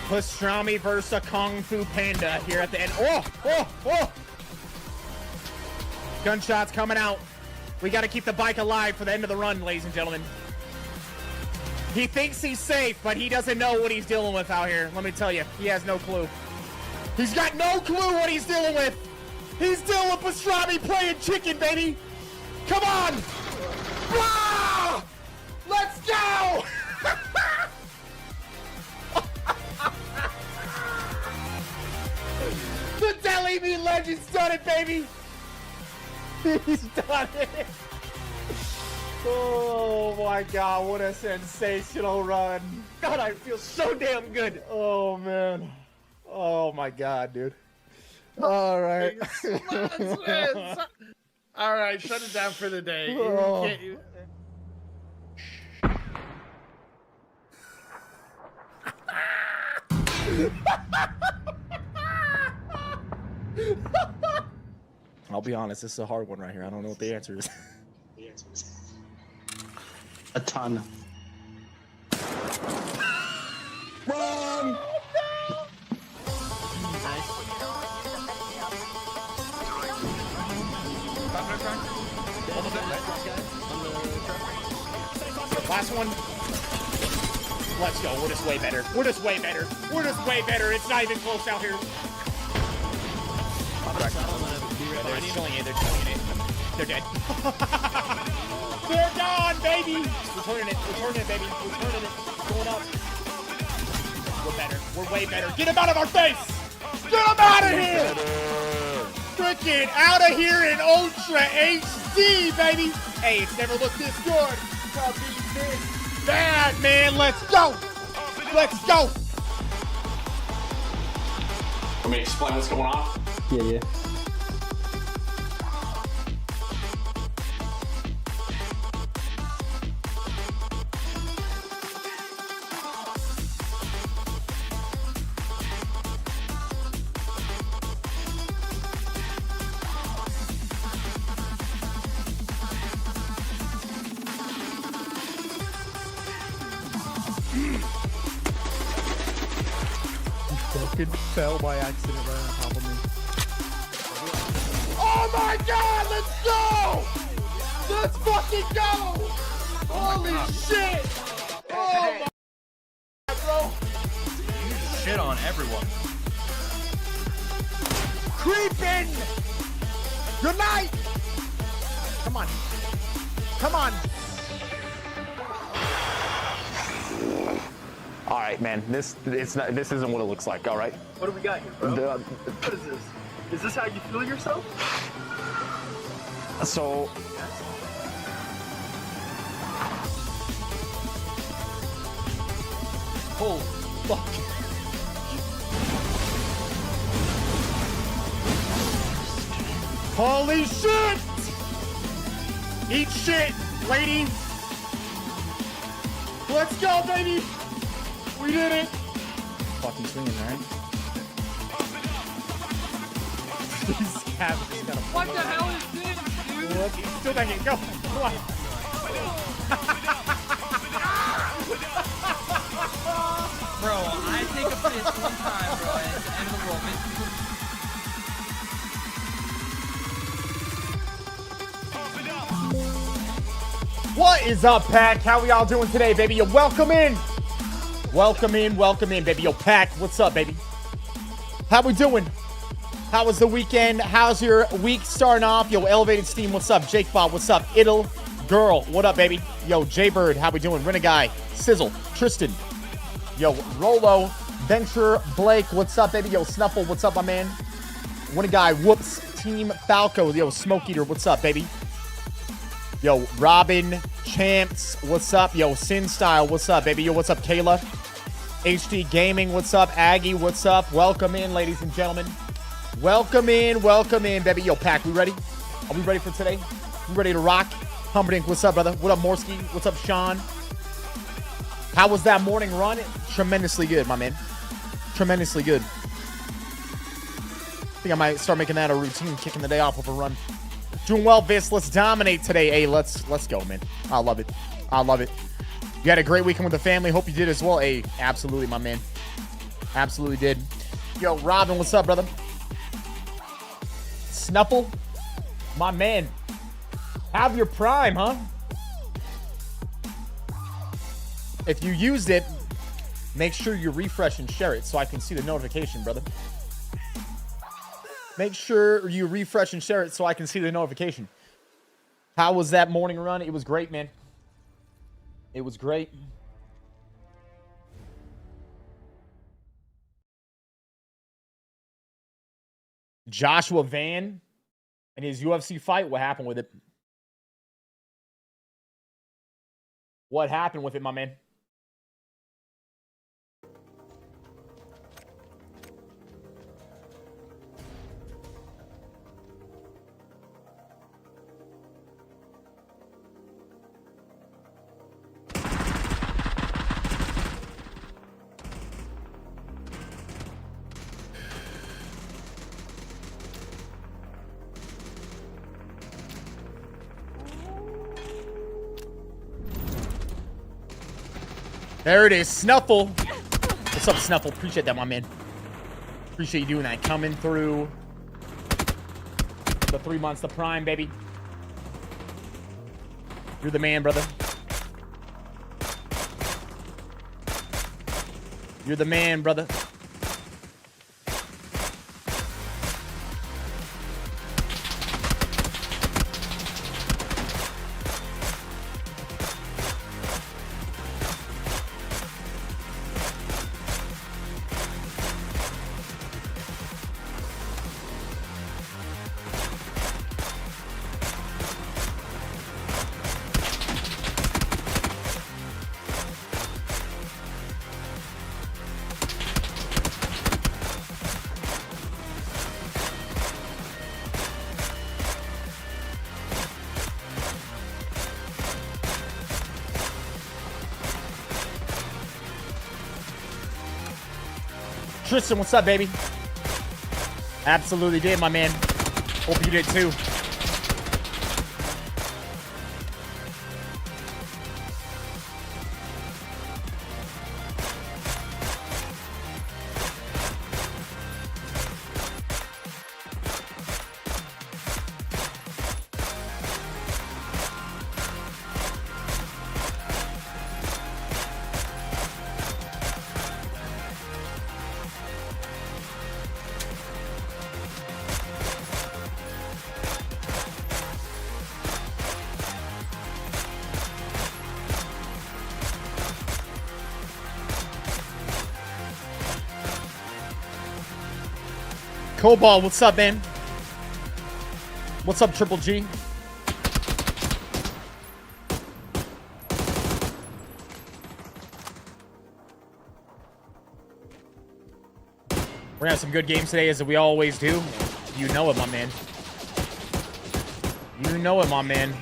Pastrami versus a Kung Fu Panda here at the end. Oh! Gunshots coming out. We got to keep the bike alive for the end of the run, ladies and gentlemen. He thinks he's safe, but he doesn't know what he's dealing with out here. Let me tell you, he has no clue. He's got no clue what he's dealing with. He's dealing with pastrami playing chicken, baby. Come on. Ah! Let's go. The Deli Meat Legend's done it, baby. He's done it. Oh my God, what a sensational run. God, I feel so damn good. Oh man. Oh my God, dude. All right. All right, shut it down for the day. Oh. I'll be honest, this is a hard one right here. I don't know what the answer is. A ton. Wrong! Last one. Let's go. We're just way better. We're just way better. We're just way better. It's not even close out here. They're killing it. They're killing it. They're dead. They're gone, baby. We're turning it. We're turning it, baby. We're turning it. Going up. We're better. We're way better. Get him out of our face. Get him out of here. Freaking out of here in Ultra HD, baby. Hey, it's never looked this good. Bad, man. Let's go. Let's go. Let me explain what's going on. Yeah. Fucking fell by accident right on top of me. Oh my God, let's go! Let's fucking go! Holy shit! Oh my God, bro! You shit on everyone. Creeping! Good night! Come on. Come on. All right, man. This isn't what it looks like. All right. What do we got here, bro? What is this? Is this how you feel yourself? So. Oh, fuck. Holy shit! Eat shit, lady! Let's go, baby! We did it! Fucking swinging, right? What the hell is this, dude? What? Still banging, go! Come on! Bro, I take a piss one time, bro, and it's the end of the world. What is up, Pack? How we all doing today, baby? Yo, welcome in! Welcome in, baby. Yo, Pack, what's up, baby? How we doing? How was the weekend? How's your week starting off? Yo, Elevated Steam, what's up? Jake Bob, what's up? Idle Girl, what up, baby? Yo, J-Bird, how we doing? Reneguy, Sizzle, Tristan. Yo, Rolo, Venture, Blake, what's up, baby? Yo, Snuffle, what's up, my man? Reneguy, Whoops, Team Falco. Yo, Smoke Eater, what's up, baby? Yo, Robin, Champs, what's up? Yo, Sin Style, what's up, baby? Yo, what's up, Kayla? HD Gaming, what's up? Aggie, what's up? Welcome in, ladies and gentlemen. Welcome in, baby. Yo, Pack, we ready? Are we ready for today? We ready to rock? Humperdinck, what's up, brother? What up, Morsky? What's up, Sean? How was that morning run? Tremendously good, my man. Tremendously good. I think I might start making that a routine, kicking the day off with a run. Doing well, Viss. Let's dominate today. Hey, let's go, man. I love it. I love it. You had a great weekend with the family. Hope you did as well. Hey, absolutely, my man. Absolutely did. Yo, Robin, what's up, brother? Snuffle, my man. Have your prime, huh? If you used it, make sure you refresh and share it so I can see the notification, brother. Make sure you refresh and share it so I can see the notification. How was that morning run? It was great, man. It was great. Joshua Van and his UFC fight, what happened with it? What happened with it, my man? There it is, Snuffle. What's up, Snuffle? Appreciate that, my man. Appreciate you doing that. Coming through the 3 months to Prime, baby. You're the man, brother. You're the man, brother. Tristan, what's up, baby? Absolutely did, my man. Hope you did too. Cobalt, what's up, man? What's up, Triple G? We're gonna have some good games today, as we always do. You know it, my man. You know it, my man.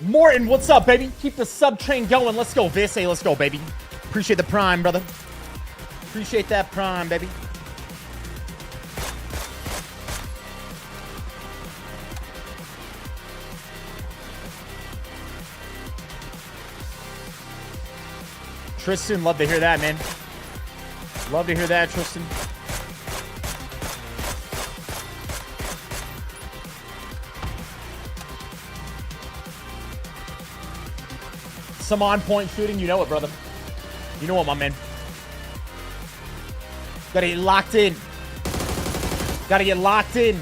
Morton, what's up, baby? Keep the sub train going. Let's go, Viss. Hey, let's go, baby. Appreciate the prime, brother. Appreciate that prime, baby. Tristan, love to hear that, man. Love to hear that, Tristan. Some on-point shooting, you know it, brother. You know what, my man. Gotta get locked in. Gotta get locked in.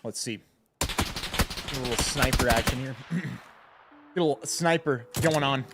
Let's see. A little sniper action here. Get a little sniper going on.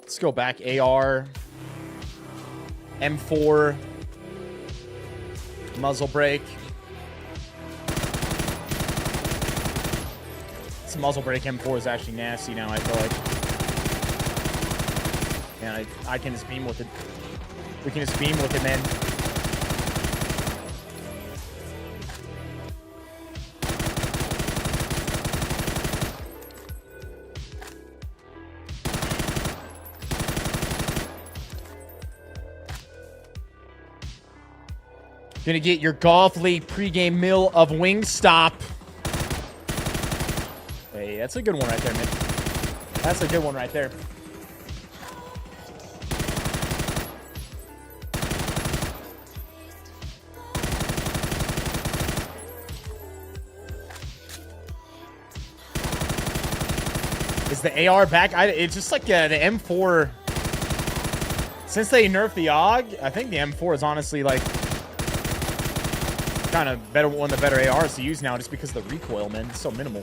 Let's go back. AR, M4, muzzle brake. This muzzle brake M4 is actually nasty now, I feel like. And I can just beam with it. We can just beam with it, man. Gonna get your Golf League pregame meal of Wingstop. Hey, that's a good one right there, man. That's a good one right there. Is the AR back? It's just like the M4. Since they nerfed the AUG, I think the M4 is honestly like kind of better, one of the better ARs to use now, just because of the recoil, man. It's so minimal.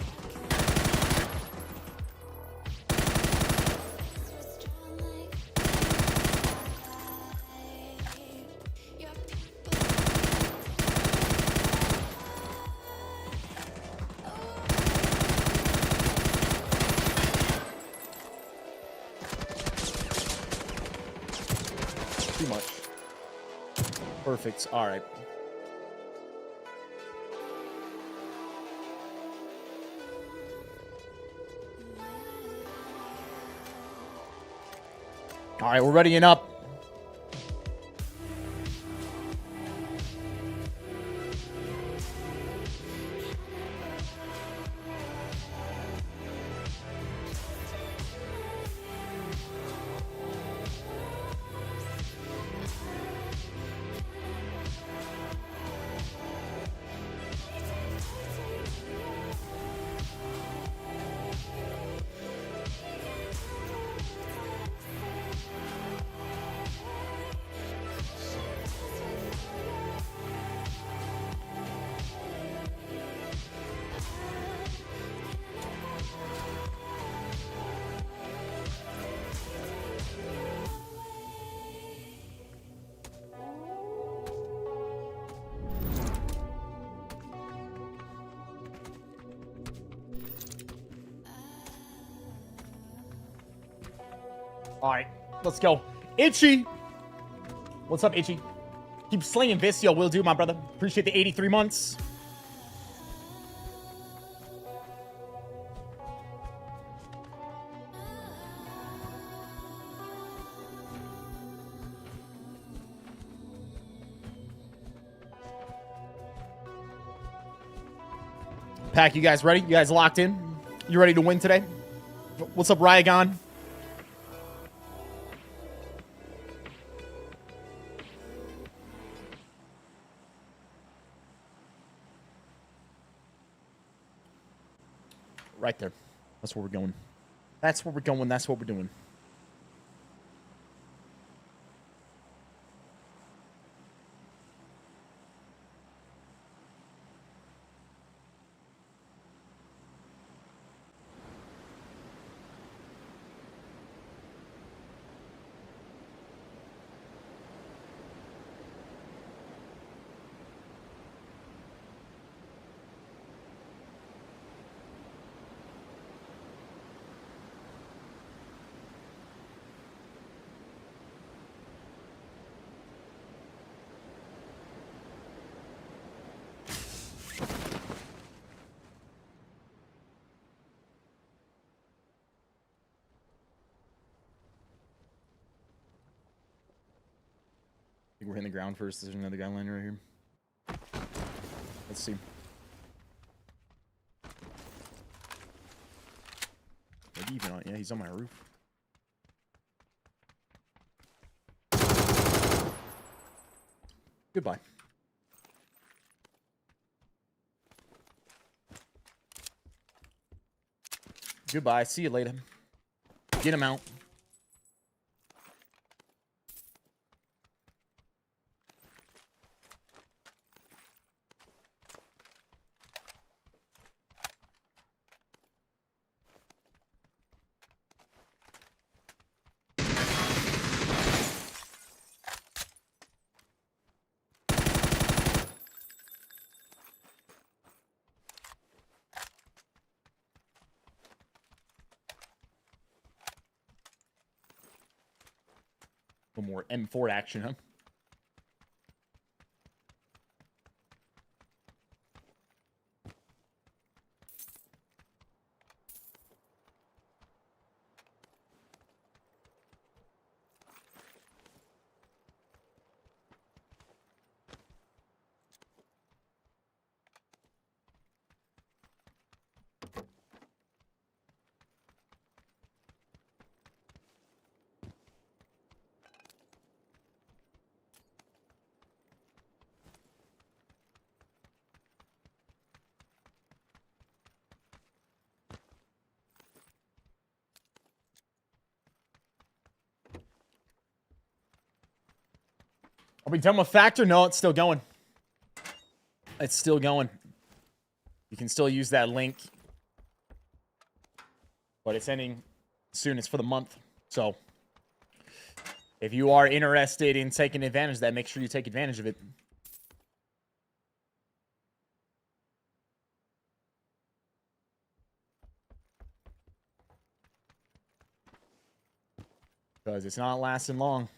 Too much. Perfect. All right. All right, we're readying up. All right, let's go. Itchy. What's up, Itchy? Keep slinging Visio. Will do, my brother. Appreciate the 83 months. Pack, you guys ready? You guys locked in? You ready to win today? What's up, Ryagon? Right there. That's where we're going. That's where we're going. That's what we're doing. think we're hitting the ground first. There's another guy landing right here. Let's see. Maybe even on, yeah, he's on my roof. Goodbye. Goodbye. See you later. Get him out. A little more M4 action, huh? Are we done with Factor? No, it's still going. It's still going. You can still use that link. But it's ending soon. It's for the month. So, if you are interested in taking advantage of that, make sure you take advantage of it. Because it's not lasting long.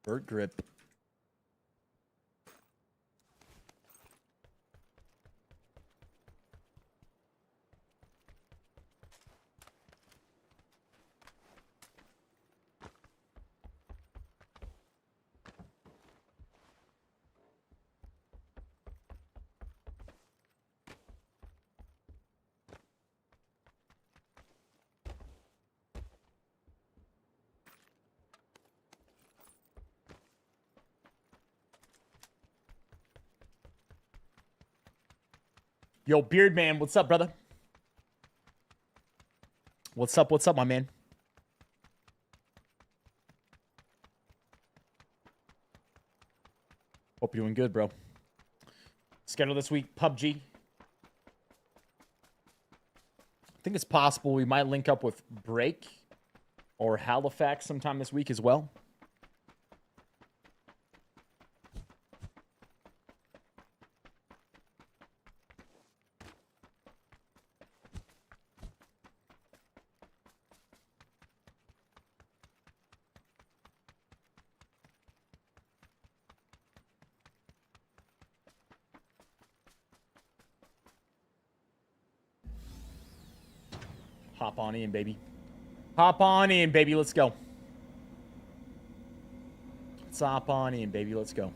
Bird grip. Yo, Beard Man, what's up, brother? What's up, my man? Hope you're doing good, bro. Schedule this week, PUBG. I think it's possible we might link up with Break or Halifax sometime this week as well. Hop on in, baby. Hop on in, baby. Let's go. Let's hop on in, baby. Let's go.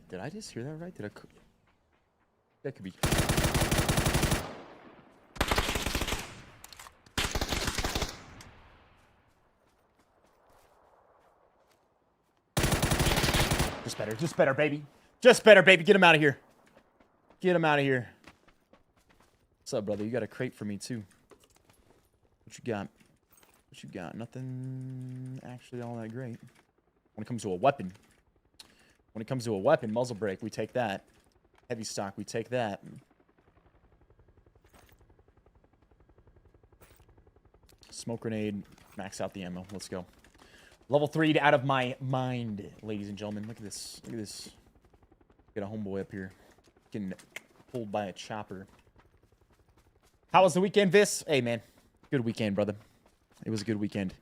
Did I just hear that right? That could be. Just better, baby. Just better, baby. Get him out of here. Get him out of here. What's up, brother? You got a crate for me, too. What you got? What you got? Nothing actually all that great. When it comes to a weapon. When it comes to a weapon, muzzle brake, we take that. Heavy stock, we take that. Smoke grenade, max out the ammo. Let's go. Level 3 out of my mind, ladies and gentlemen. Look at this. Look at this. Get a homeboy up here. Getting pulled by a chopper. How was the weekend, Viss? Hey, man. Good weekend, brother. It was a good weekend.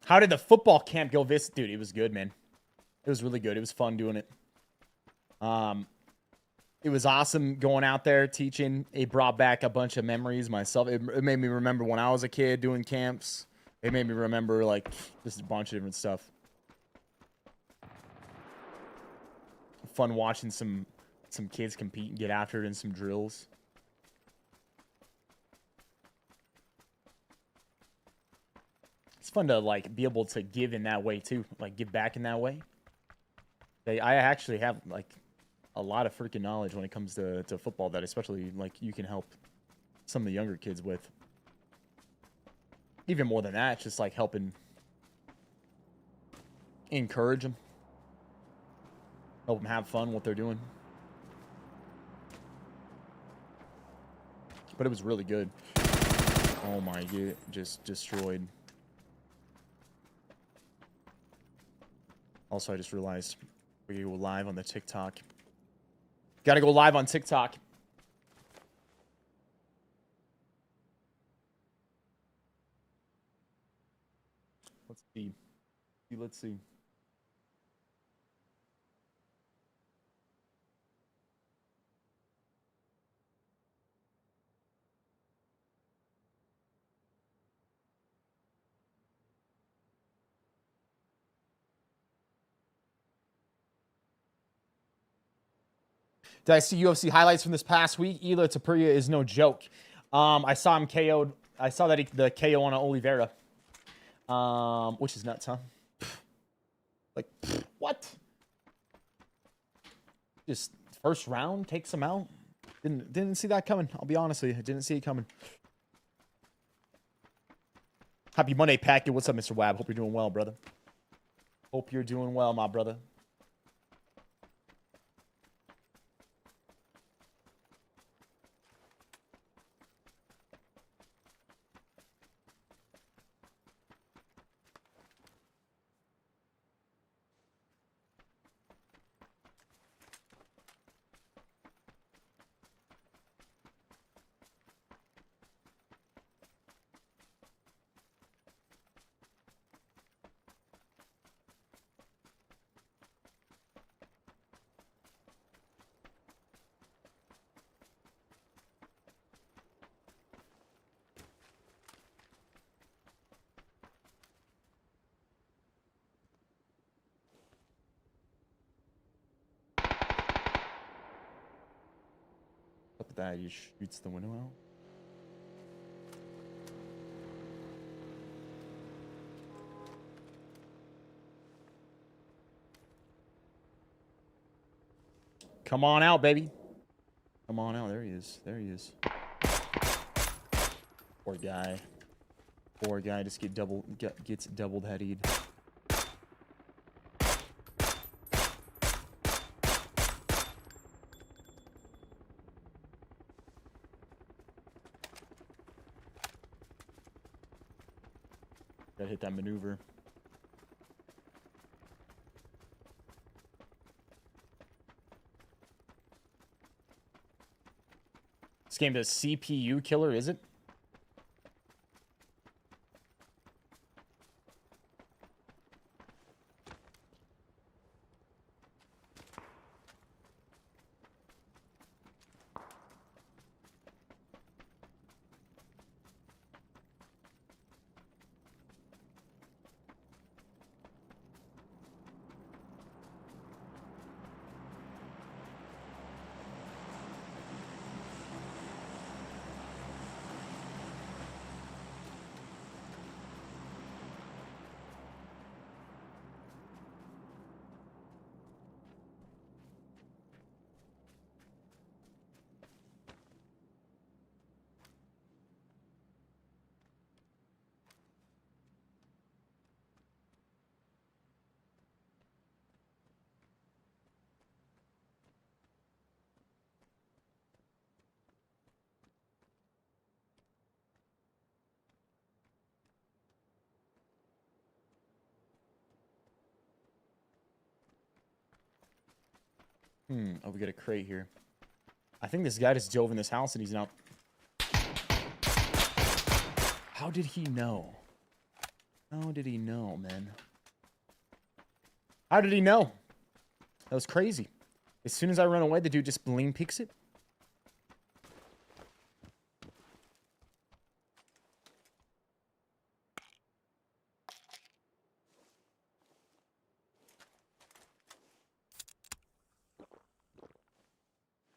How did the football camp go, Viss? Dude, it was good, man. It was really good. It was fun doing it. It was awesome going out there teaching. It brought back a bunch of memories myself. It made me remember when I was a kid doing camps. It made me remember, like, just a bunch of different stuff. Fun watching some kids compete and get after it in some drills. It's fun to, like, be able to give in that way, too. Like, give back in that way. I actually have, like, a lot of freaking knowledge when it comes to football that especially, like, you can help some of the younger kids with. Even more than that, it's just, like, helping encourage them. Help them have fun with what they're doing. But it was really good. Oh, my God. Just destroyed. Also, I just realized we gotta go live on the TikTok. Gotta go live on TikTok. Let's see. Let's see. Did I see UFC highlights from this past week? Ela Topuria is no joke. I saw him KO'd. I saw that the KO on Oliveira. Which is nuts, huh? Like, what? Just first round takes him out. Didn't see that coming. I'll be honest with you. I didn't see it coming. Happy Monday, Packet. What's up, Mr. Wab? Hope you're doing well, brother. Hope you're doing well, my brother. Look at that, he shoots the window out. Come on out, baby. Come on out. There he is. There he is. Poor guy. Poor guy just gets doubled headied. Gotta hit that maneuver. This game does CPU killer, is it? Oh, we got a crate here. I think this guy just dove in this house and he's now... How did he know? How did he know, man? How did he know? That was crazy. As soon as I run away, the dude just bling peeks it.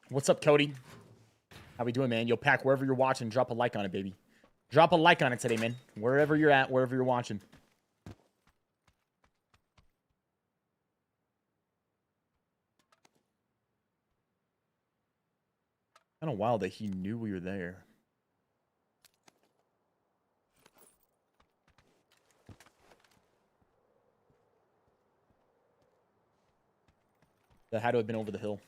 What's up, Cody? How we doing, man? Yo, Pack, wherever you're watching, drop a like on it, baby. Drop a like on it today, man. Wherever you're at, wherever you're watching. Kind of wild that he knew we were there. That had to have been over the hill.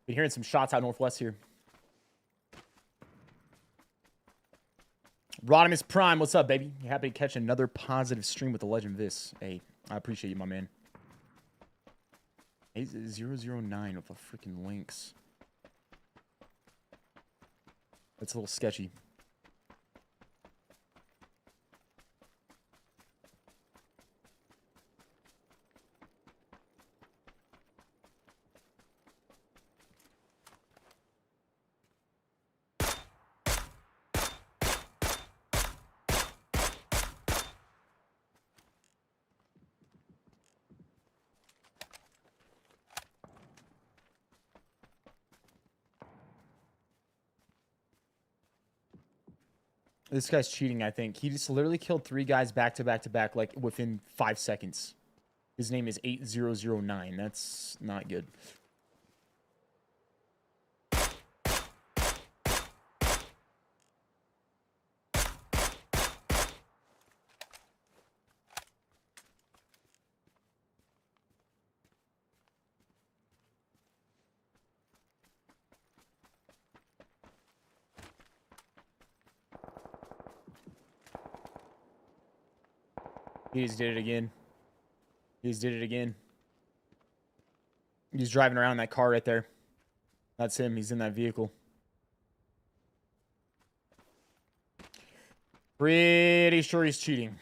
Been hearing some shots out northwest here. Rodimus Prime, what's up, baby? You happy to catch another positive stream with the Legend Viss? Hey, I appreciate you, my man. 009 with the freaking links. That's a little sketchy. This guy's cheating, I think. He just literally killed 3 guys back to back to back, like, within 5 seconds. His name is 8009. That's not good. He just did it again. He just did it again. He's driving around in that car right there. That's him. He's in that vehicle. Pretty sure he's cheating.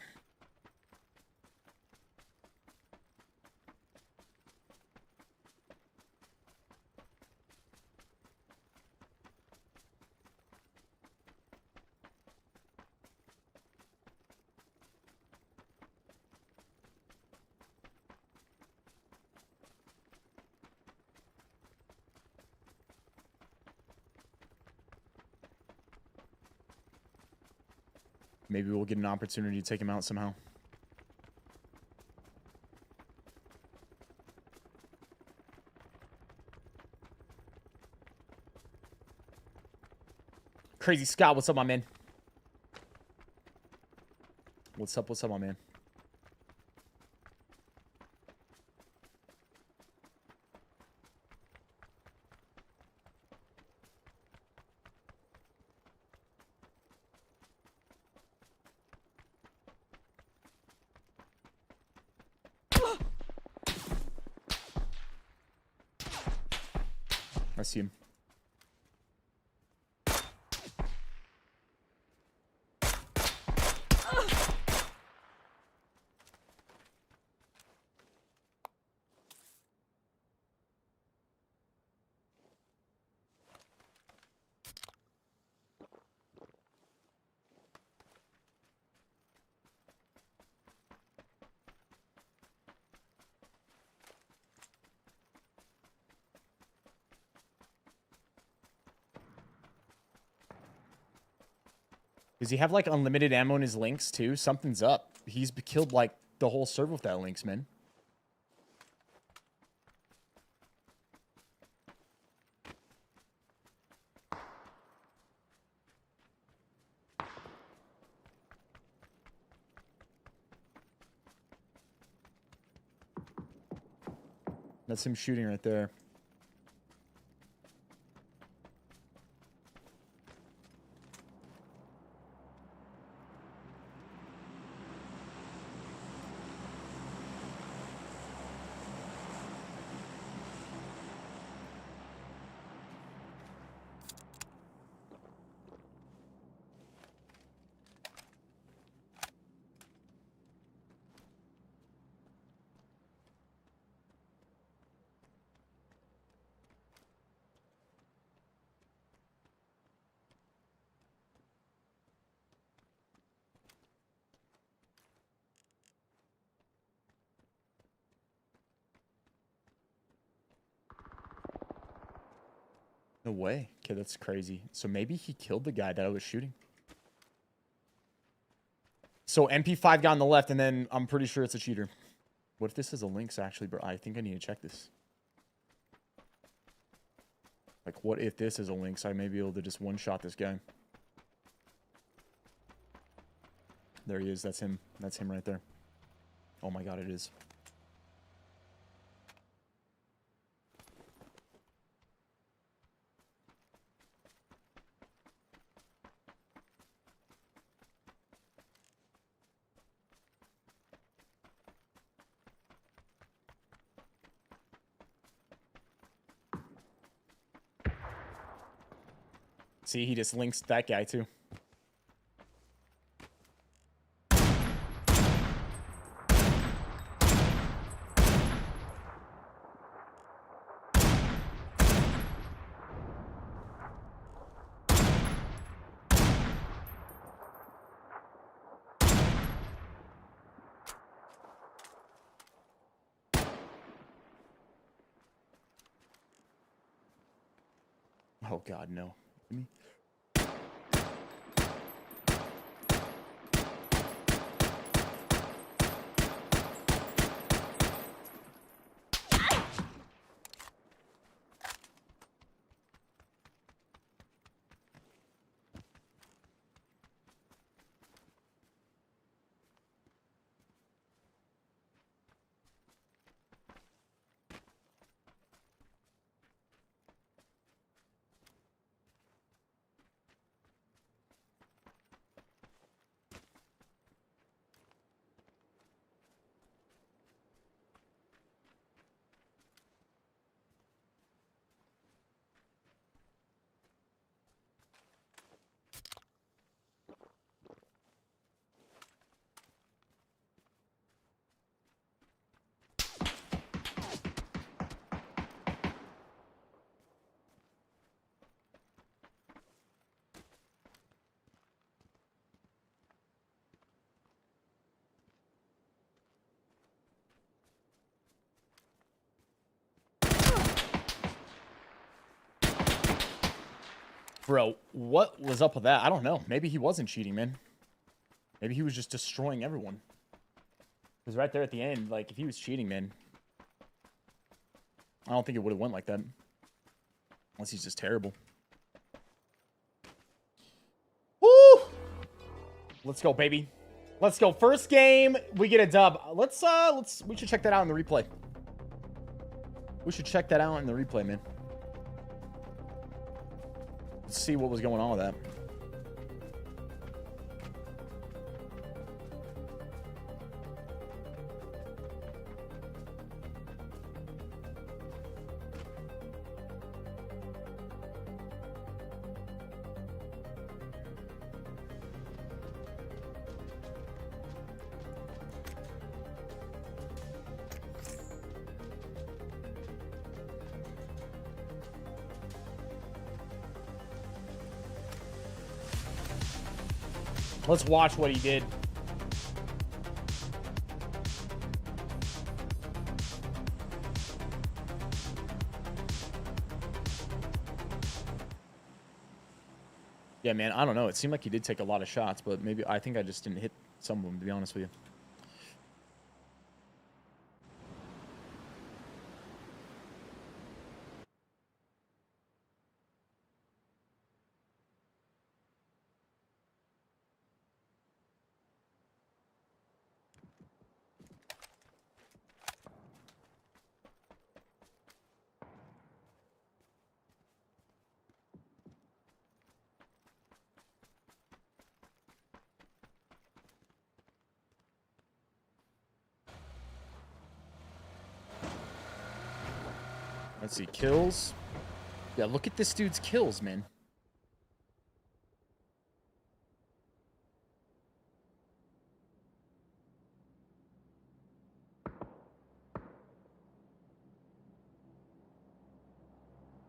Maybe we'll get an opportunity to take him out somehow. Crazy Scott, what's up, my man? What's up, my man? I see him. Does he have, like, unlimited ammo in his links, too? Something's up. He's killed, like, the whole server with that links, man. That's him shooting right there. No way. Okay, that's crazy. So maybe he killed the guy that I was shooting. So MP5 got on the left, and then I'm pretty sure it's a cheater. What if this is a lynx, actually, bro? I think I need to check this. Like, what if this is a lynx? I may be able to just one-shot this guy. There he is. That's him. That's him right there. Oh my god, it is. See, he just links that guy too. Oh god, no. Bro, what was up with that? I don't know. Maybe he wasn't cheating, man. Maybe he was just destroying everyone. Because right there at the end, like, if he was cheating, man, I don't think it would have went like that. Unless he's just terrible. Woo! Let's go, baby. Let's go. First game, we get a dub. We should check that out in the replay. We should check that out in the replay, man. Let's see what was going on with that. Let's watch what he did. Yeah, man, I don't know. It seemed like he did take a lot of shots, but maybe I think I just didn't hit some of them, to be honest with you. Let's see, kills. Yeah, look at this dude's kills, man.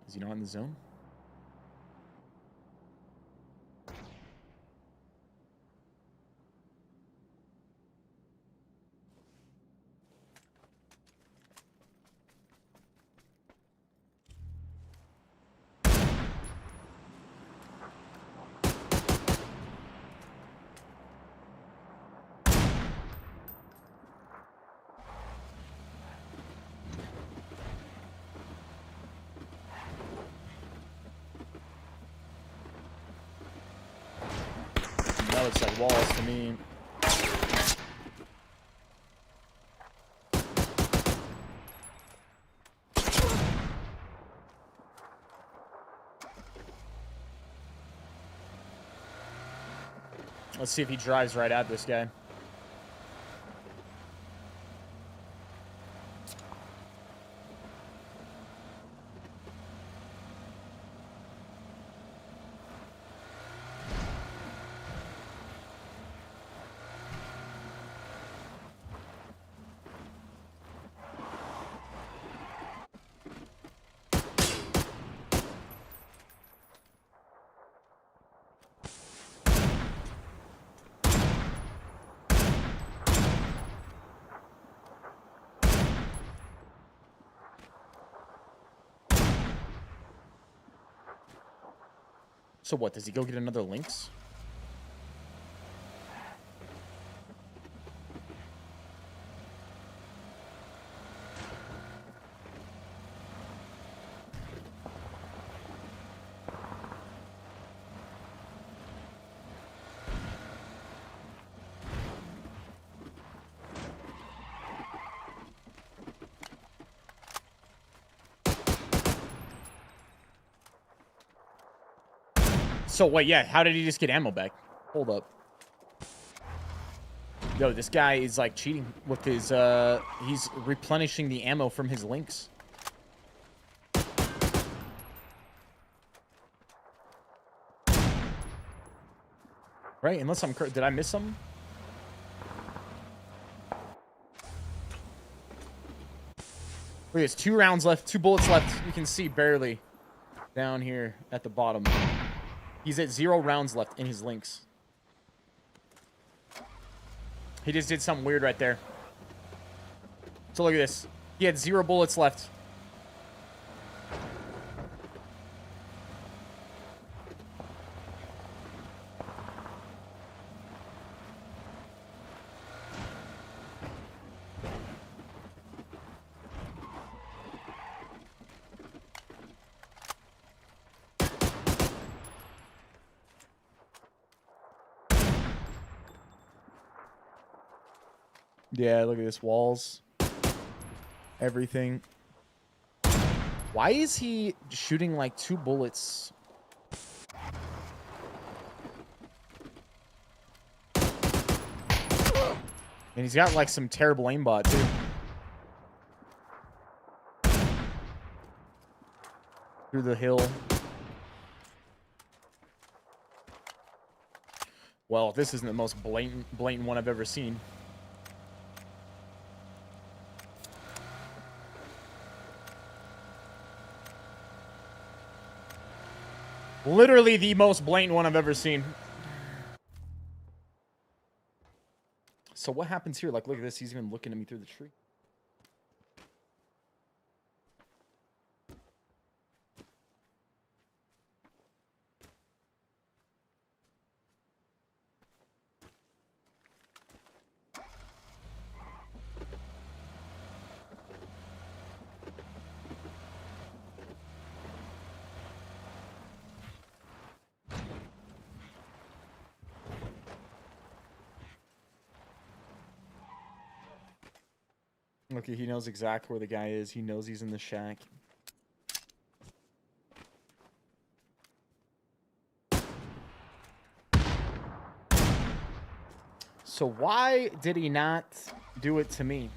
Is he not in the zone? That looks like walls to me. Let's see if he drives right at this guy. So what, does he go get another Lynx? So wait, yeah, how did he just get ammo back? Hold up. Yo, this guy is like cheating with his he's replenishing the ammo from his Lynx. Right, unless I'm did I miss something? Look, there's 2 rounds left, 2 bullets left. You can see barely down here at the bottom. He's at 0 rounds left in his Lynx. He just did something weird right there. So look at this. He had 0 bullets left. Yeah, look at this. Walls. Everything. Why is he shooting like 2 bullets? And he's got like some terrible aimbot too. Through the hill. Well, this isn't the most blatant one I've ever seen. Literally the most blatant one I've ever seen. So what happens here? Like, look at this. He's even looking at me through the tree. Okay, he knows exactly where the guy is. He knows he's in the shack. So why did he not do it to me?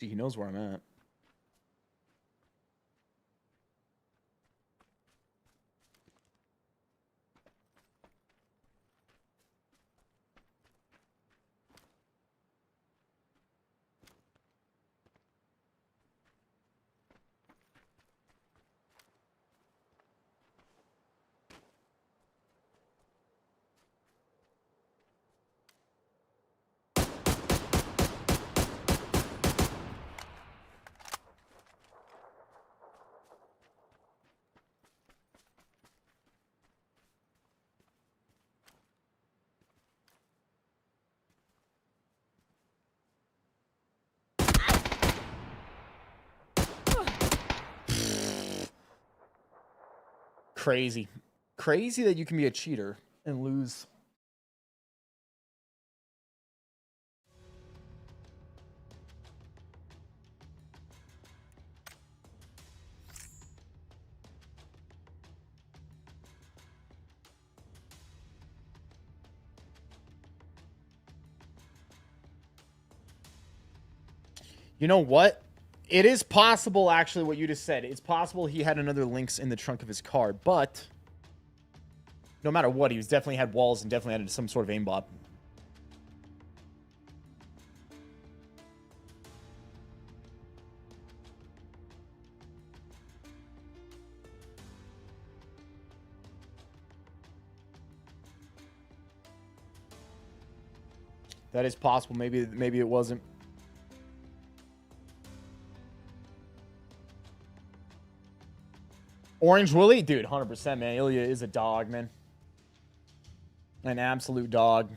See, he knows where I'm at. Crazy. Crazy that you can be a cheater and lose. You know what? It is possible, actually, what you just said. It's possible he had another Lynx in the trunk of his car, but no matter what, he was definitely had walls and definitely had some sort of aimbot. That is possible. Maybe it wasn't. Orange Willie? Dude, 100%, man. Ilya is a dog, man. An absolute dog.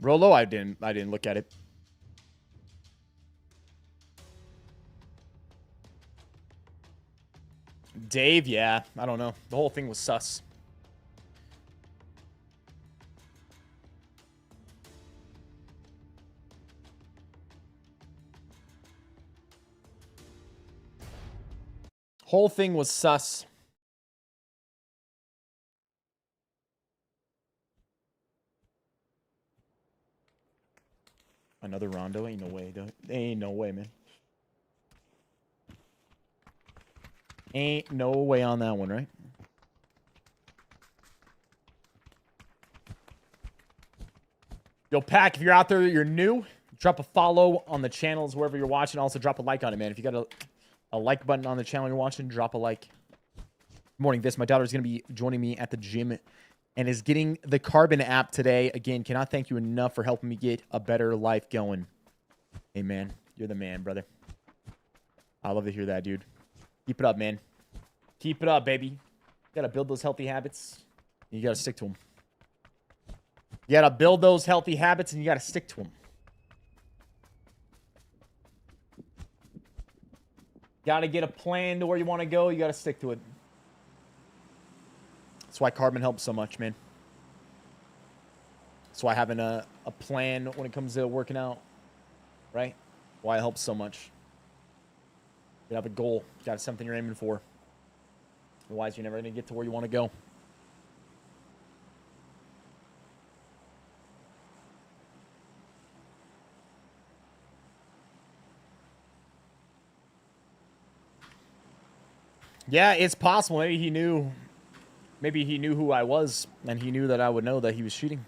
Rolo, I didn't look at it. Dave, yeah. I don't know. The whole thing was sus. Whole thing was sus. Another Rondo? Ain't no way, dude. Ain't no way, man. Ain't no way on that one, right? Yo, Pack, if you're out there, you're new, drop a follow on the channels wherever you're watching. Also, drop a like on it, man. If you got a like button on the channel you're watching, drop a like. Good morning, Viss. My daughter's going to be joining me at the gym and is getting the Carbon app today. Again, cannot thank you enough for helping me get a better life going. Hey, man. You're the man, brother. I love to hear that, dude. Keep it up, man. Keep it up, baby. You got to build those healthy habits. You got to stick to them. You got to build those healthy habits, and you got to stick to them. Got to get a plan to where you want to go. You got to stick to it. That's why Carbon helps so much, man. That's why having a plan when it comes to working out, right? Why it helps so much. You have a goal. You got something you're aiming for. Otherwise, you're never going to get to where you want to go. Yeah, it's possible. Maybe he knew. Maybe he knew who I was, and he knew that I would know that he was cheating.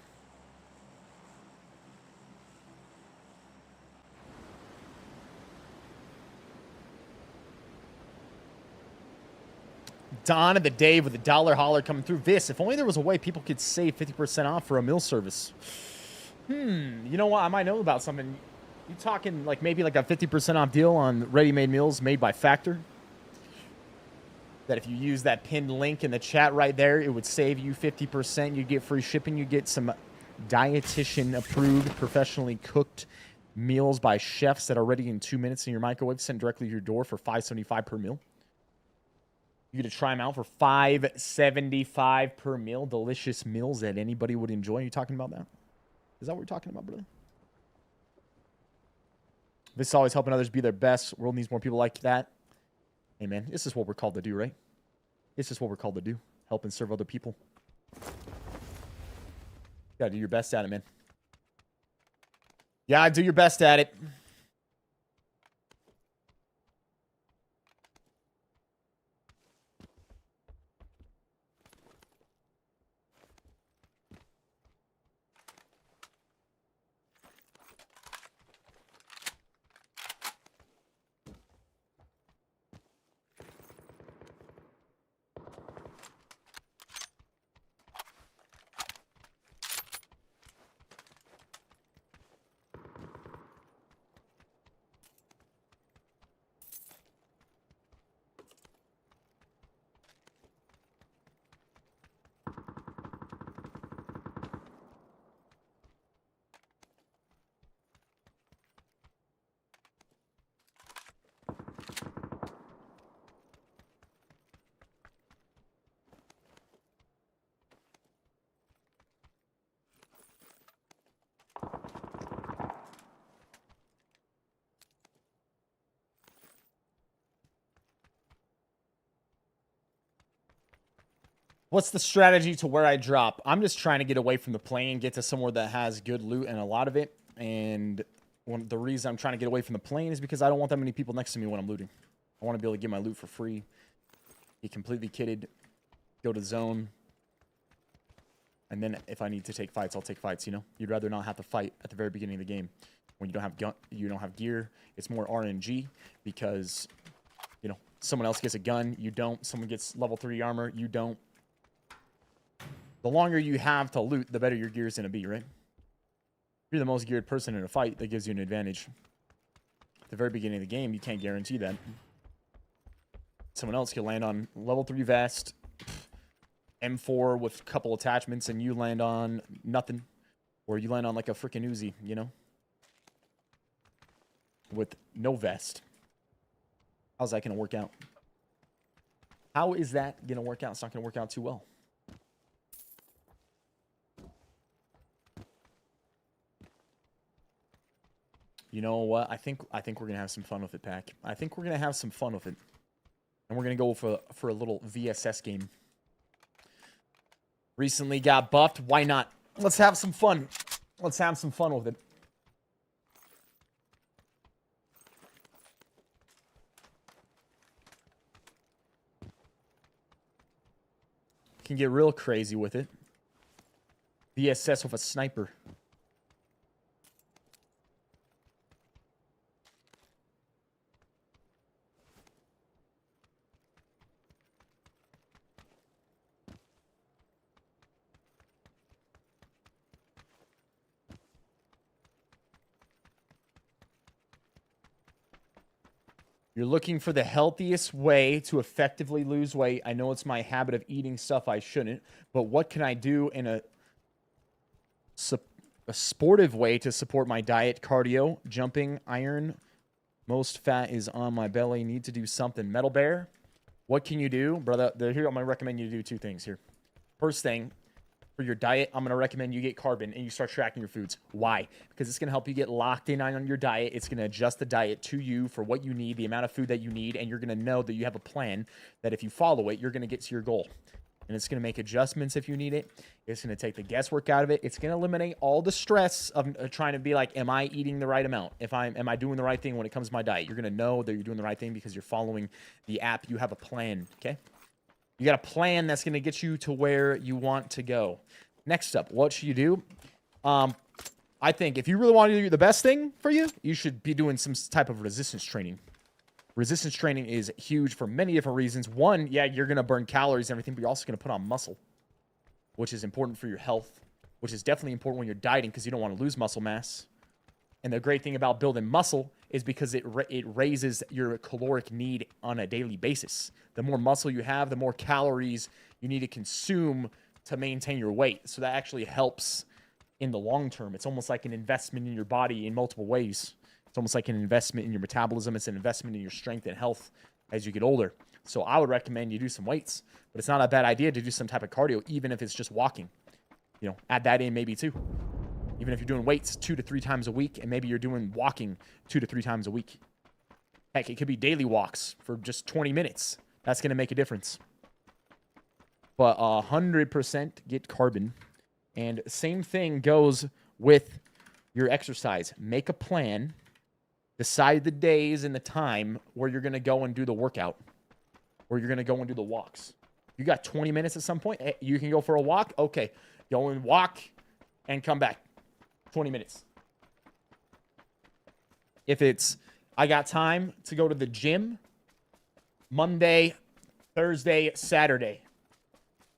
Don of the Dave with a $1 holler coming through. Viss, if only there was a way people could save 50% off for a meal service. You know what? I might know about something. You talking like maybe like a 50% off deal on ready-made meals made by Factor? That if you use that pinned link in the chat right there, it would save you 50%. You get free shipping. You get some dietitian-approved, professionally cooked meals by chefs that are ready in 2 minutes in your microwave, sent directly to your door for $5.75 per meal. You get to try them out for $5.75 per meal. Delicious meals that anybody would enjoy. Are you talking about that? Is that what we're talking about, brother? This is always helping others be their best. The world needs more people like that. Hey, man, this is what we're called to do, right? This is what we're called to do. Help and serve other people. Gotta do your best at it, man. Yeah, do your best at it. What's the strategy to where I drop? I'm just trying to get away from the plane, get to somewhere that has good loot and a lot of it. And the reason I'm trying to get away from the plane is because I don't want that many people next to me when I'm looting. I want to be able to get my loot for free, get completely kitted, go to zone. And then if I need to take fights, I'll take fights, you know? You'd rather not have to fight at the very beginning of the game. When you don't have gun, you don't have gear, it's more RNG because, you know, someone else gets a gun, you don't. Someone gets level 3 armor, you don't. The longer you have to loot, the better your gear is going to be, right? If you're the most geared person in a fight, that gives you an advantage. At the very beginning of the game, you can't guarantee that. Someone else can land on level 3 vest, M4 with a couple attachments, and you land on nothing. Or you land on like a freaking Uzi, you know? With no vest. How's that going to work out? How is that going to work out? It's not going to work out too well. You know what? I think we're gonna have some fun with it, Pack. I think we're gonna have some fun with it, and we're gonna go for a little VSS game. Recently got buffed. Why not? Let's have some fun. Let's have some fun with it. can get real crazy with it. VSS with a sniper. You're looking for the healthiest way to effectively lose weight. I know it's my habit of eating stuff I shouldn't, but what can I do in a sportive way to support my diet? Cardio, jumping, iron. Most fat is on my belly. Need to do something. Metal Bear, what can you do? Brother, here I'm going to recommend you do 2 things here. First thing, for your diet, I'm going to recommend you get carbon and you start tracking your foods. Why? Because it's going to help you get locked in on your diet. It's going to adjust the diet to you for what you need, the amount of food that you need, and you're going to know that you have a plan that if you follow it, you're going to get to your goal. And it's going to make adjustments if you need it. It's going to take the guesswork out of it. It's going to eliminate all the stress of trying to be like, am I eating the right amount? Am I doing the right thing when it comes to my diet? You're going to know that you're doing the right thing because you're following the app. You have a plan, okay? You got a plan that's going to get you to where you want to go. Next up, what should you do? I think if you really want to do the best thing for you, you should be doing some type of resistance training. Resistance training is huge for many different reasons. One, yeah, you're going to burn calories and everything, but you're also going to put on muscle, which is important for your health, which is definitely important when you're dieting because you don't want to lose muscle mass. And the great thing about building muscle is because it raises your caloric need on a daily basis. The more muscle you have, the more calories you need to consume to maintain your weight. So that actually helps in the long term. It's almost like an investment in your body in multiple ways. It's almost like an investment in your metabolism. It's an investment in your strength and health as you get older. So I would recommend you do some weights, but it's not a bad idea to do some type of cardio, even if it's just walking. You know, add that in maybe too. Even if you're doing weights 2 to 3 times a week, and maybe you're doing walking 2 to 3 times a week. Heck, it could be daily walks for just 20 minutes. That's going to make a difference. But 100% get carbon. And same thing goes with your exercise. Make a plan. Decide the days and the time where you're going to go and do the workout. Where you're going to go and do the walks. You got 20 minutes at some point. You can go for a walk. Okay. Go and walk and come back. 20 minutes. If it's, I got time to go to the gym Monday, Thursday, Saturday.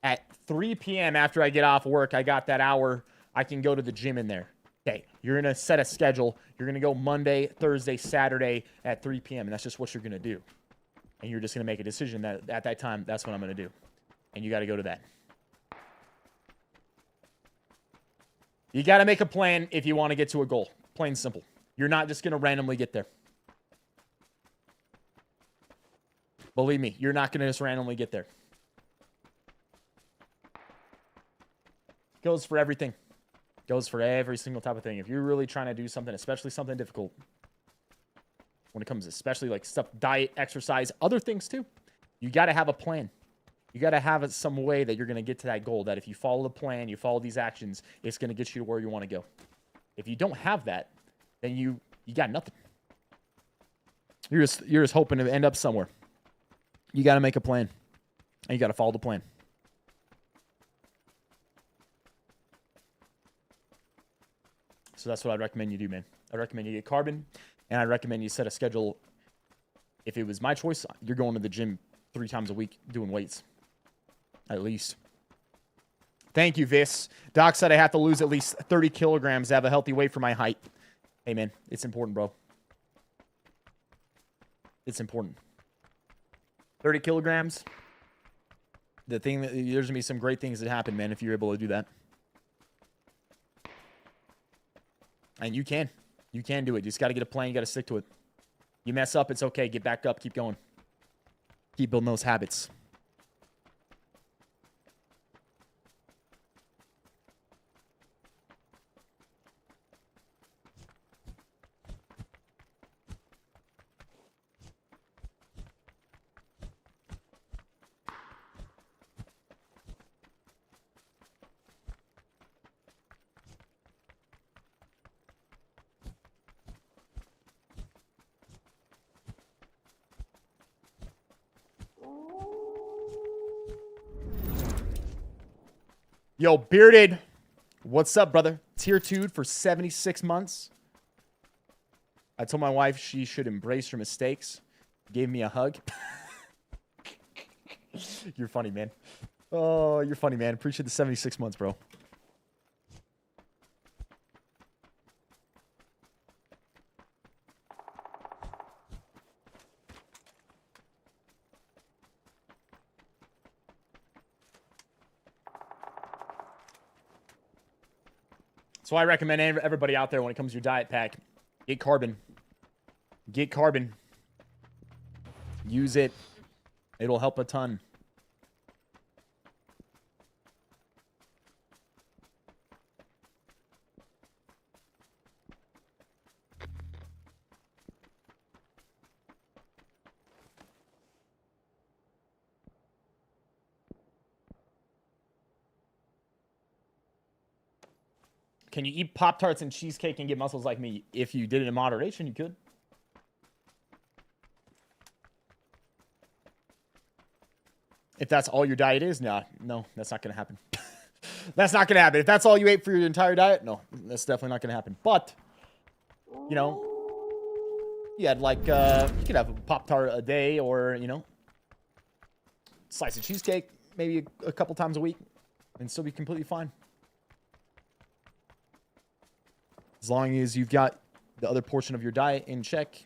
At 3 p.m. after I get off work, I got that hour. I can go to the gym in there. Okay, you're going to set a schedule. You're going to go Monday, Thursday, Saturday at 3 p.m. And that's just what you're going to do. And you're just going to make a decision that at that time, that's what I'm going to do. And you got to go to that. You got to make a plan if you want to get to a goal. Plain and simple. You're not just going to randomly get there. Believe me, you're not going to just randomly get there. Goes for everything. Goes for every single type of thing. If you're really trying to do something, especially something difficult, when it comes especially like stuff, diet, exercise, other things too, you got to have a plan. You got to have some way that you're going to get to that goal, that if you follow the plan, you follow these actions, it's going to get you to where you want to go. If you don't have that, then you got nothing. You're just hoping to end up somewhere. You got to make a plan, and you got to follow the plan. So that's what I'd recommend you do, man. I recommend you get carbon, and I recommend you set a schedule. If it was my choice, you're going to the gym 3 times a week doing weights, at least. Thank you, Viss. Doc said I have to lose at least 30 kilograms to have a healthy weight for my height. Hey, man, it's important, bro. It's important. 30 kilograms. There's going to be some great things that happen, man, if you're able to do that. And you can. You can do it. You just got to get a plan. You got to stick to it. You mess up, it's okay. Get back up. Keep going. Keep building those habits. Yo, Bearded. What's up, brother? Tier 2 for 76 months. I told my wife she should embrace her mistakes. Gave me a hug. You're funny, man. Oh, you're funny, man. Appreciate the 76 months, bro. So I recommend everybody out there when it comes to your diet pack, get carbon. Get carbon. Use it. It'll help a ton. Can you eat Pop-Tarts and cheesecake and get muscles like me? If you did it in moderation, you could. If that's all your diet is, no, that's not going to happen. That's not going to happen. If that's all you ate for your entire diet, no, that's definitely not going to happen. But, you know, you had like, you could have a Pop-Tart a day or, you know, slice of cheesecake maybe a couple times a week and still be completely fine. As long as you've got the other portion of your diet in check,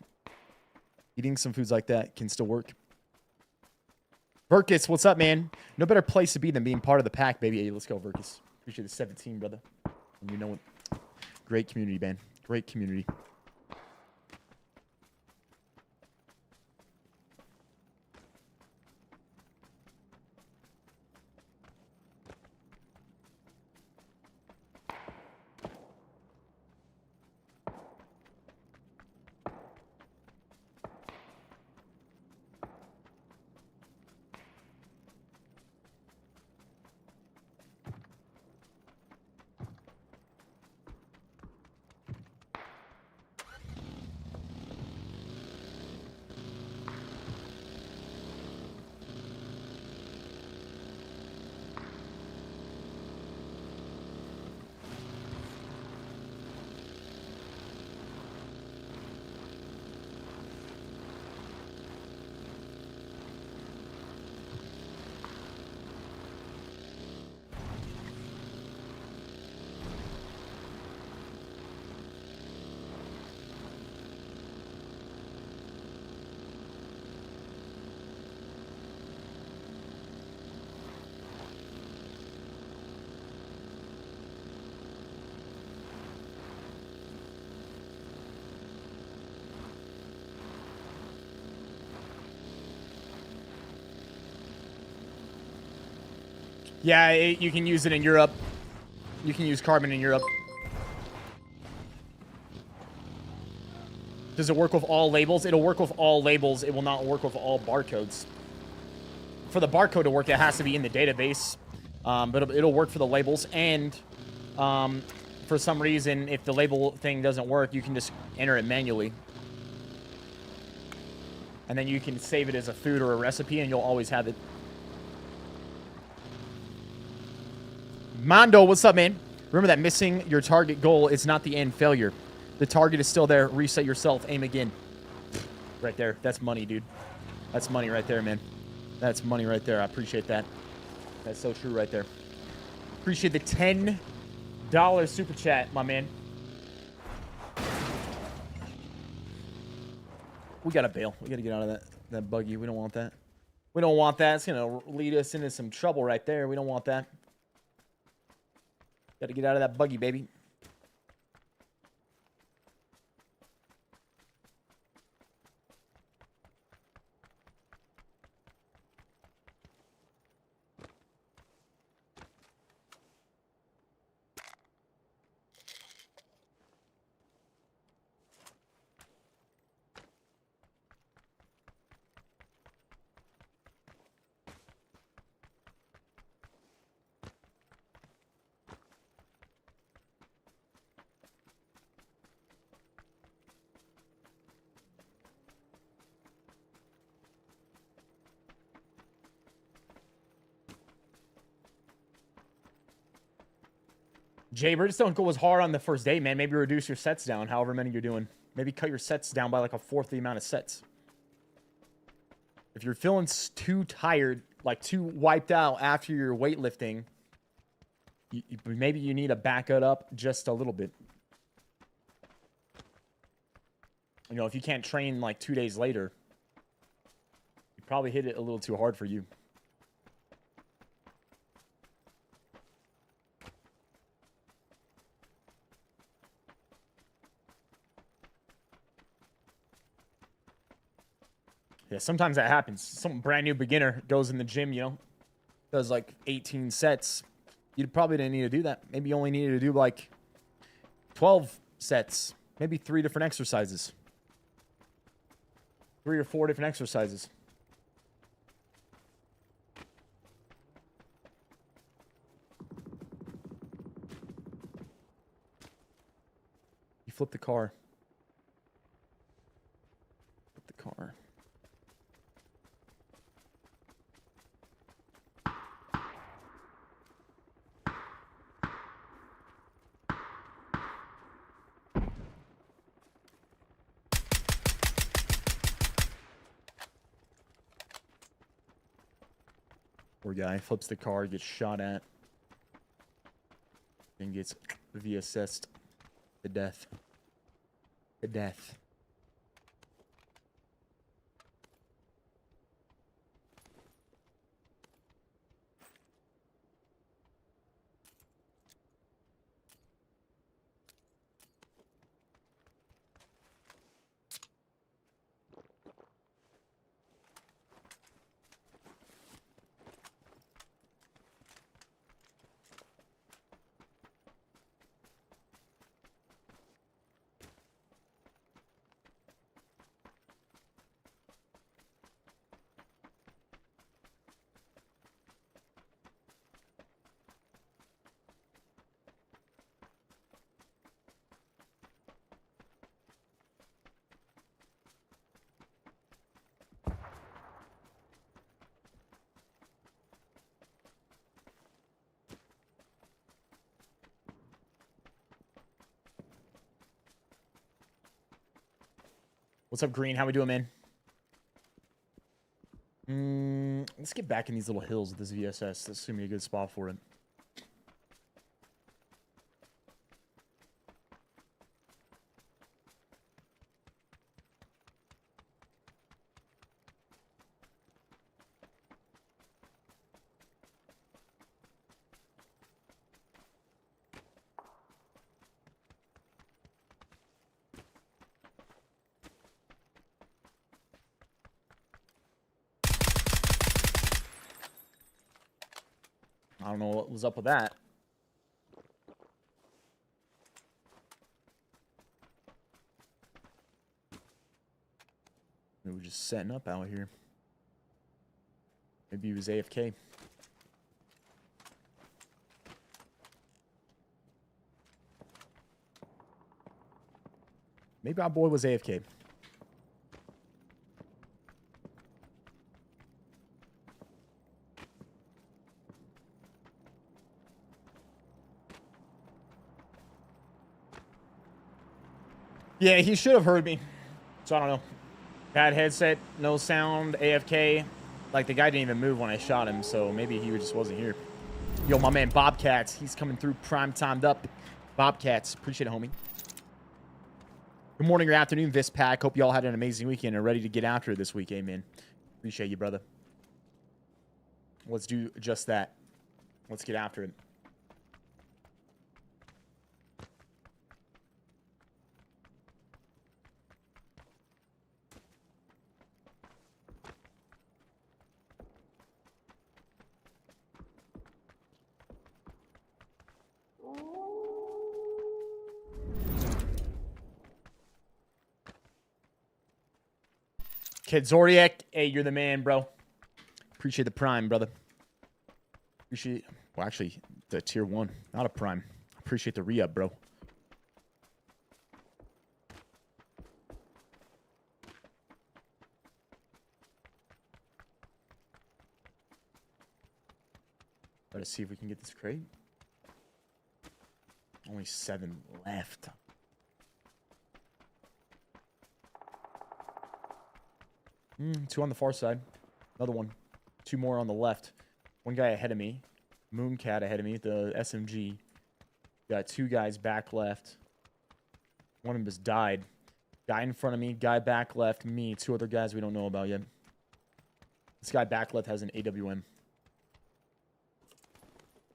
eating some foods like that can still work. Verkus, what's up, man? No better place to be than being part of the pack, baby. Hey, let's go, Verkus. Appreciate the 17, brother. And you know what? Great community, man. Great community. Yeah, you can use it in Europe. You can use carbon in Europe. Does it work with all labels? It'll work with all labels. It will not work with all barcodes. For the barcode to work, it has to be in the database. But it'll work for the labels. And for some reason, if the label thing doesn't work, you can just enter it manually. And then you can save it as a food or a recipe, and you'll always have it. Mondo, what's up, man? Remember that missing your target goal is not the end failure. The target is still there. Reset yourself. Aim again. Right there. That's money, dude. That's money right there, man. That's money right there. I appreciate that. That's so true right there. Appreciate the $10 super chat, my man. We gotta bail. We gotta get out of that buggy. We don't want that. We don't want that. It's gonna lead us into some trouble right there. We don't want that. Gotta get out of that buggy, baby. Jaybird, just don't go as hard on the first day, man. Maybe reduce your sets down, however many you're doing. Maybe cut your sets down by like a fourth the amount of sets. If you're feeling too tired, like too wiped out after your weightlifting, maybe you need to back it up just a little bit. You know, if you can't train like 2 days later, you probably hit it a little too hard for you. Yeah, sometimes that happens. Some brand new beginner goes in the gym, you know, does like 18 sets. You probably didn't need to do that. Maybe you only needed to do like 12 sets, maybe 3 different exercises. 3 or 4 different exercises. You flip the car. Flip the car. Poor guy flips the car, gets shot at, and gets VSS'd to death. To death. What's up, Green? How we doing, man? Let's get back in these little hills with this VSS. That's gonna be a good spot for it. I don't know what was up with that. We were just setting up out here. Maybe he was AFK. Maybe our boy was AFK. Yeah, he should have heard me. So I don't know. Bad headset, no sound, AFK. Like, the guy didn't even move when I shot him, so maybe he just wasn't here. Yo, my man Bobcats, he's coming through prime timed up. Bobcats, appreciate it, homie. Good morning or afternoon, Viss Pack. Hope you all had an amazing weekend and are ready to get after it this week, amen. Appreciate you, brother. Let's do just that. Let's get after it. Kid Zodiac, hey, you're the man, bro. Appreciate the prime, brother. Appreciate, well, actually, the tier 1, not a prime. Appreciate the re-up, bro. Try to see if we can get this crate. Only 7 left. Two on the far side. Another one. 2 more on the left. One guy ahead of me. Mooncat ahead of me. The SMG. Got 2 guys back left. One of them just died. Guy in front of me. Guy back left. Me. 2 other guys we don't know about yet. This guy back left has an AWM.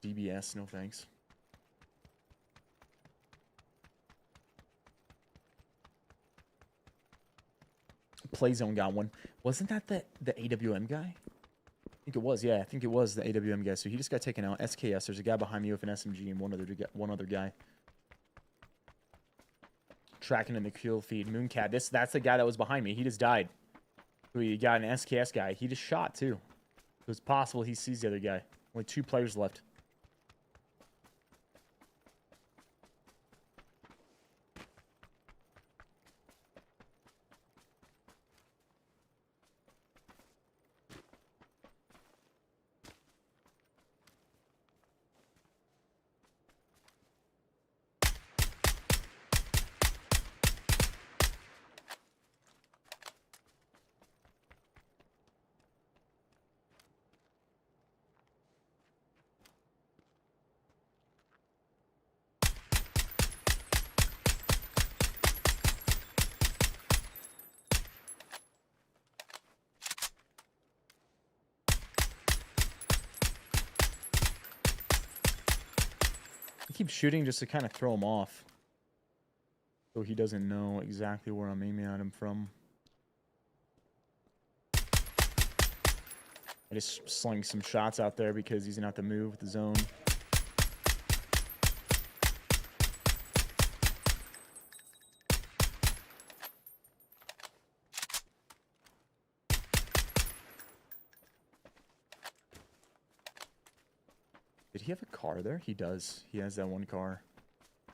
DBS. No thanks. Playzone got one. Wasn't that the AWM guy? I think it was. Yeah, I think it was the AWM guy. So he just got taken out. SKS. There's a guy behind me with an SMG and one other guy. Tracking in the kill feed. Mooncat. That's the guy that was behind me. He just died. So you got an SKS guy. He just shot too. So it's possible he sees the other guy. Only 2 players left. I keep shooting just to kind of throw him off. So he doesn't know exactly where I'm aiming at him from. I just slung some shots out there because he's going to have to move with the zone. Did he have a car there? He does. He has that one car.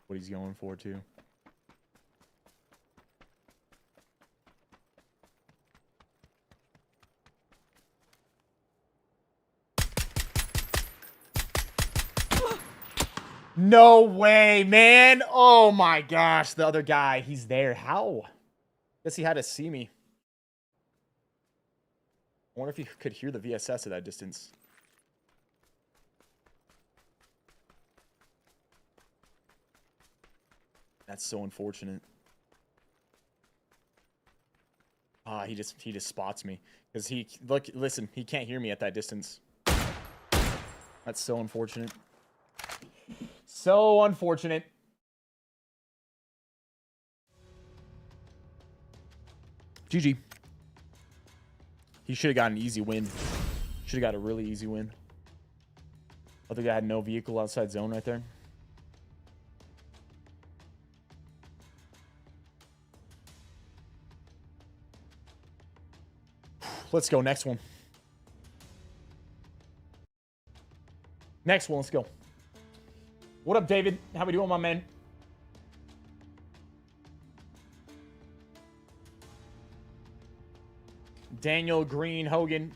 What he's going for, too. No way, man. Oh, my gosh. The other guy, he's there. How? Guess he had to see me. I wonder if he could hear the VSS at that distance. That's so unfortunate. Ah, he just spots me because listen, he can't hear me at that distance. That's so unfortunate. So unfortunate. GG. He should have got an easy win. Should have got a really easy win. Other guy had no vehicle outside zone right there. Let's go. Next one. Next one. Let's go. What up, David? How we doing, my man? Daniel, Green, Hogan.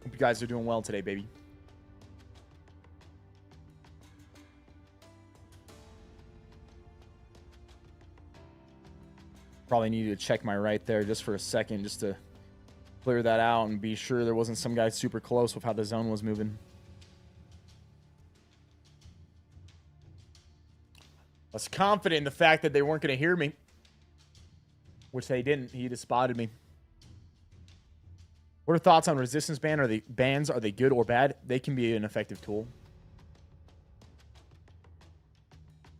Hope you guys are doing well today, baby. Probably needed to check my right there just for a second, just to clear that out and be sure there wasn't some guy super close with how the zone was moving. I was confident in the fact that they weren't going to hear me, which they didn't. He just spotted me. What are thoughts on resistance bans? Are they good or bad? They can be an effective tool.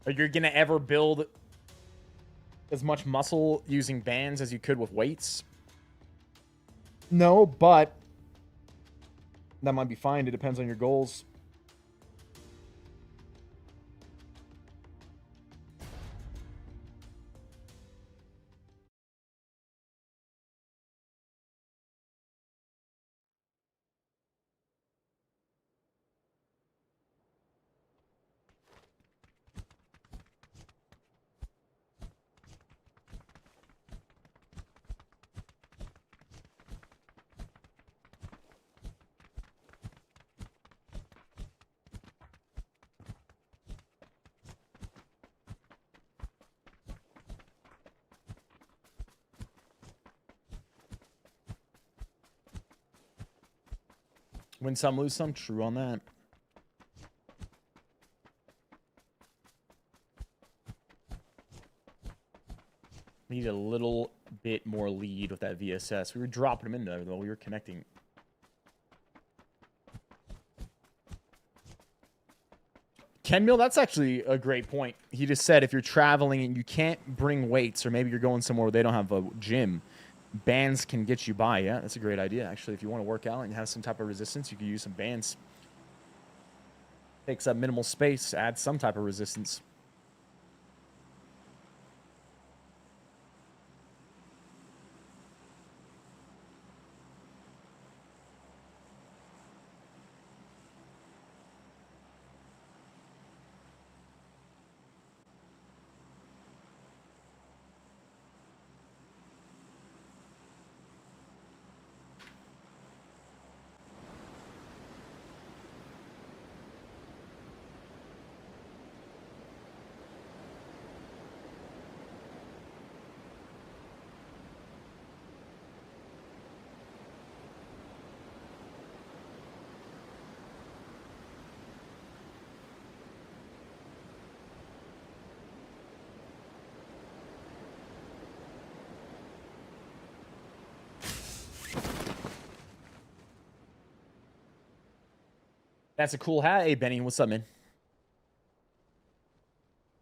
Are you going to ever build as much muscle using bans as you could with weights? No, but that might be fine. It depends on your goals. Win some, lose some. True on that. Need a little bit more lead with that VSS. We were dropping him in there, though. We were connecting. Ken Mill, that's actually a great point. He just said if you're traveling and you can't bring weights, or maybe you're going somewhere where they don't have a gym, bands can get you by. Yeah, that's a great idea. Actually, if you want to work out and have some type of resistance, you can use some bands. Takes up minimal space, adds some type of resistance. That's a cool hat. Hey, Benny, what's up, man?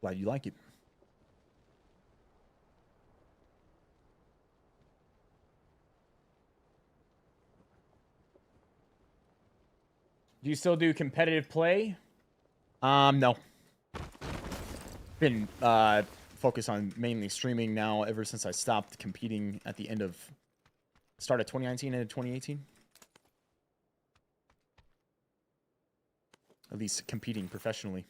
Glad you like it. Do you still do competitive play? No. Been focused on mainly streaming now ever since I stopped competing at the end of start of 2019 into 2018. At least competing professionally.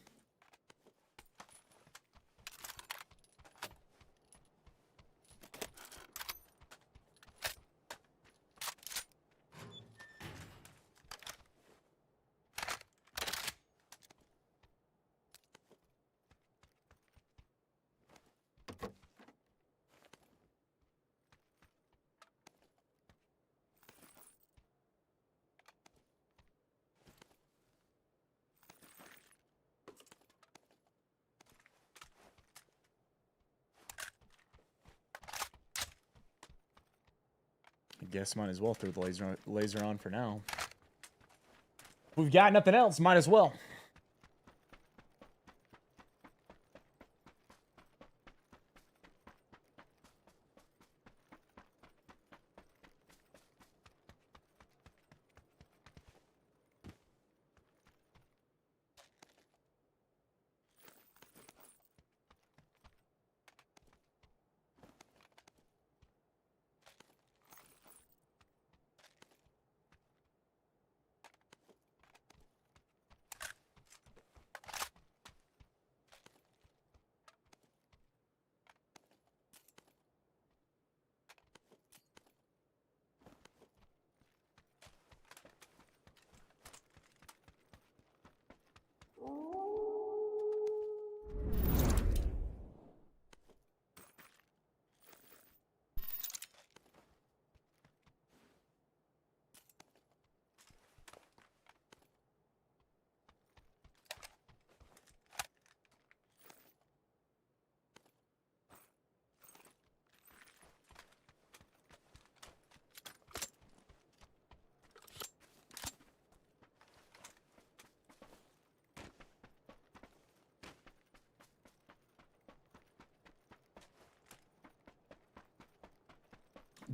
I guess might as well throw the laser on for now. We've got nothing else, might as well.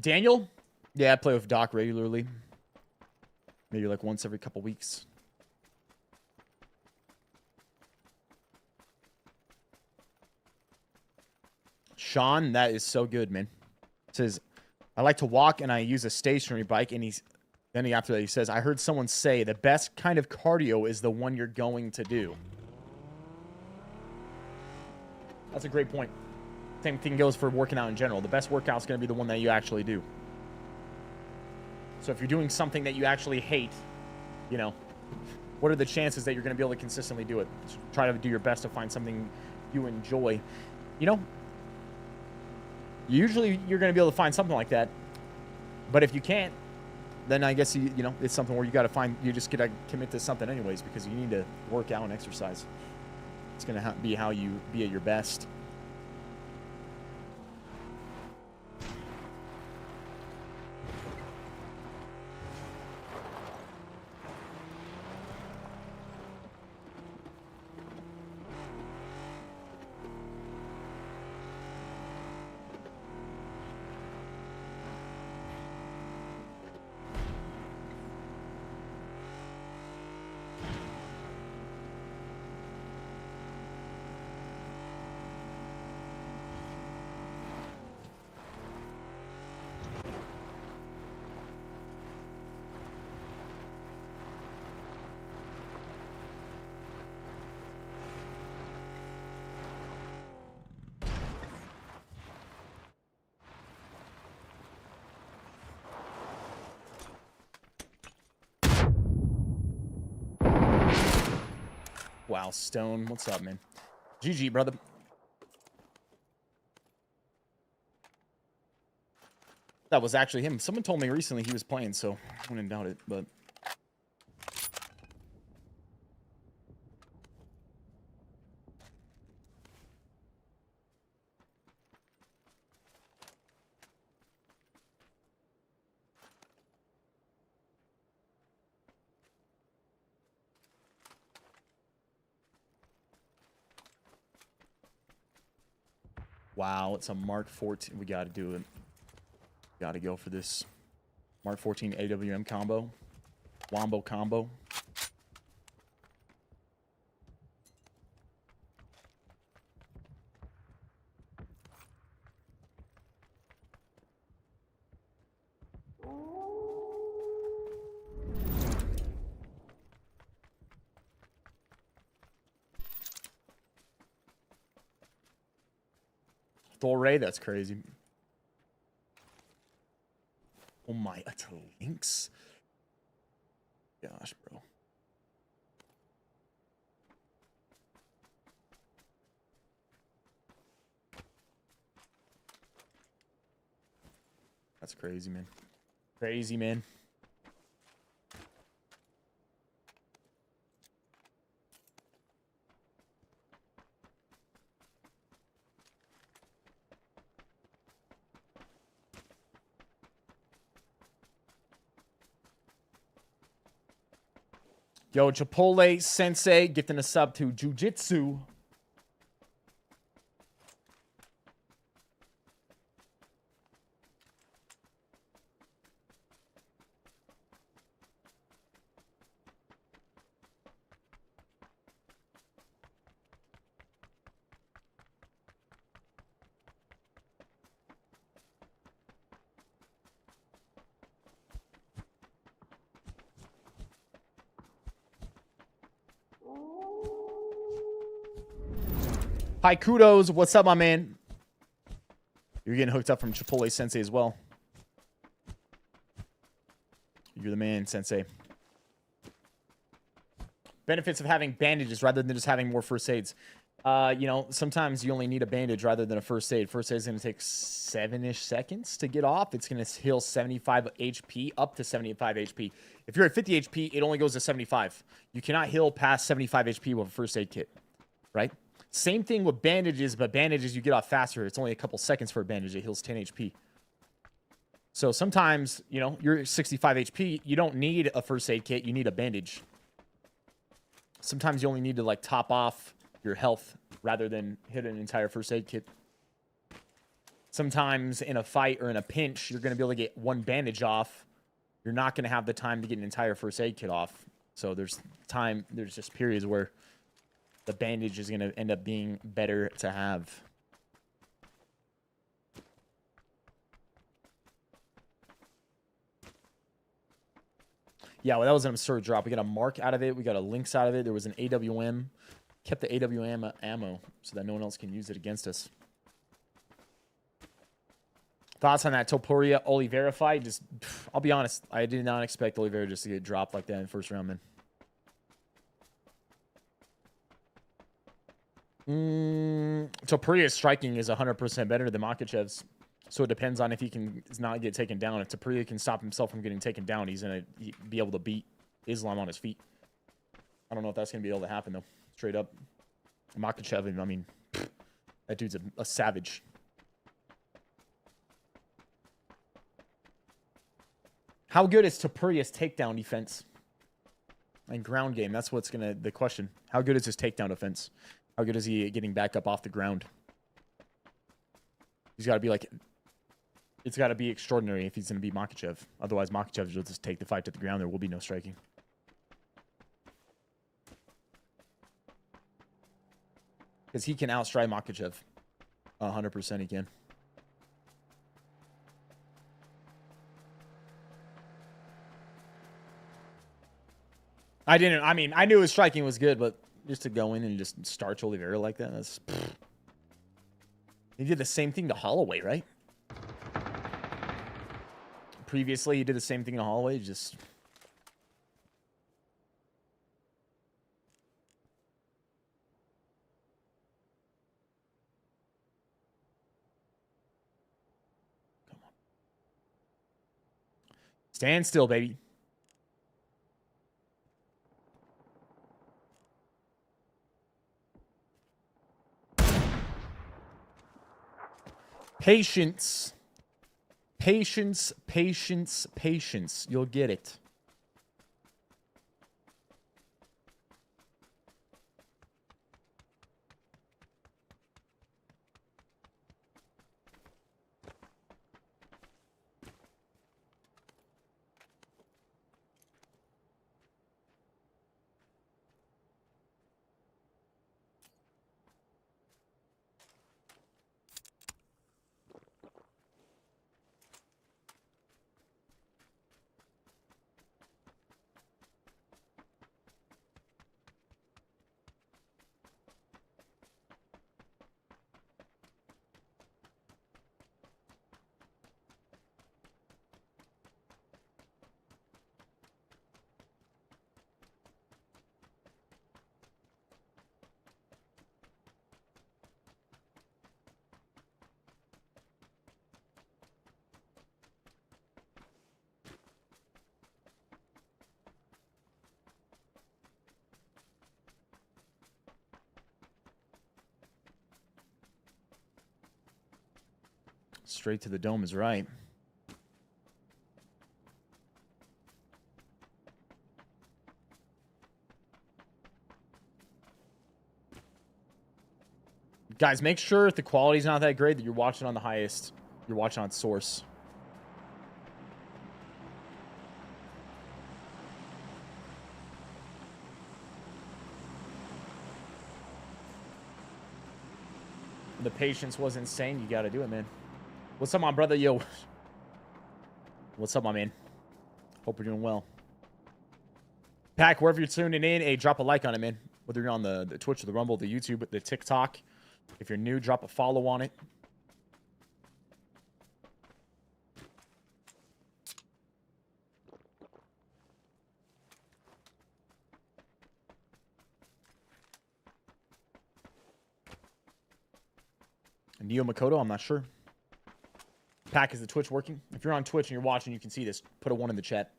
Daniel? Yeah, I play with Doc regularly. Maybe like once every couple weeks. Sean, that is so good, man. Says, I like to walk and I use a stationary bike. And after that, he says, I heard someone say the best kind of cardio is the one you're going to do. That's a great point. Same thing goes for working out in general. The best workout is going to be the one that you actually do. So if you're doing something that you actually hate, you know, what are the chances that you're going to be able to consistently do it? Just try to do your best to find something you enjoy. You know, usually you're going to be able to find something like that. But if you can't, then I guess you know it's something where you got to find. You just gotta commit to something anyways because you need to work out and exercise. It's gonna be how you be at your best. Wow, Stone, what's up, man? GG, brother. That was actually him. Someone told me recently he was playing, so I wouldn't doubt it, but... Wow, it's a Mark 14. We got to do it. Got to go for this. Mark 14 AWM combo. Wombo combo. Thor-Ray, that's crazy. Oh my, that's a Lynx. Gosh, bro. That's crazy, man. Crazy, man. Yo, Chipotle Sensei gifting a sub to Jiu-Jitsu. Hi, Kudos. What's up, my man? You're getting hooked up from Chipotle Sensei as well. You're the man, Sensei. Benefits of having bandages rather than just having more first aids. You know, sometimes you only need a bandage rather than a first aid. First aid is going to take 7-ish seconds to get off. It's going to heal 75 HP, up to 75 HP. If you're at 50 HP, it only goes to 75. You cannot heal past 75 HP with a first aid kit, right? Same thing with bandages, but bandages you get off faster. It's only a couple seconds for a bandage. It heals 10 HP. So sometimes, you know, you're at 65 HP. You don't need a first aid kit. You need a bandage. Sometimes you only need to, like, top off your health rather than hit an entire first aid kit. Sometimes in a fight or in a pinch, you're going to be able to get one bandage off. You're not going to have the time to get an entire first aid kit off. So there's just periods where the bandage is going to end up being better to have. Yeah, well, that was an absurd drop. We got a mark out of it. We got a Lynx out of it. There was an AWM. Kept the AWM ammo so that no one else can use it against us. Thoughts on that Topuria Oliveira fight? Just, I'll be honest. I did not expect Oliveira just to get dropped like that in the first round, man. Topuria's striking is 100% better than Makhachev's. So it depends on if he can not get taken down. If Tapriya can stop himself from getting taken down, he's going to be able to beat Islam on his feet. I don't know if that's going to be able to happen, though. Straight up. Makhachev, I mean, that dude's a savage. How good is Tapriya's takedown defense? And ground game, that's what's going to... The question. How good is his takedown defense? How good is he getting back up off the ground? He's got to be like... It's got to be extraordinary if he's going to beat Makhachev. Otherwise, Makhachev will just take the fight to the ground. There will be no striking. Because he can outstride Makhachev. 100% he can. I knew his striking was good, but just to go in and just starch Oliveira like that, that's... Pfft. He did the same thing to Holloway, right? Previously, he did the same thing to Holloway, just... Come on. Stand still, baby. Patience. Patience, patience, patience. You'll get it. Straight to the dome is right. Guys, make sure if the quality's not that great that you're watching on the highest. You're watching on source. The patience was insane. You got to do it, man. What's up, my brother? Yo. What's up, my man? Hope you're doing well. Pack, wherever you're tuning in, hey, drop a like on it, man. Whether you're on the Twitch or the Rumble, the YouTube, the TikTok. If you're new, drop a follow on it. Neo Makoto, I'm not sure. Pack, is the Twitch working? If you're on Twitch and you're watching, you can see this. Put a 1 in the chat.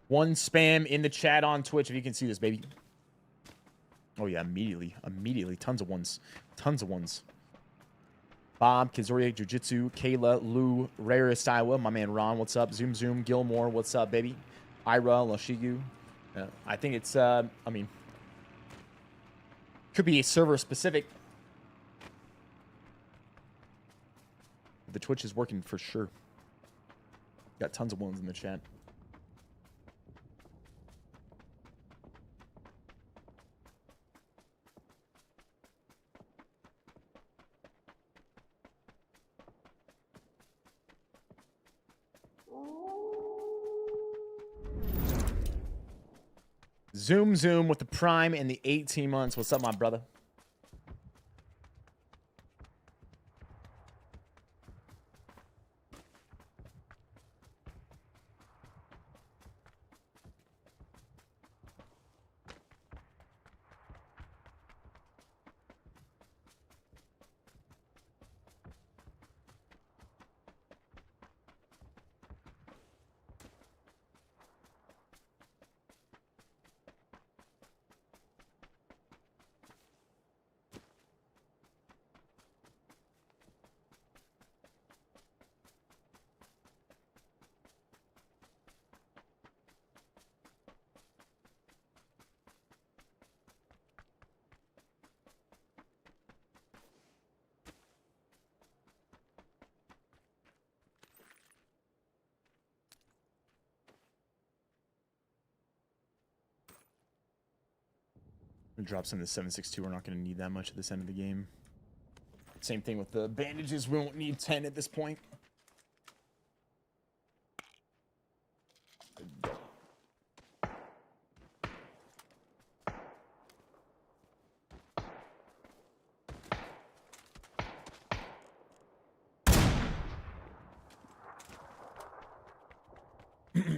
One spam in the chat on Twitch if you can see this, baby. Oh, yeah, immediately. Immediately. Tons of ones. Tons of ones. Bob, Kizoria, Jiu-Jitsu, Kayla, Lou, Rarest Iowa, my man Ron, what's up? Zoom Zoom, Gilmore, what's up, baby? Ira, Lashigu. I think it's, I mean, could be server specific. The Twitch is working for sure. Got tons of ones in the chat. Zoom Zoom with the Prime and the 18 months. What's up, my brother? Drop some of the 7.62. We're not going to need that much at this end of the game. Same thing with the bandages. We won't need 10 at this point.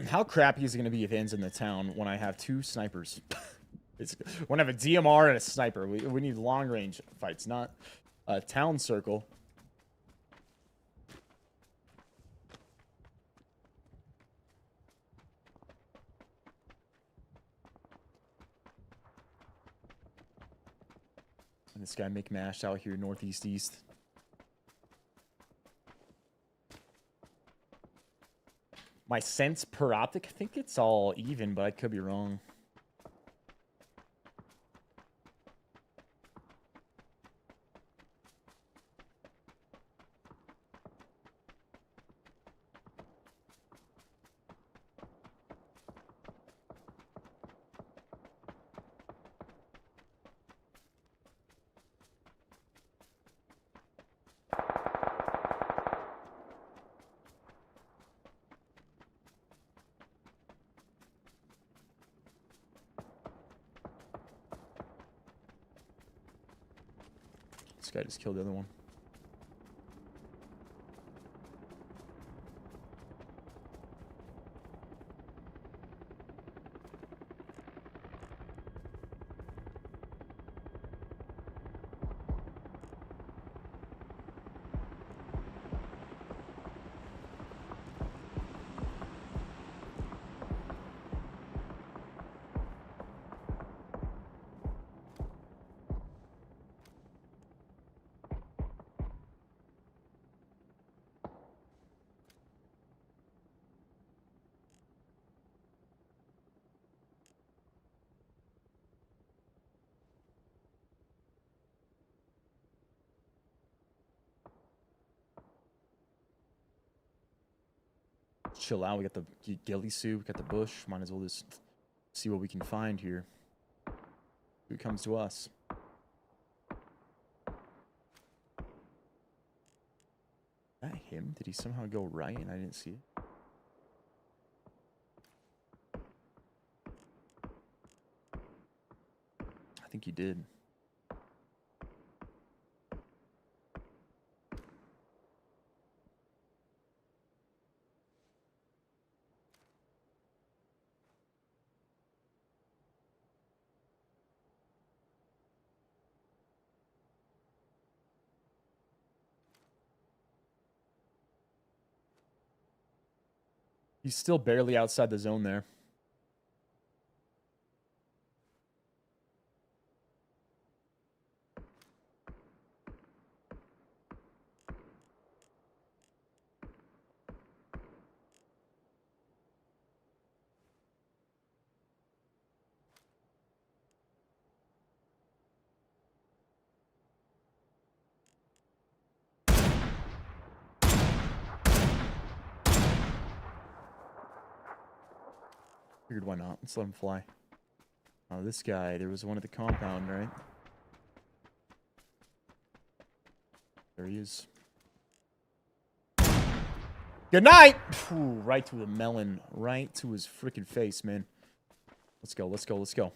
How crappy is it going to be if it ends in the town when I have 2 snipers? When I have a DMR and a sniper. We need long range fights, not a town circle. And this guy McMash out here northeast east. My cents per optic, I think it's all even, but I could be wrong. This guy just killed the other one. Chill out. We got the ghillie suit. We got the bush. Might as well just see what we can find here. Who comes to us? Is that him? Did he somehow go right and I didn't see it? I think he did. He's still barely outside the zone there. Figured why not? Let's let him fly. Oh, this guy, there was one at the compound, right? There he is. Good night! Ooh, right to the melon. Right to his freaking face, man. Let's go, let's go, let's go.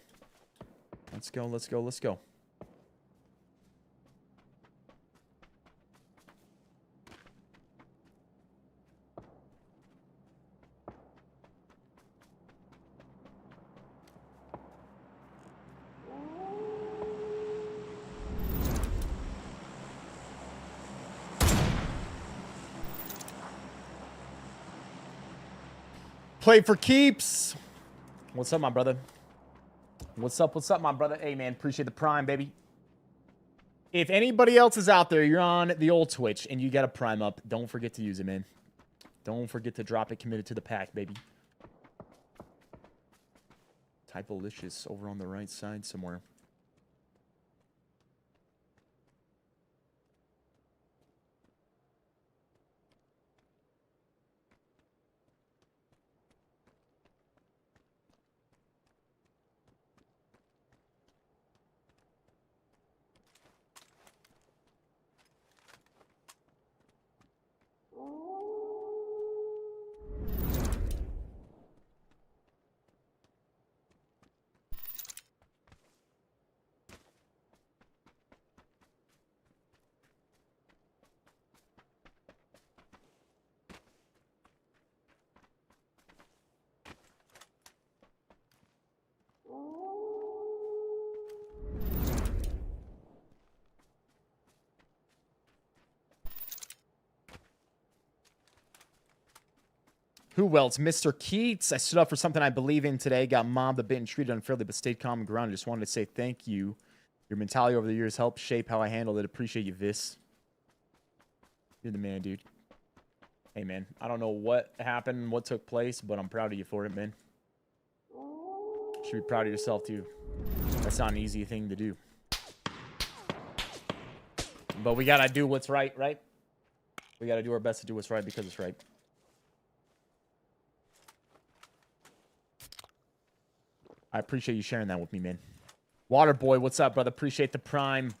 Let's go, let's go, let's go. Play for keeps. What's up, my brother? What's up, my brother? Hey, man, appreciate the prime, baby. If anybody else is out there, you're on the old Twitch, and you got a prime up, don't forget to use it, man. Don't forget to drop it committed to the pack, baby. Typolicious over on the right side somewhere. Who else? Mr. Keats. I stood up for something I believe in today. Got mobbed a bit and treated unfairly, but stayed calm and grounded. Just wanted to say thank you. Your mentality over the years helped shape how I handled it. Appreciate you, Viss. You're the man, dude. Hey, man. I don't know what happened, what took place, but I'm proud of you for it, man. You should be proud of yourself, too. That's not an easy thing to do. But we gotta do what's right, right? We gotta do our best to do what's right because it's right. I appreciate you sharing that with me, man. Waterboy, what's up, brother? Appreciate the prime.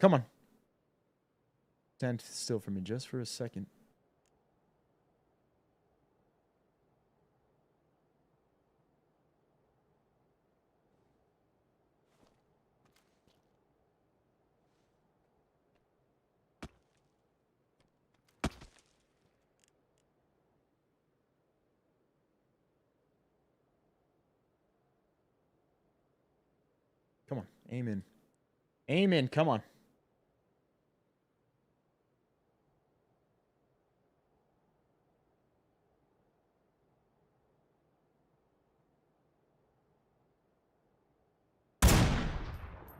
Come on. Stand still for me just for a second. Come on. Aim in. Aim in. Come on.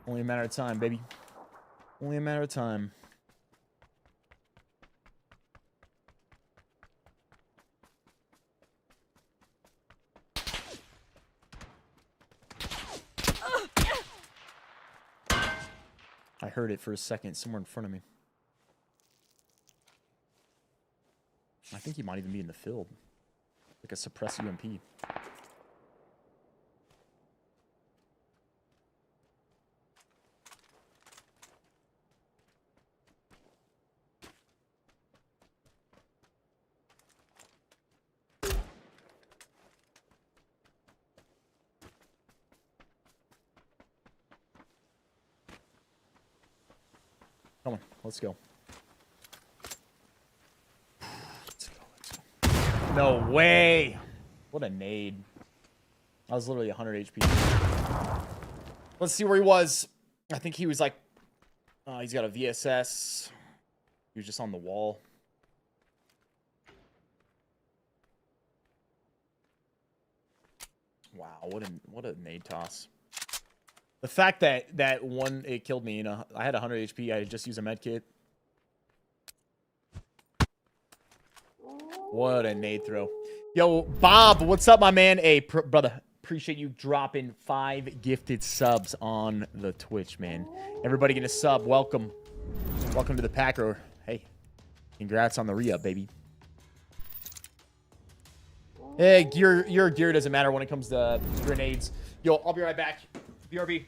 Only a matter of time, baby. Only a matter of time. I heard it for a second somewhere in front of me. I think he might even be in the field. Like a suppress UMP. Come on, let's go. Let's go. No way! What a nade. I was literally 100 HP. Let's see where he was. I think he was like... he's got a VSS. He was just on the wall. Wow, what a nade toss. The fact that it killed me, you know, I had 100 HP, I just used a med kit. What a nade throw. Yo, Bob, what's up, my man? Hey, brother, appreciate you dropping 5 gifted subs on the Twitch, man. Everybody get a sub. Welcome. Welcome to the Packer. Hey, congrats on the re-up, baby. Hey, your gear doesn't matter when it comes to grenades. Yo, I'll be right back. BRB.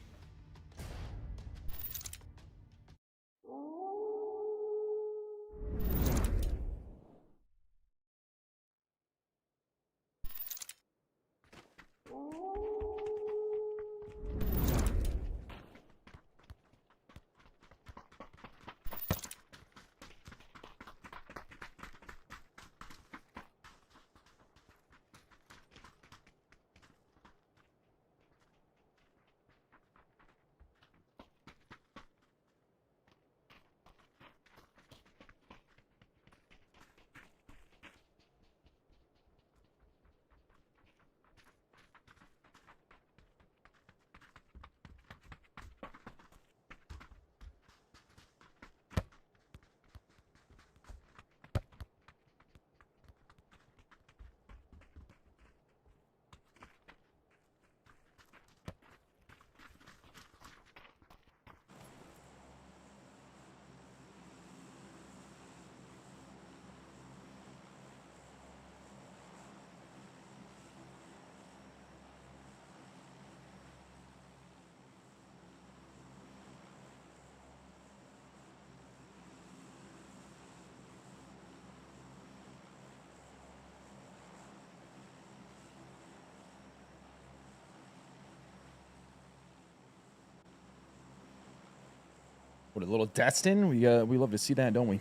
What, a little Destin? We love to see that, don't we?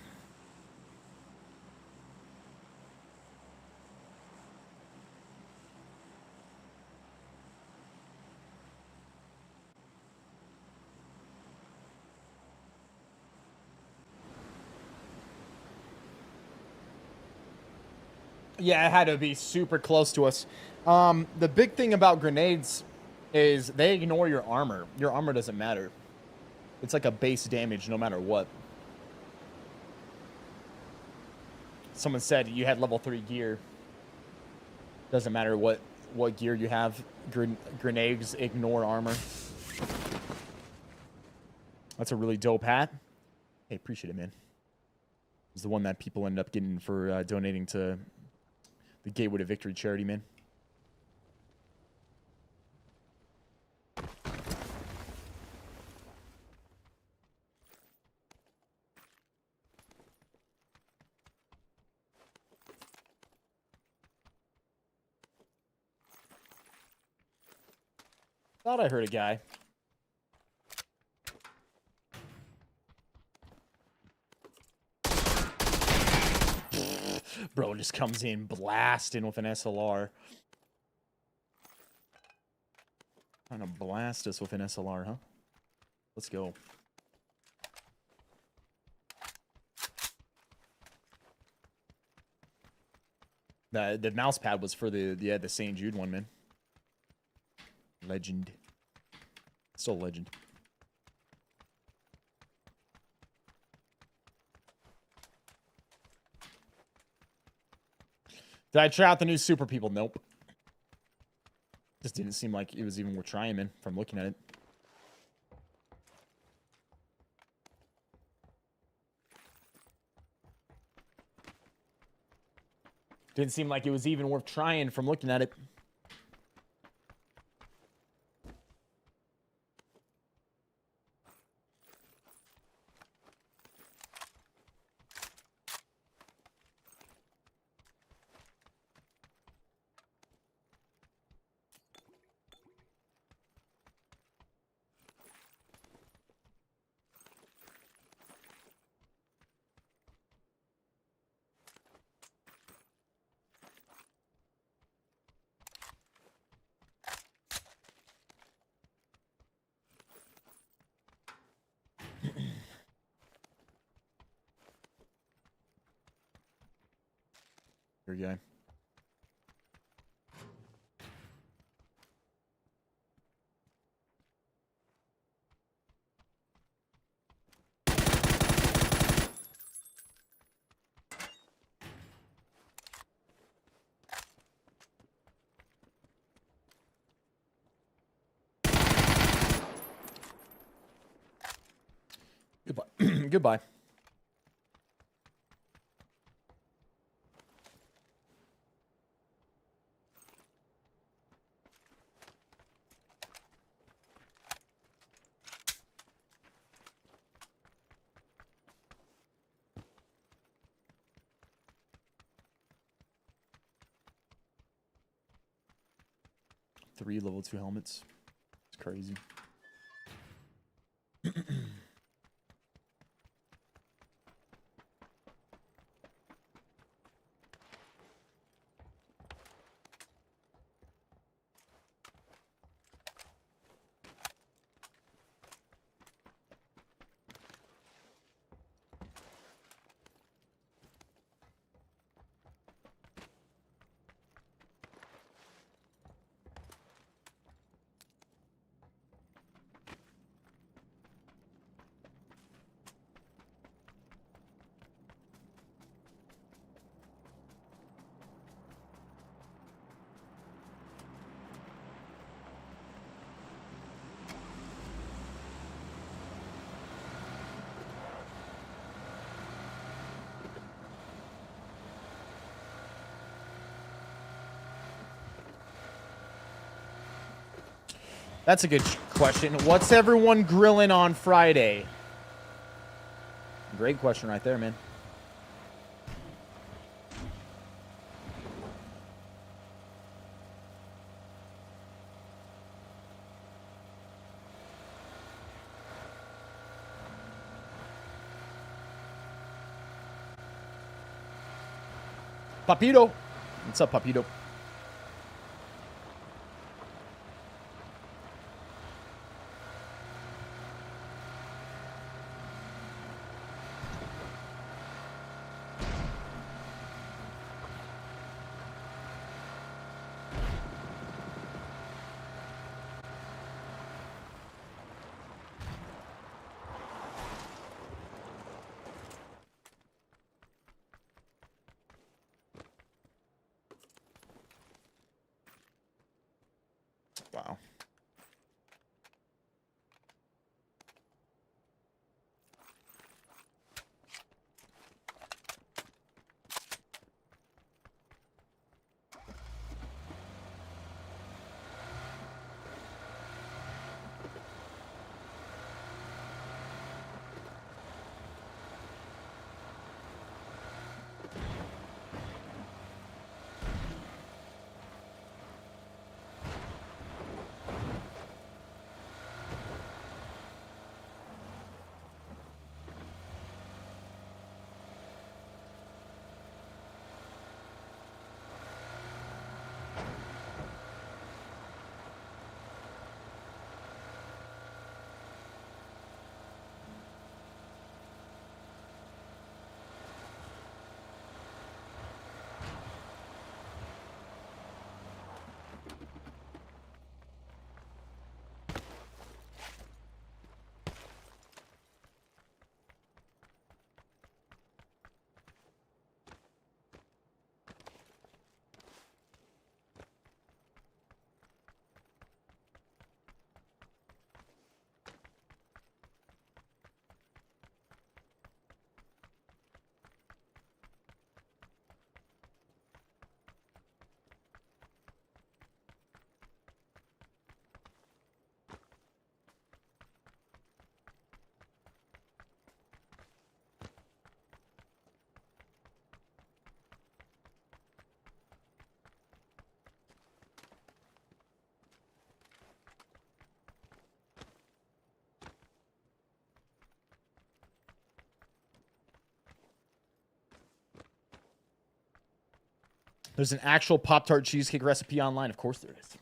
Yeah, it had to be super close to us. The big thing about grenades is they ignore your armor. Your armor doesn't matter. It's like a base damage no matter what. Someone said you had level 3 gear. Doesn't matter what gear you have. Grenades ignore armor. That's a really dope hat. Hey, appreciate it, man. It's the one that people end up getting for donating to the Gateway to Victory charity, man. Thought I heard a guy. Bro just comes in blasting with an SLR. Trying to blast us with an SLR, huh? Let's go. The mouse pad was for the St. Jude one, man. Legend. Still legend. Did I try out the new super people? Nope. Just didn't seem like it was even worth trying, man, from looking at it. Didn't seem like it was even worth trying from looking at it. Here you go. Goodbye. Goodbye. Three level 2 helmets. It's crazy. That's a good question. What's everyone grilling on Friday? Great question right there, man. Papito. What's up, Papito? Wow. There's an actual Pop-Tart cheesecake recipe online. Of course there is.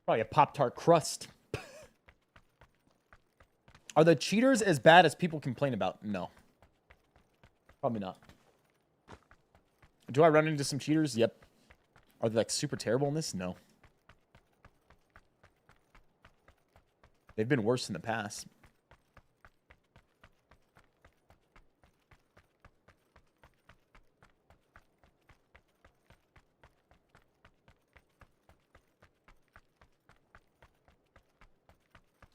Probably a Pop-Tart crust. Are the cheaters as bad as people complain about? No. Probably not. Do I run into some cheaters? Yep. Are they like super terrible in this? No. They've been worse in the past.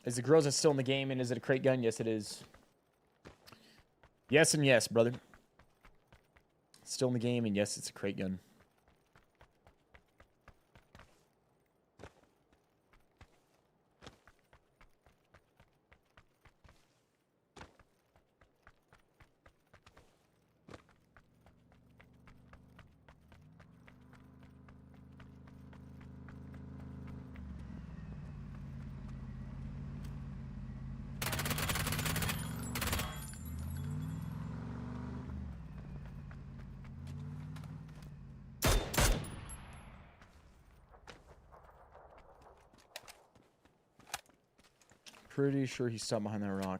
Is the Groza still in the game, and is it a crate gun? Yes, it is. Yes and yes, brother. Still in the game, and yes, it's a crate gun. Pretty sure he's stuck behind that rock.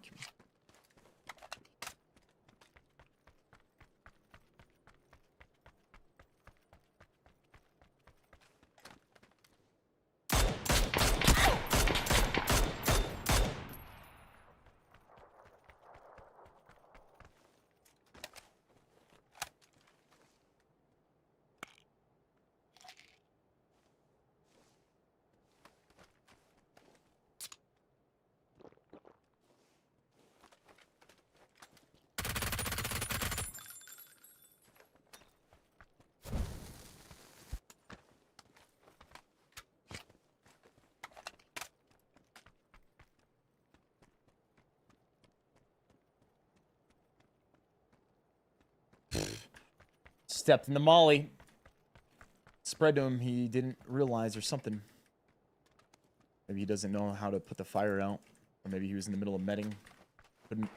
Stepped in the molly. Spread to him. He didn't realize or something. Maybe he doesn't know how to put the fire out. Or maybe he was in the middle of medding. Couldn't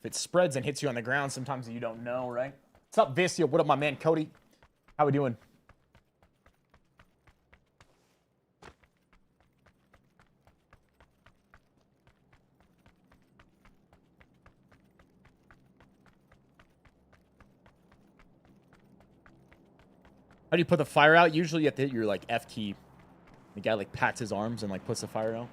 If it spreads and hits you on the ground, sometimes you don't know, right? What's up, Visio? What up, my man, Cody? How we doing? How do you put the fire out? Usually you have to hit your, like, F key. The guy, like, pats his arms and, like, puts the fire out.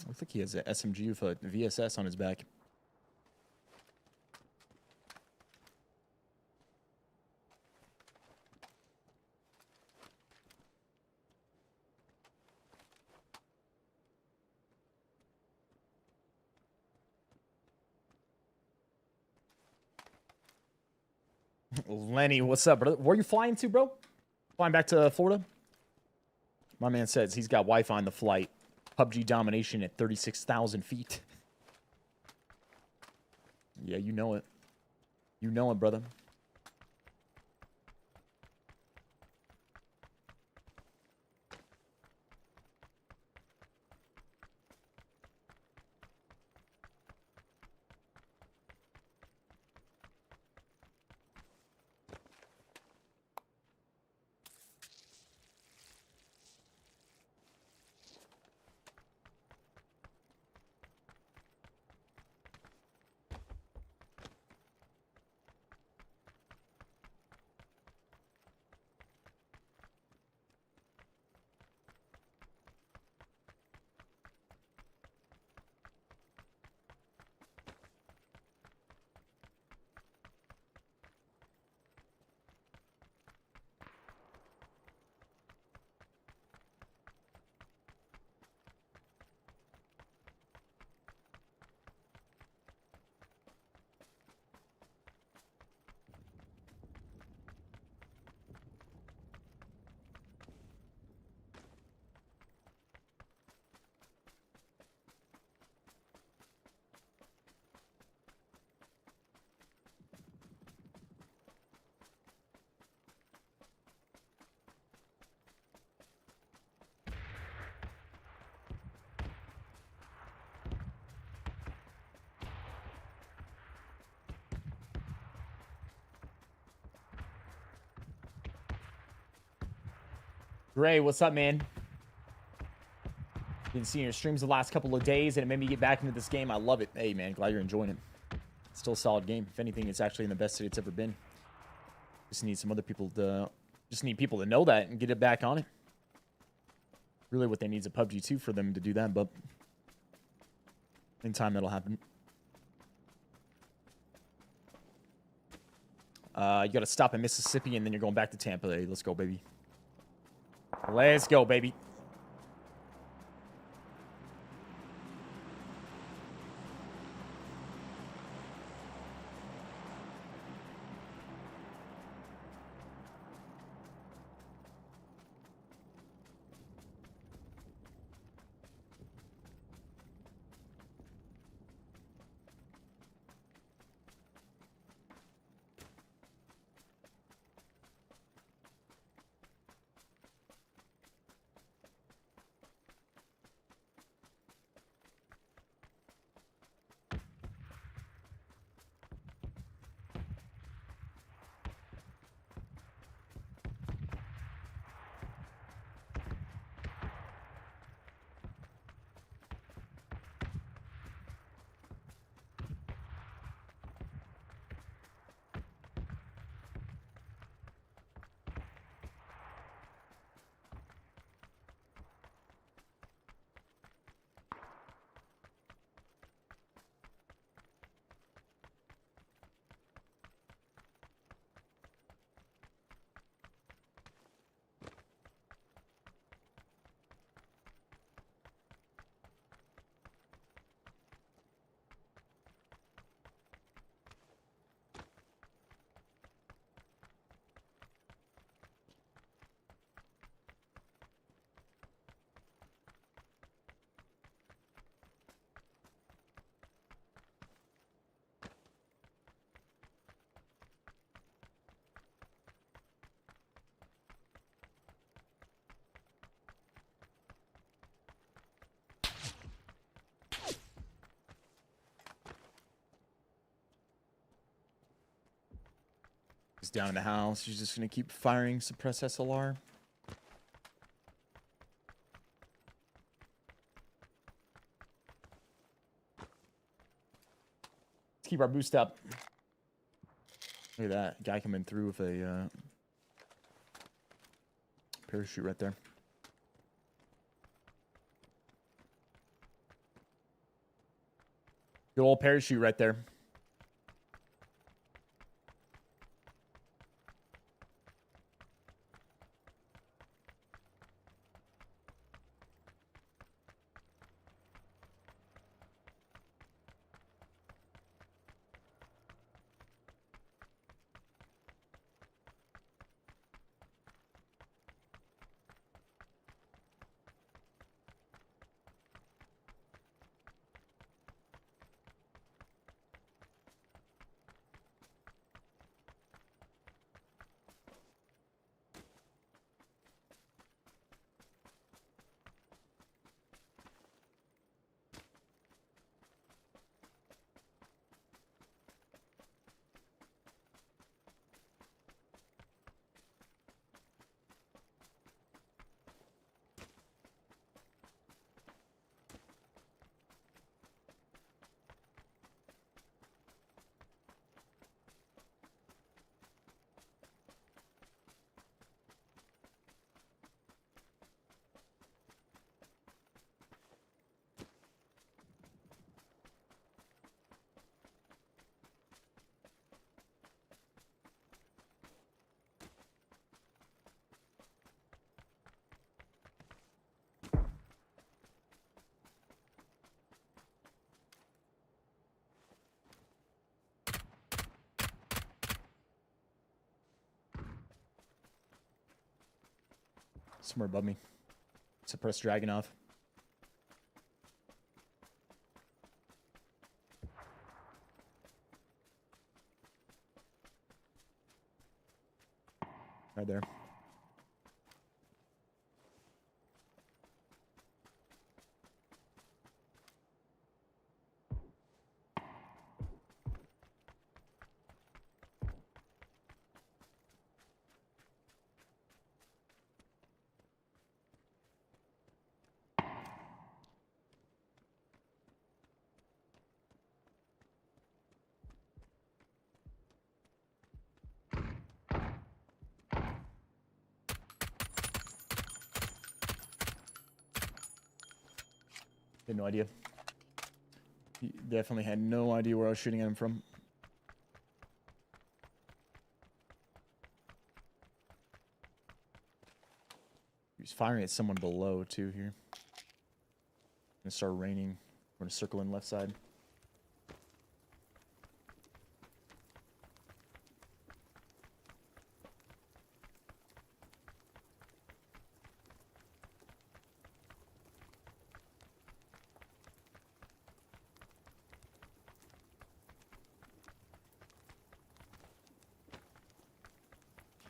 Looks like he has an SMG with a VSS on his back. Lenny, what's up, brother? Where are you flying to, bro? Flying back to Florida? My man says he's got Wi-Fi on the flight. PUBG domination at 36,000 feet. Yeah, you know it. You know it, brother. Gray, what's up, man? Been seeing your streams the last couple of days, and it made me get back into this game. I love it. Hey, man, glad you're enjoying it. It's still a solid game. If anything, it's actually in the best state it's ever been. Just need some other people to... Just need people to know that and get it back on it. Really what they need is a PUBG 2 for them to do that, but... in time, that'll happen. You gotta stop in Mississippi, and then you're going back to Tampa. Hey, let's go, baby. Let's go, baby. He's down in the house. He's just gonna keep firing suppress SLR. Let's keep our boost up. Look at that guy coming through with a parachute right there. Good old parachute right there. Somewhere above me. Suppress Dragunov. Right there. Had no idea. He definitely had no idea where I was shooting at him from. He was firing at someone below too here. Gonna start raining. We're gonna circle in left side.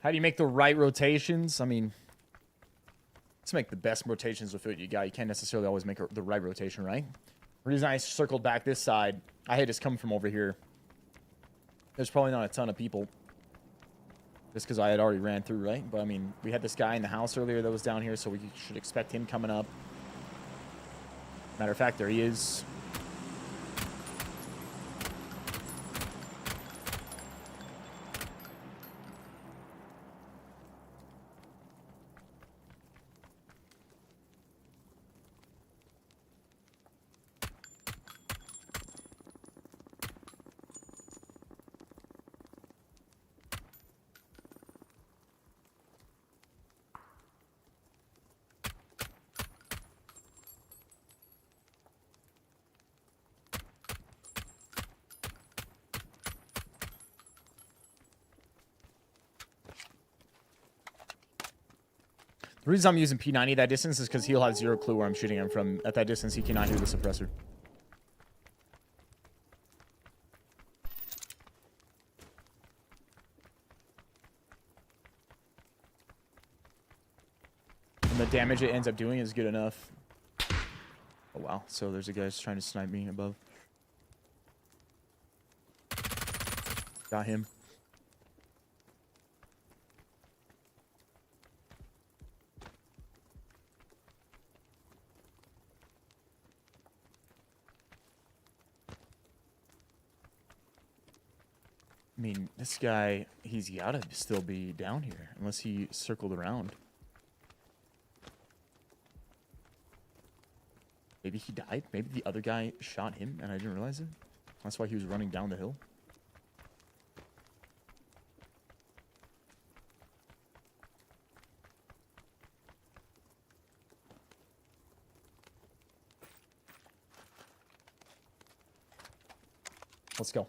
How do you make the right rotations? I mean, let's make the best rotations with what you got. You can't necessarily always make the right rotation, right? The reason I circled back this side, I had just come from over here. There's probably not a ton of people. Just because I had already ran through, right? But I mean, we had this guy in the house earlier that was down here, so we should expect him coming up. Matter of fact, there he is. The reason I'm using P90 at that distance is because he'll have zero clue where I'm shooting him from. At that distance, he cannot hear the suppressor. And the damage it ends up doing is good enough. Oh, wow. So there's a guy just trying to snipe me above. Got him. mean, this guy, he's gotta still be down here, unless he circled around. Maybe he died? Maybe the other guy shot him and I didn't realize it? That's why he was running down the hill. Let's go.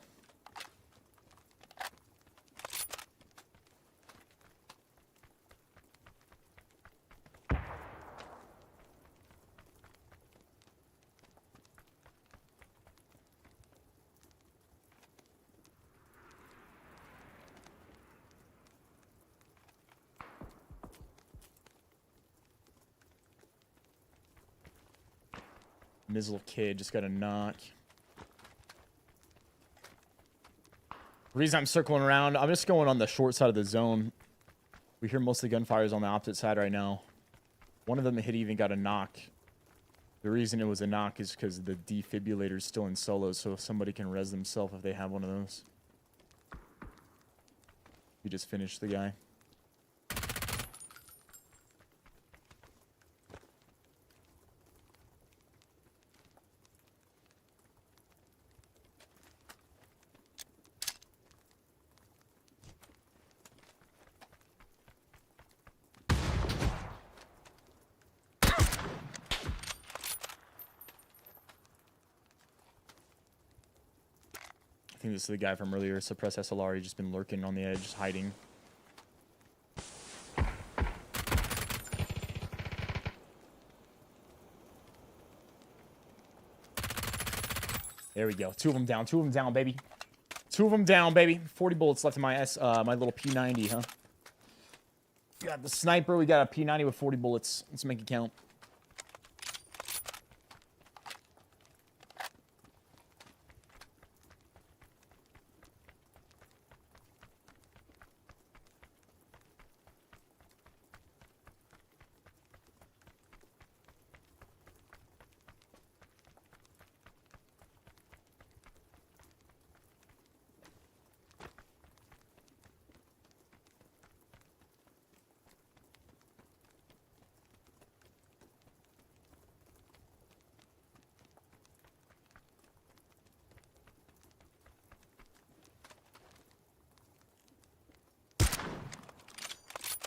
Mizzle kid just got a knock. The reason I'm circling around, I'm just going on the short side of the zone. We hear most of the gunfires on the opposite side right now. One of them hit even got a knock. The reason it was a knock is because the defibrillator's still in solo, so if somebody can res themselves if they have one of those. We just finished the guy. I think this is the guy from earlier. Suppress SLR. He's just been lurking on the edge, just hiding. There we go. Two of them down. Two of them down, baby. Two of them down, baby. 40 bullets left in my my little P90, huh? We got the sniper. We got a P90 with 40 bullets. Let's make it count.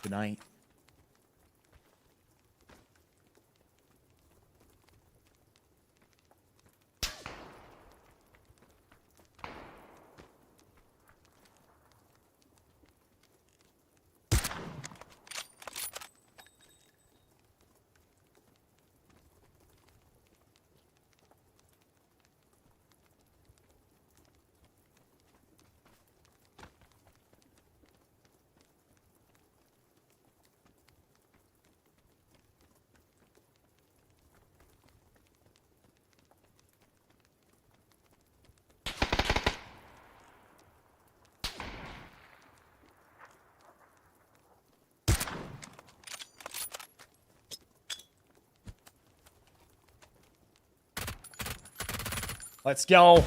Good night. Let's go.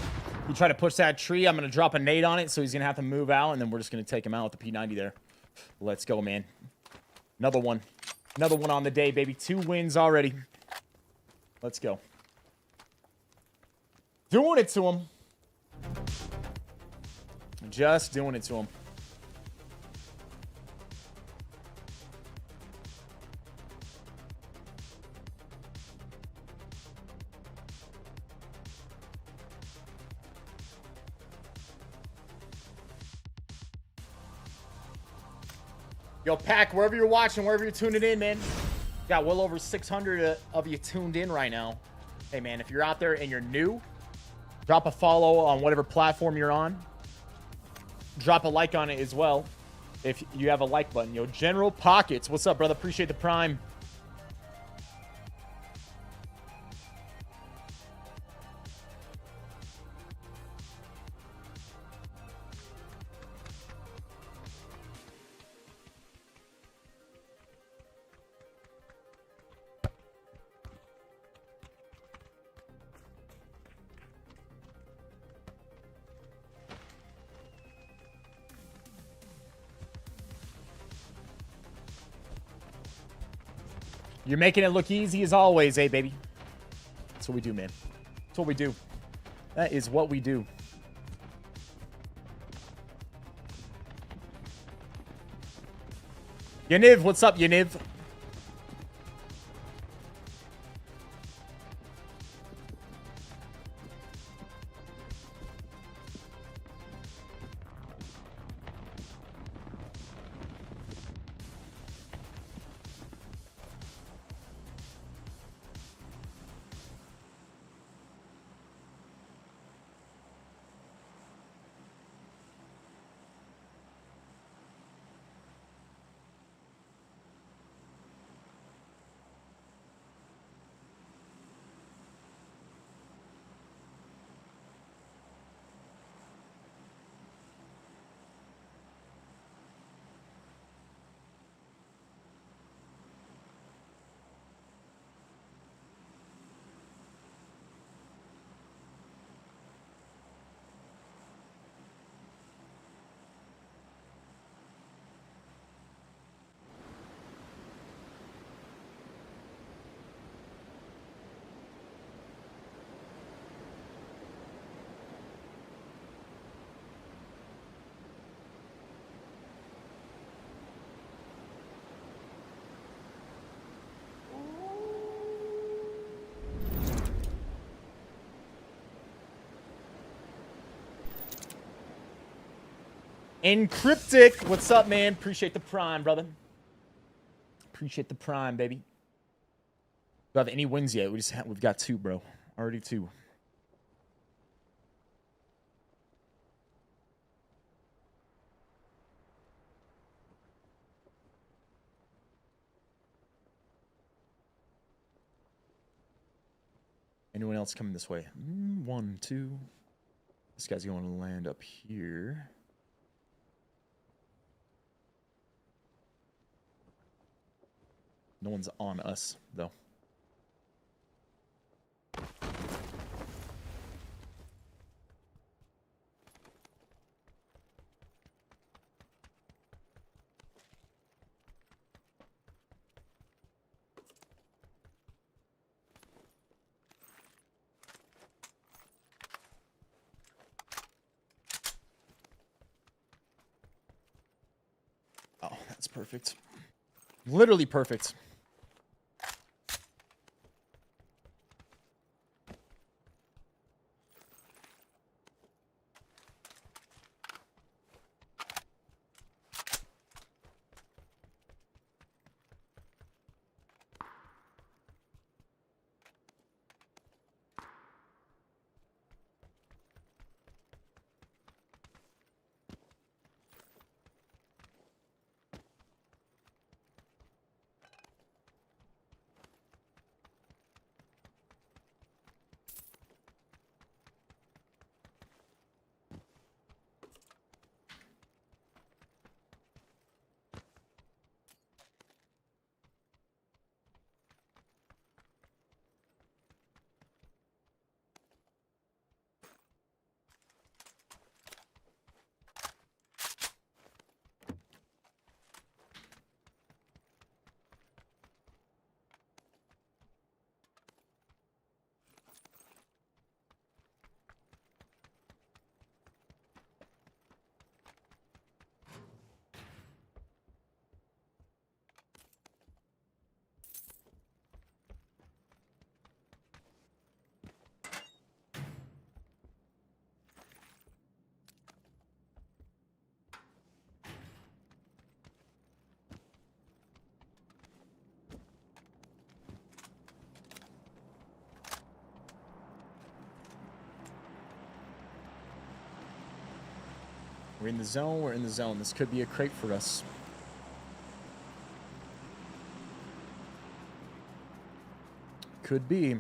He tried to push that tree. I'm going to drop a nade on it, so he's going to have to move out, and then we're just going to take him out with the P90 there. Let's go, man. Another one. Another one on the day, baby. 2 wins already. Let's go. Doing it to him. Just doing it to him. Yo, Pack, wherever you're watching, wherever you're tuning in, man. Got well over 600 of you tuned in right now. Hey, man, if you're out there and you're new, drop a follow on whatever platform you're on. Drop a like on it as well if you have a like button. Yo, General Pockets, what's up, brother? Appreciate the prime. You're making it look easy as always, eh, baby? That's what we do, man. That's what we do. That is what we do. Yaniv, what's up, Yaniv? Encryptic, what's up, man? Appreciate the prime, brother. Appreciate the prime, baby. Do we have any wins yet? We've got 2, bro. Already 2. Anyone else coming this way? 1, 2. This guy's going to land up here. No one's on us, though. Oh, that's perfect. Literally perfect. We're in the zone. We're in the zone. This could be a crate for us. Could be.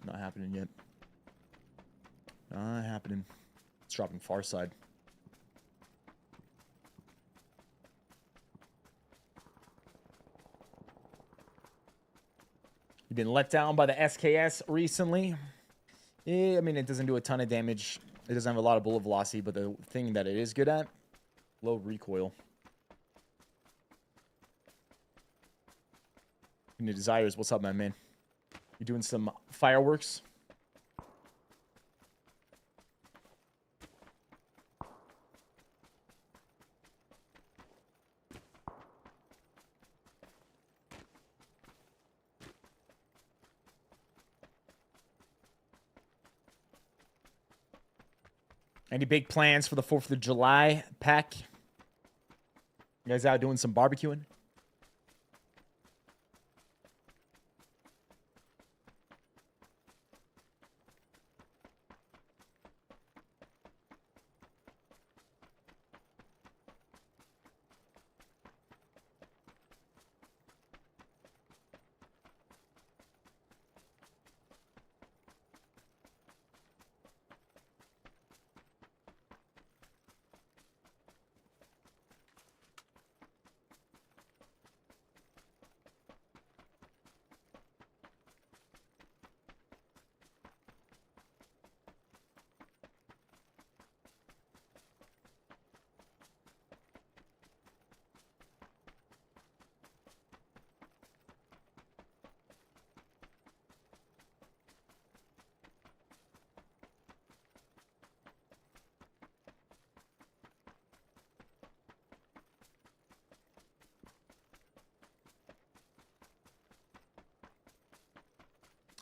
Not happening yet. Not happening. It's dropping far side. You've been let down by the SKS recently. Yeah, I mean, it doesn't do a ton of damage. It doesn't have a lot of bullet velocity, but the thing that it is good at Low recoil. New Desires, what's up, my man? You doing some fireworks? Any big plans for the 4th of July pack? You guys out doing some barbecuing?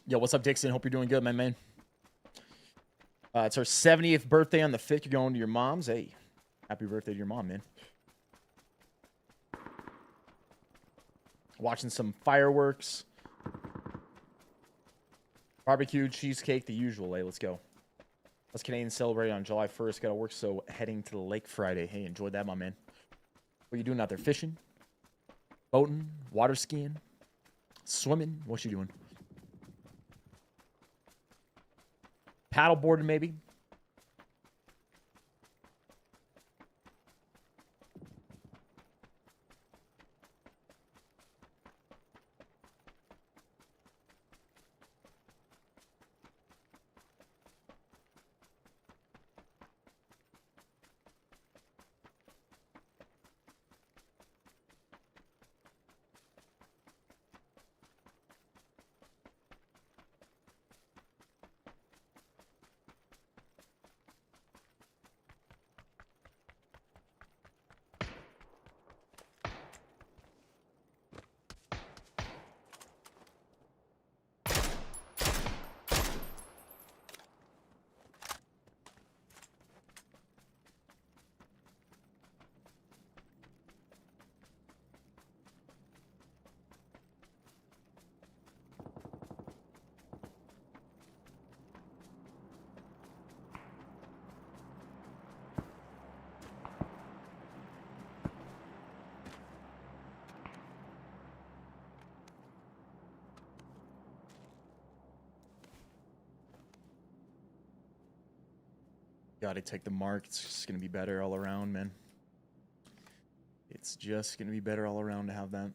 Yo, what's up, Dixon? Hope you're doing good, my man. It's our 70th birthday on the 5th. You're going to your mom's. Hey, happy birthday to your mom, man. Watching some fireworks. Barbecue, cheesecake, the usual. Hey, let's go. Us Canadians celebrate on July 1st. Got to work, so heading to the lake Friday. Hey, enjoy that, my man. What are you doing out there? Fishing? Boating? Water skiing? Swimming? What you doing? Paddleboarding, maybe? Gotta take the mark. It's just gonna be better all around, man. It's just gonna be better all around to have that.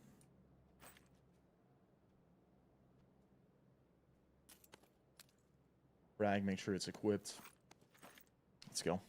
Frag, make sure it's equipped. Let's go.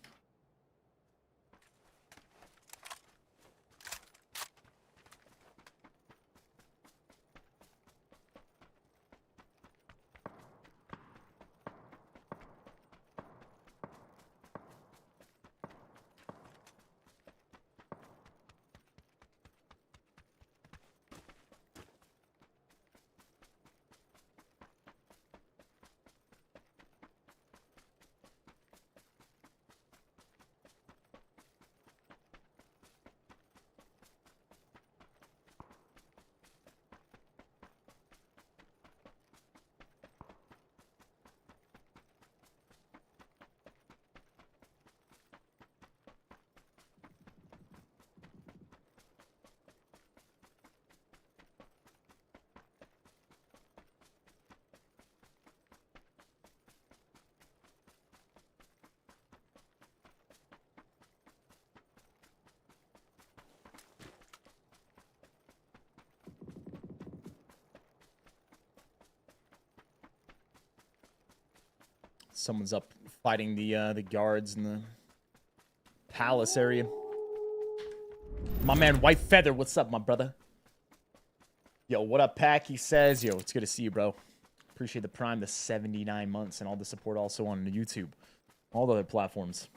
Someone's up fighting the guards in the palace area. My man, White Feather, what's up, my brother? Yo, what up, Pack? He says, yo, it's good to see you, bro. Appreciate the Prime, the 79 months, and all the support also on YouTube. All the other platforms.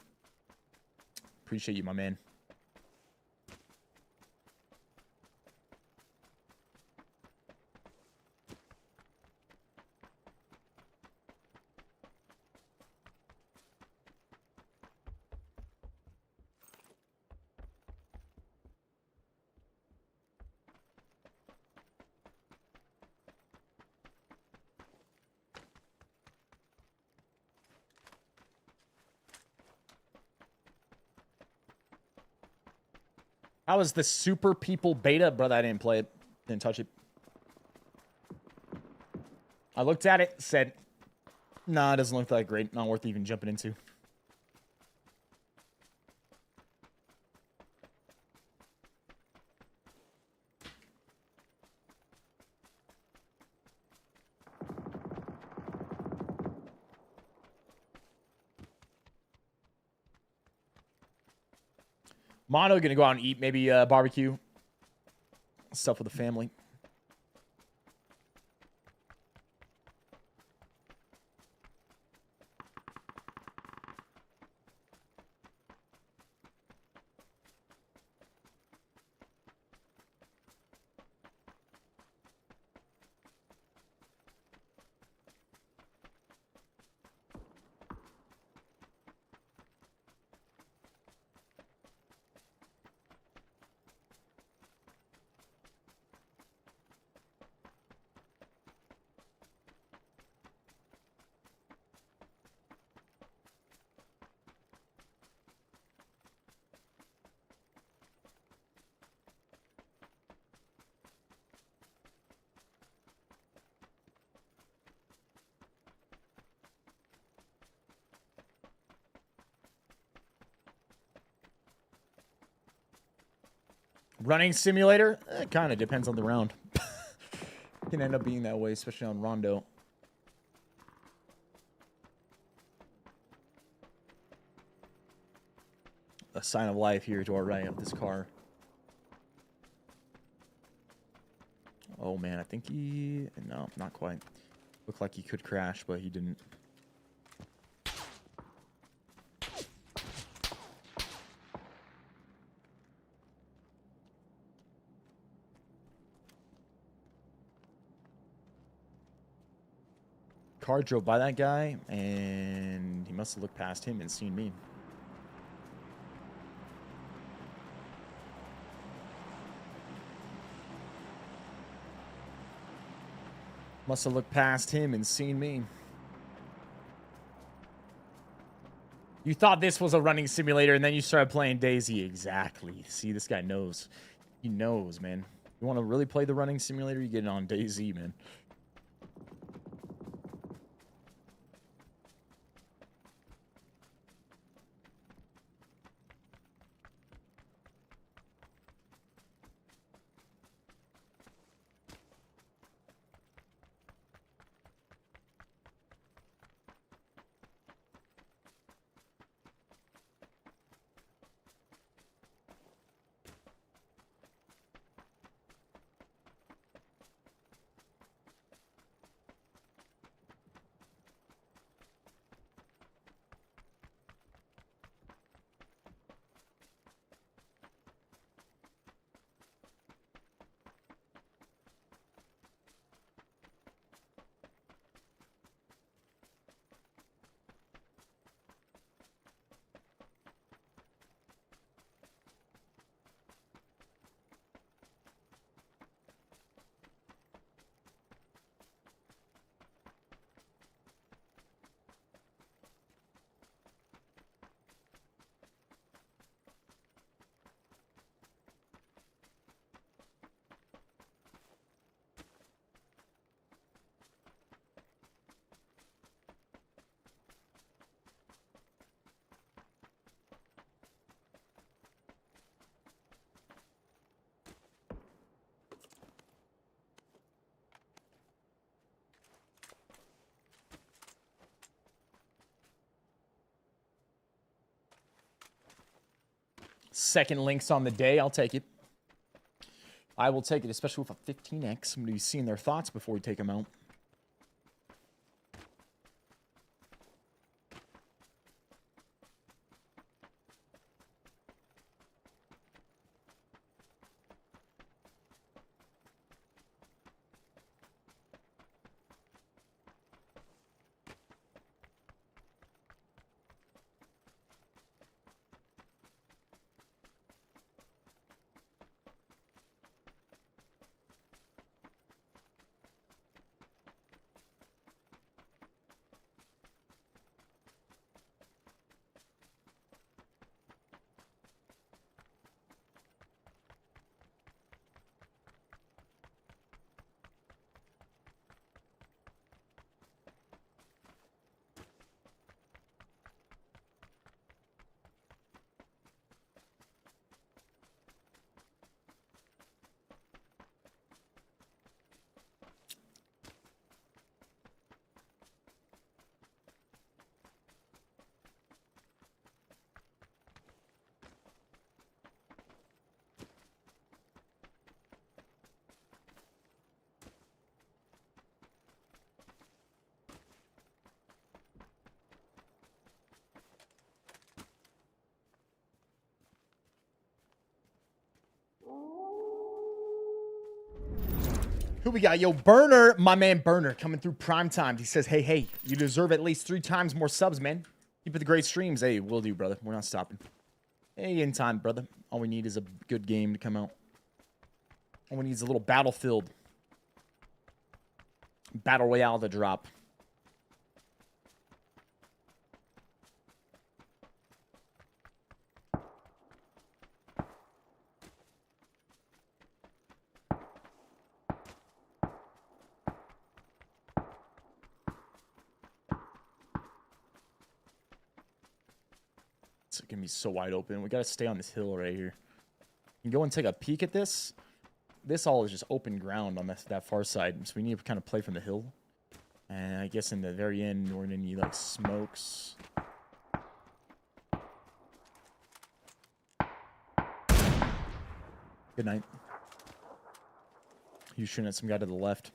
Appreciate you, my man. How was the Super People beta? Brother, I didn't play it. Didn't touch it. I looked at it, said, nah, it doesn't look that great. Not worth even jumping into. Mono gonna go out and eat, maybe barbecue. Stuff with the family. Running simulator? It kind of depends on the round. Can end up being that way, especially on Rondo. A sign of life here to our right of this car. Oh man, I think he... No, not quite. Looked like he could crash, but he didn't. Car drove by that guy, and he must have looked past him and seen me. Must have looked past him and seen me. You thought this was a running simulator, and then you started playing DayZ. Exactly. See, this guy knows. He knows, man. You want to really play the running simulator, you get it on DayZ, man. Second links on the day. I'll take it. I will take it, especially with a 15x. I'm going to be seeing their thoughts before we take them out. Who we got? Yo, Burner, my man Burner, coming through prime time. He says, hey, you deserve at least 3 times more subs, man. Keep it the great streams. Hey, will do, brother. We're not stopping. Hey, in time, brother. All we need is a good game to come out. All we need is a little Battlefield. Battle Royale to drop. It's gonna be so wide open. We gotta stay on this hill right here. You can go and take a peek at this. This all is just open ground on that far side, so we need to kind of play from the hill. And I guess in the very end, we're gonna need like smokes. Good night. He's shooting at some guy to the left.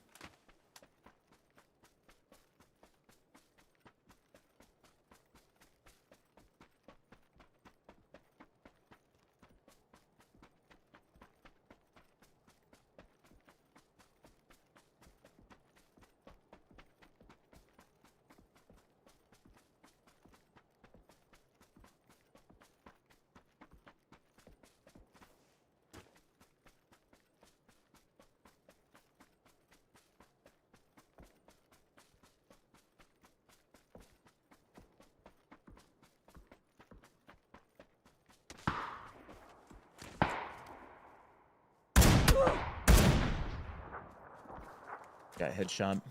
Got a headshot.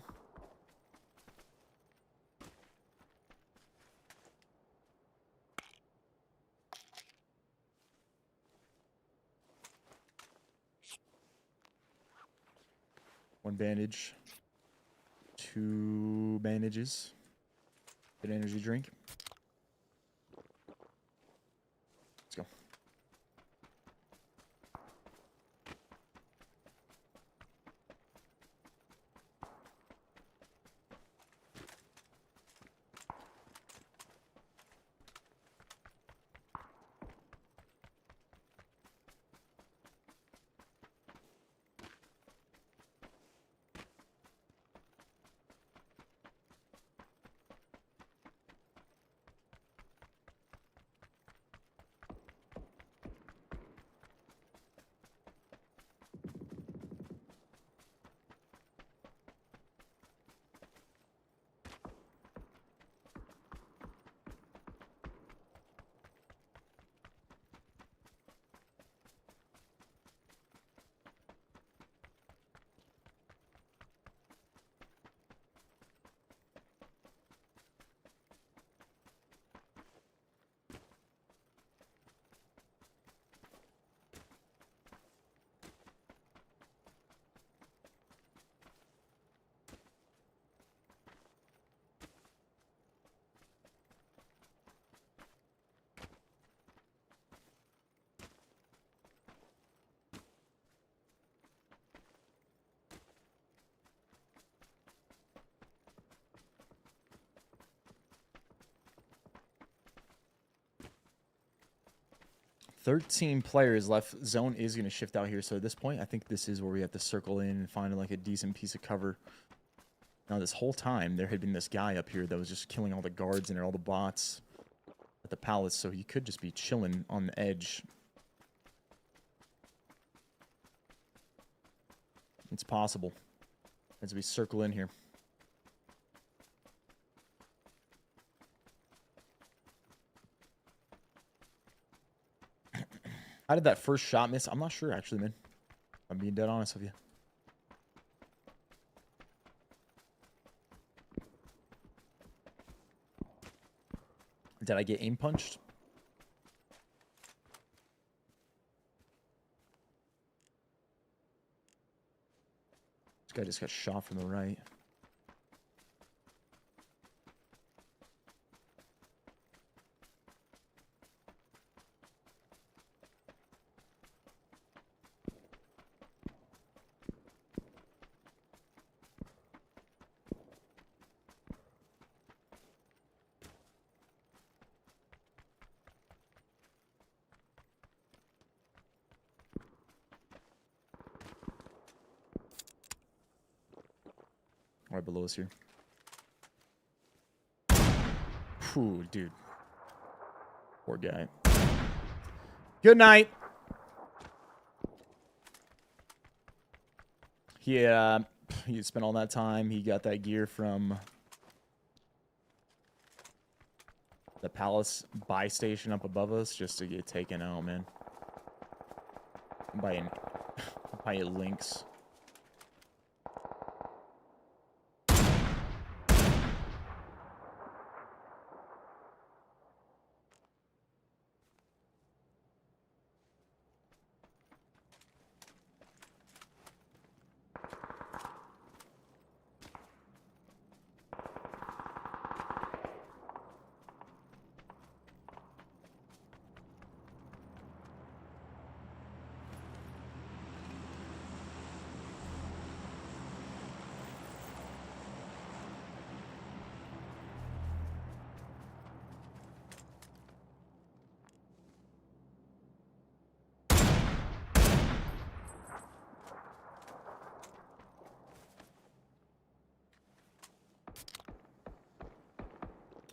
One bandage. 2 bandages. Good energy drink. Let's go. 13 players left. Zone is going to shift out here. So at this point, I think this is where we have to circle in and find like a decent piece of cover. Now, this whole time, there had been this guy up here that was just killing all the guards and all the bots at the palace. So he could just be chilling on the edge. It's possible as we circle in here. How did that first shot miss? I'm not sure, actually, man. I'm being dead honest with you. Did I get aim punched? This guy just got shot from the right. Right below us here. Ooh, dude. Poor guy. Good night. He spent all that time. He got that gear from the palace buy station up above us just to get taken out, man. By a lynx.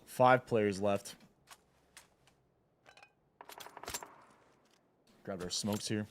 Five players left. Grab our smokes here.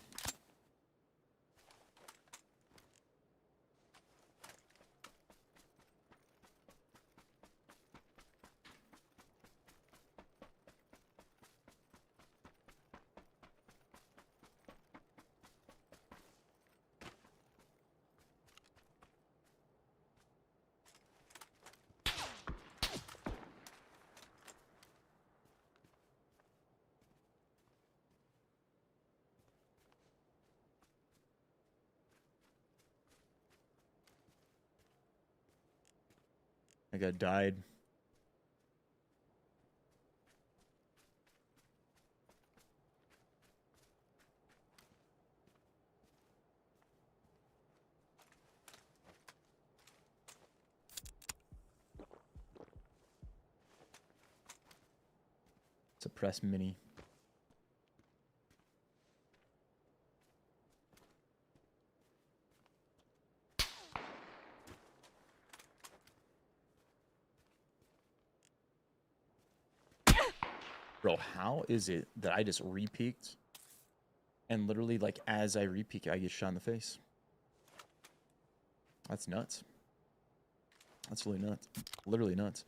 I got died. Suppress mini. Bro, how is it that I just re-peeked and literally, like, as I re-peek, I get shot in the face? That's nuts. That's really nuts. Literally nuts.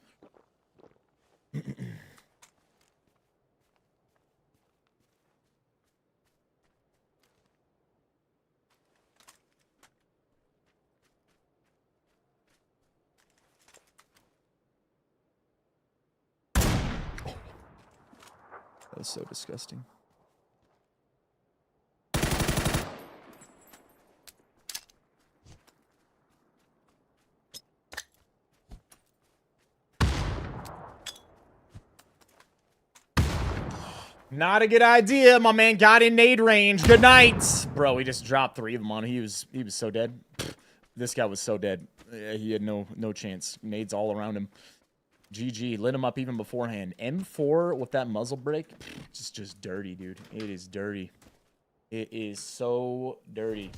That was so disgusting. Not a good idea. My man got in nade range. Good night. Bro, he just dropped 3 of them on him. He was so dead. This guy was so dead. He had no chance. Nades all around him. GG. Lit him up even beforehand. M4 with that muzzle brake. Just dirty, dude. It is dirty. It is so dirty.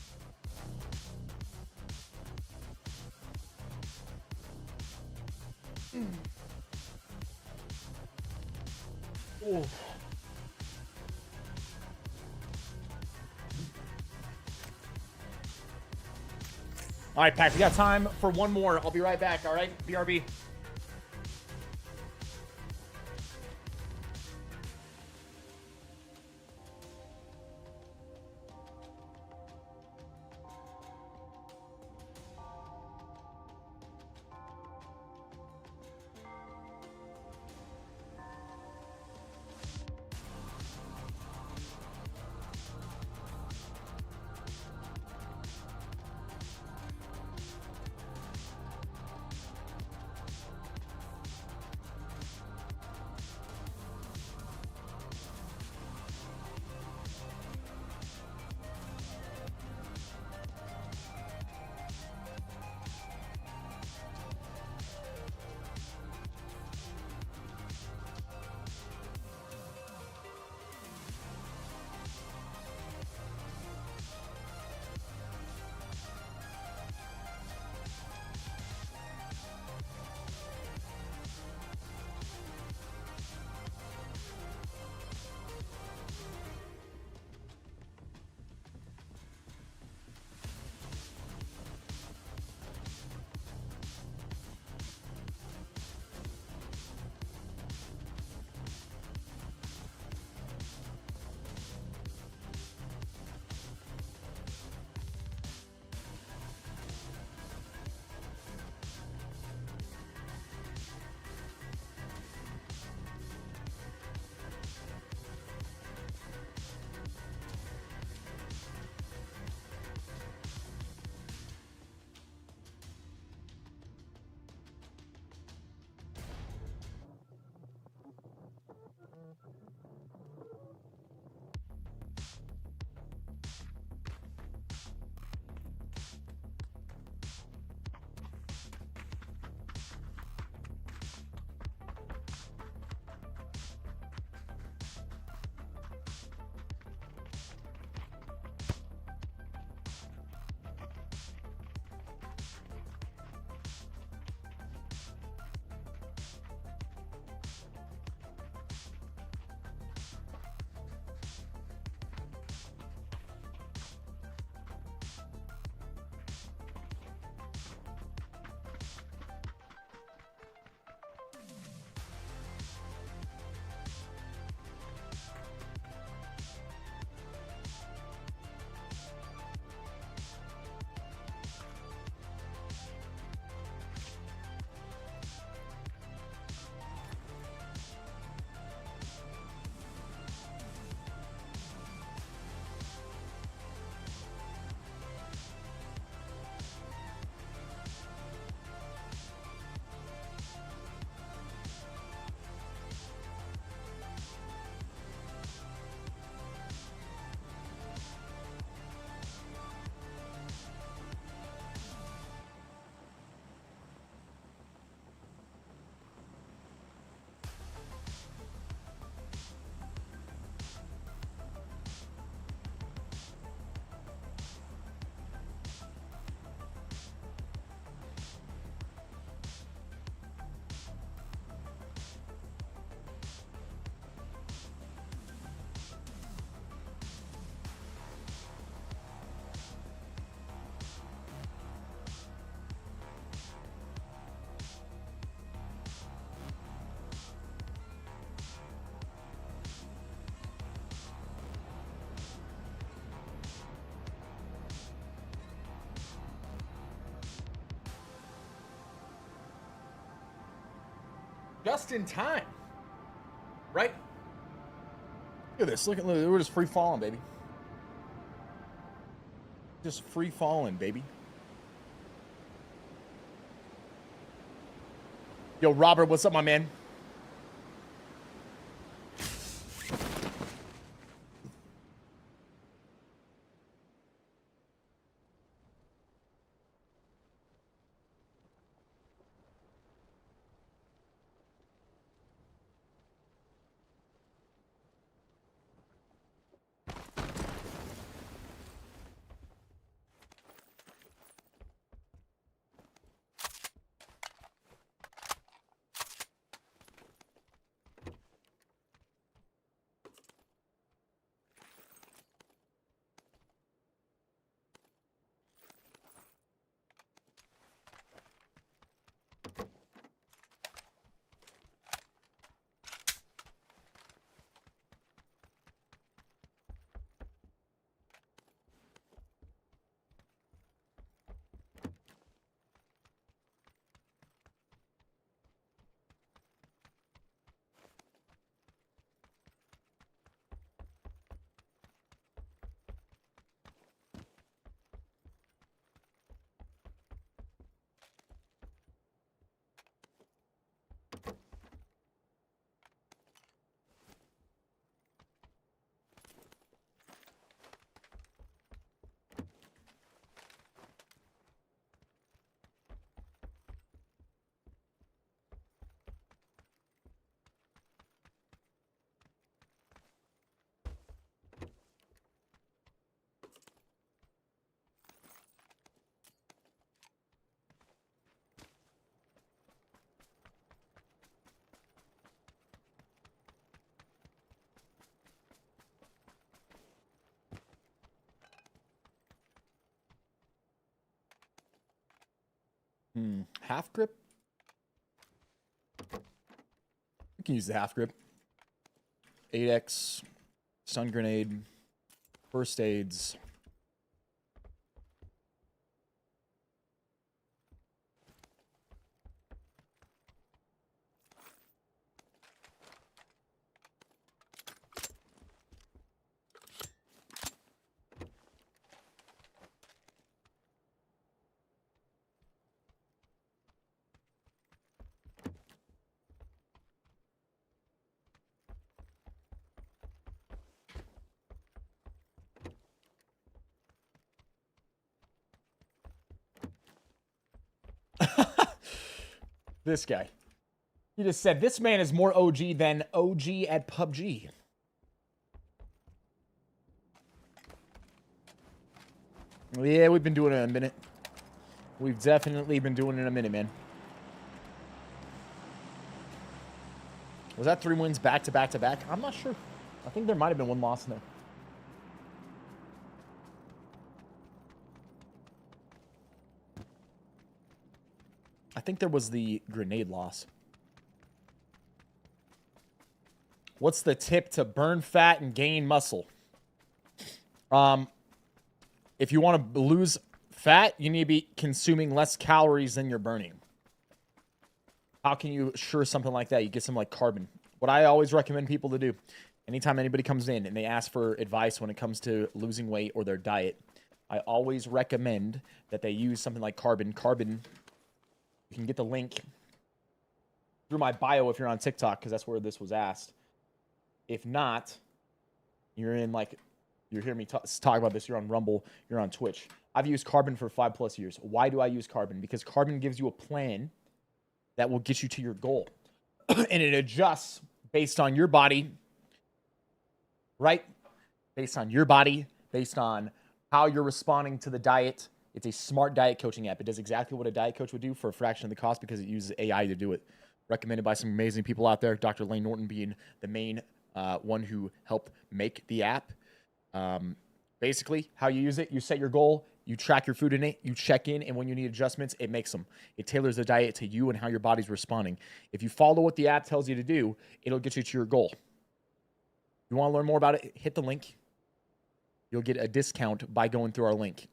Oh. All right, Pack, we got time for one more. I'll be right back, all right? BRB. Just in time. Right? Look at this. Look, we're just free falling, baby. Just free falling, baby. Yo, Robert, what's up, my man? Half grip? You can use the half grip. 8x, stun grenade, first aids. This guy. He just said, this man is more OG than OG at PUBG. Yeah, we've been doing it in a minute. We've definitely been doing it in a minute, man. Was that 3 wins back to back to back? I'm not sure. I think there might have been 1 loss in there. I think there was the grenade loss. What's the tip to burn fat and gain muscle? If you want to lose fat, you need to be consuming less calories than you're burning. How can you assure something like that? You get some like carbon. What I always recommend people to do, anytime anybody comes in and they ask for advice when it comes to losing weight or their diet, I always recommend that they use something like carbon. Carbon, you can get the link through my bio if you're on TikTok, because that's where this was asked. If not, you're in like, you're hearing me talk about this, you're on Rumble, you're on Twitch. I've used carbon for 5+ years. Why do I use carbon? Because carbon gives you a plan that will get you to your goal. And it adjusts based on your body, right? Based on your body, based on how you're responding to the diet. It's a smart diet coaching app. It does exactly what a diet coach would do for a fraction of the cost because it uses AI to do it. Recommended by some amazing people out there, Dr. Lane Norton being the main one who helped make the app. Basically, how you use it, you set your goal, you track your food in it, you check in, and when you need adjustments, it makes them. It tailors the diet to you and how your body's responding. If you follow what the app tells you to do, it'll get you to your goal. You want to learn more about it? Hit the link. You'll get a discount by going through our link.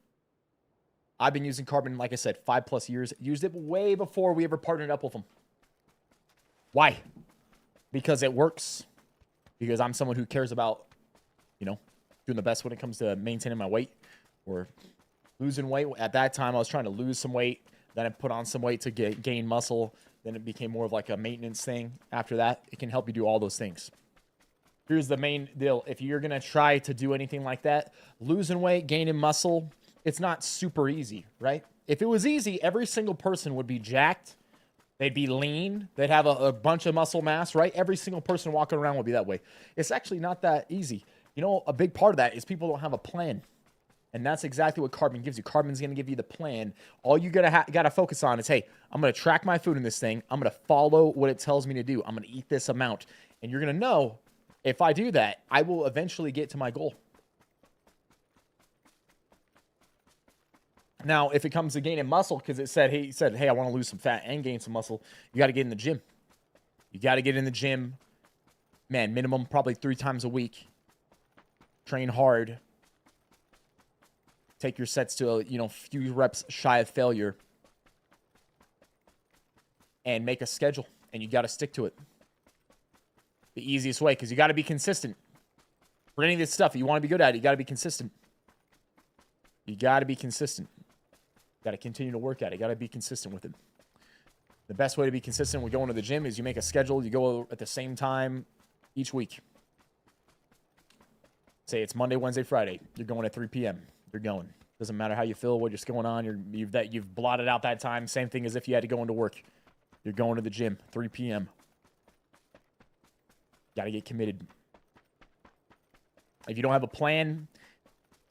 I've been using carbon, like I said, 5+ years. Used it way before we ever partnered up with them. Why? Because it works. Because I'm someone who cares about, you know, doing the best when it comes to maintaining my weight or losing weight. At that time, I was trying to lose some weight. Then I put on some weight to gain muscle. Then it became more of like a maintenance thing. After that, it can help you do all those things. Here's the main deal. If you're going to try to do anything like that, losing weight, gaining muscle, it's not super easy, right? If it was easy, every single person would be jacked. They'd be lean. They'd have a bunch of muscle mass, right? Every single person walking around would be that way. It's actually not that easy. You know, a big part of that is people don't have a plan. And that's exactly what carbon gives you. Carbon's going to give you the plan. All you got to focus on is, hey, I'm going to track my food in this thing. I'm going to follow what it tells me to do. I'm going to eat this amount. And you're going to know, if I do that, I will eventually get to my goal. Now, if it comes to gaining muscle, because he said, hey, I want to lose some fat and gain some muscle, you got to get in the gym. You got to get in the gym, man, minimum probably 3 times a week. Train hard. Take your sets to a few reps shy of failure. And make a schedule. And you got to stick to it. The easiest way, because you got to be consistent. For any of this stuff, you want to be good at it, you got to be consistent. You got to be consistent. You got to continue to work at it. You got to be consistent with it. The best way to be consistent with going to the gym is you make a schedule. You go at the same time each week. Say it's Monday, Wednesday, Friday. You're going at 3 p.m. You're going. Doesn't matter how you feel, what's going on. You've blotted out that time. Same thing as if you had to go into work. You're going to the gym, 3 p.m. Got to get committed. If you don't have a plan,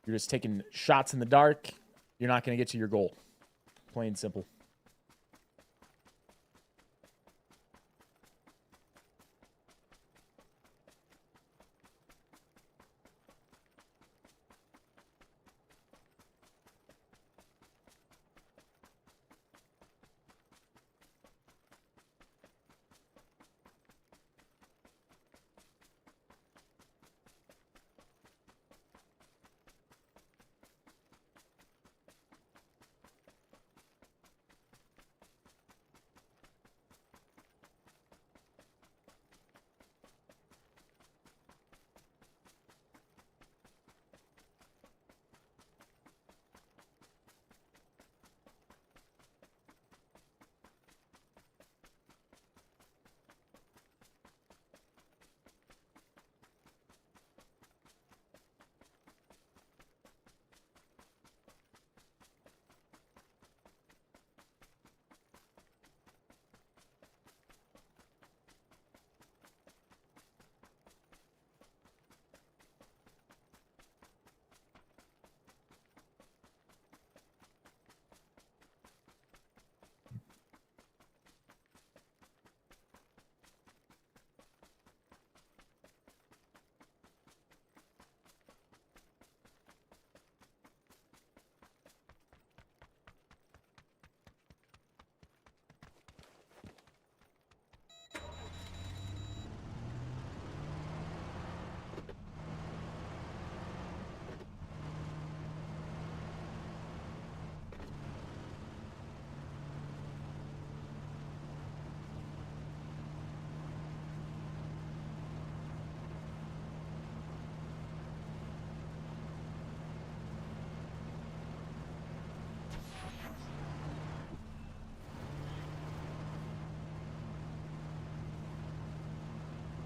you're just taking shots in the dark, you're not going to get to your goal. Plain and simple.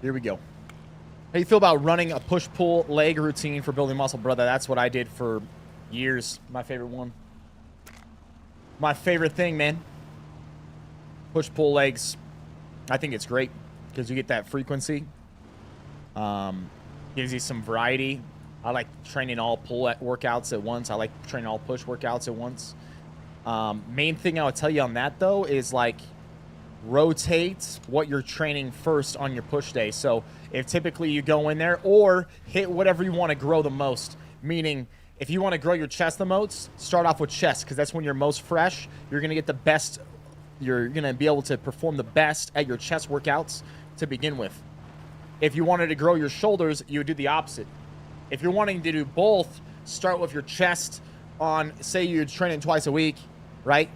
Here we go. How you feel about running a push-pull leg routine for building muscle, brother? That's what I did for years. My favorite one. My favorite thing, man. Push-pull legs. I think it's great because you get that frequency. Gives you some variety. I like training all pull workouts at once. I like training all push workouts at once. Main thing I would tell you on that, though, is like rotate what you're training first on your push day. So if typically you go in there or hit whatever you want to grow the most, meaning if you want to grow your chest the most, start off with chest because that's when you're most fresh. You're going to get the best. You're going to be able to perform the best at your chest workouts to begin with. If you wanted to grow your shoulders, you would do the opposite. If you're wanting to do both, start with your chest on, say you're training twice a week, right?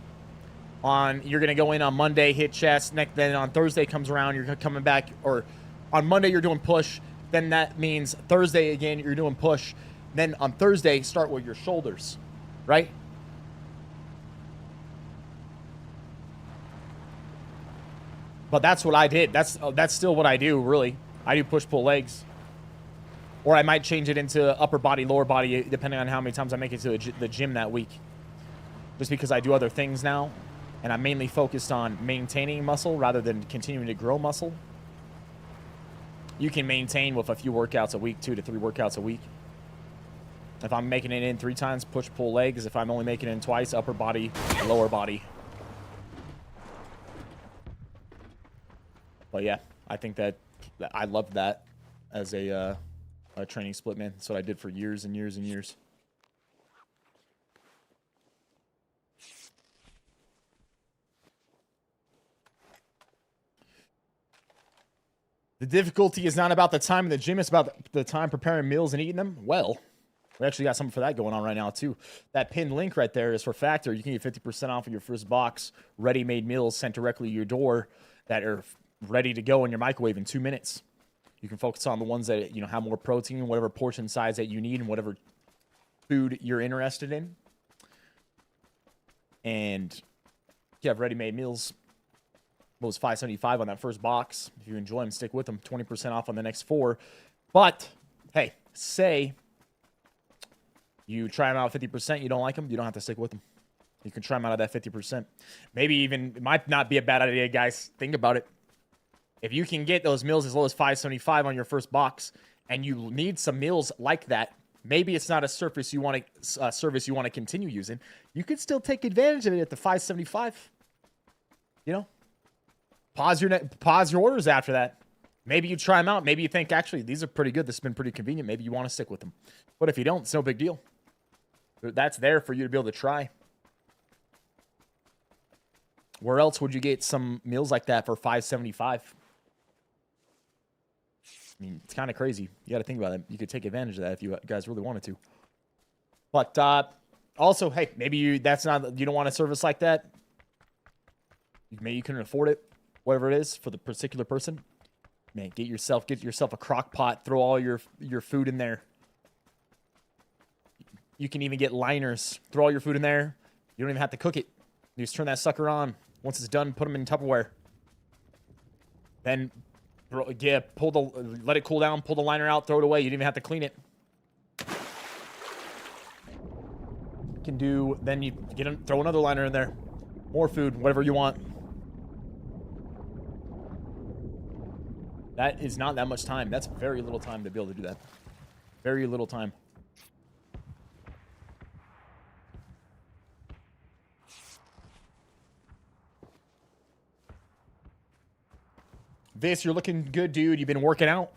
You're going to go in on Monday, hit chest. Then on Thursday comes around, you're coming back. Or on Monday, you're doing push. Then that means Thursday again, you're doing push. Then on Thursday, start with your shoulders, right? But that's what I did. That's still what I do, really. I do push-pull legs. Or I might change it into upper body, lower body, depending on how many times I make it to the gym that week. Just because I do other things now. And I'm mainly focused on maintaining muscle rather than continuing to grow muscle. You can maintain with a few workouts a week, 2 to 3 workouts a week. If I'm making it in 3 times, push-pull legs. If I'm only making it in twice, upper body, lower body. But yeah, I think that I love that as a training split, man. That's what I did for years and years and years. The difficulty is not about the time in the gym. It's about the time preparing meals and eating them. Well, we actually got something for that going on right now, too. That pinned link right there is for Factor. You can get 50% off of your first box. Ready-made meals sent directly to your door that are ready to go in your microwave in 2 minutes. You can focus on the ones that, you know, have more protein, whatever portion size that you need, and whatever food you're interested in. And you have ready-made meals. What was $5.75 on that first box? If you enjoy them, stick with them. 20% off on the next 4. But hey, say you try them out at 50%, you don't like them, you don't have to stick with them. You can try them out at that 50%. Maybe even, it might not be a bad idea, guys. Think about it. If you can get those meals as low as $5.75 on your first box, and you need some meals like that, maybe it's not a service you want to continue using. You could still take advantage of it at the $5.75. You know, pause your orders after that. Maybe you try them out. Maybe you think, actually, these are pretty good. This has been pretty convenient. Maybe you want to stick with them. But if you don't, it's no big deal. That's there for you to be able to try. Where else would you get some meals like that for $5.75? I mean, it's kind of crazy. You got to think about it. You could take advantage of that if you guys really wanted to. But also, hey, maybe you don't want a service like that. Maybe you couldn't afford it, whatever it is for the particular person. Man, get yourself a crock pot. Throw all your food in there. You can even get liners. Throw all your food in there. You don't even have to cook it. You just turn that sucker on. Once it's done, put them in Tupperware. Then, yeah, let it cool down. Pull the liner out. Throw it away. You didn't even have to clean it. Then you throw another liner in there. More food, whatever you want. That is not that much time. That's very little time to be able to do that. Very little time. Viss, you're looking good, dude. You've been working out.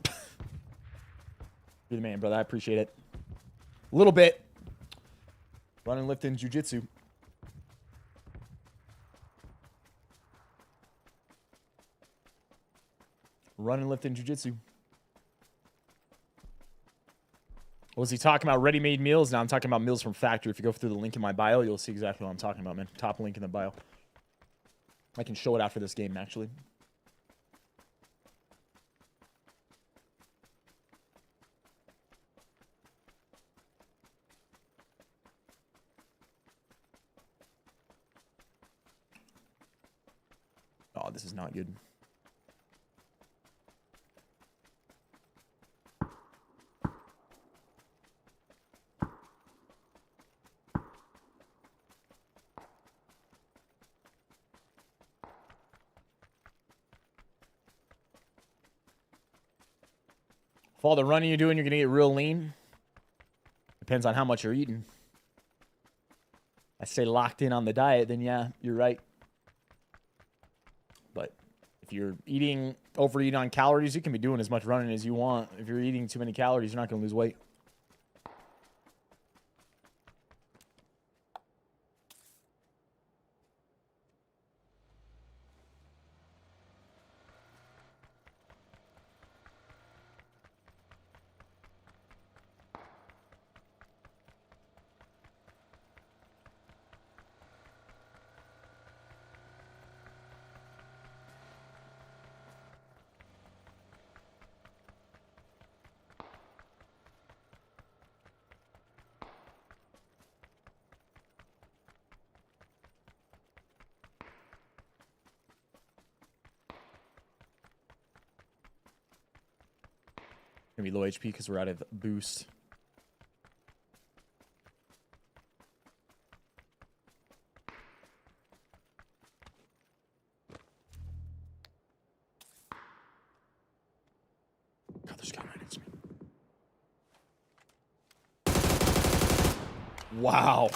You're the man, brother. I appreciate it. A little bit. Running, lifting, jiu-jitsu. Running, lifting, jiu-jitsu. Was he talking about ready-made meals? Now I'm talking about meals from Factory. If you go through the link in my bio, you'll see exactly what I'm talking about, man. Top link in the bio. I can show it after this game, actually. Oh, this is not good. If all the running you're doing, you're gonna get real lean. Depends on how much you're eating. I stay locked in on the diet, then yeah, you're right. But if you're overeating on calories, you can be doing as much running as you want. If you're eating too many calories, you're not gonna lose weight. Gonna be low HP because we're out of boost. God, there's a guy right next to me. Wow.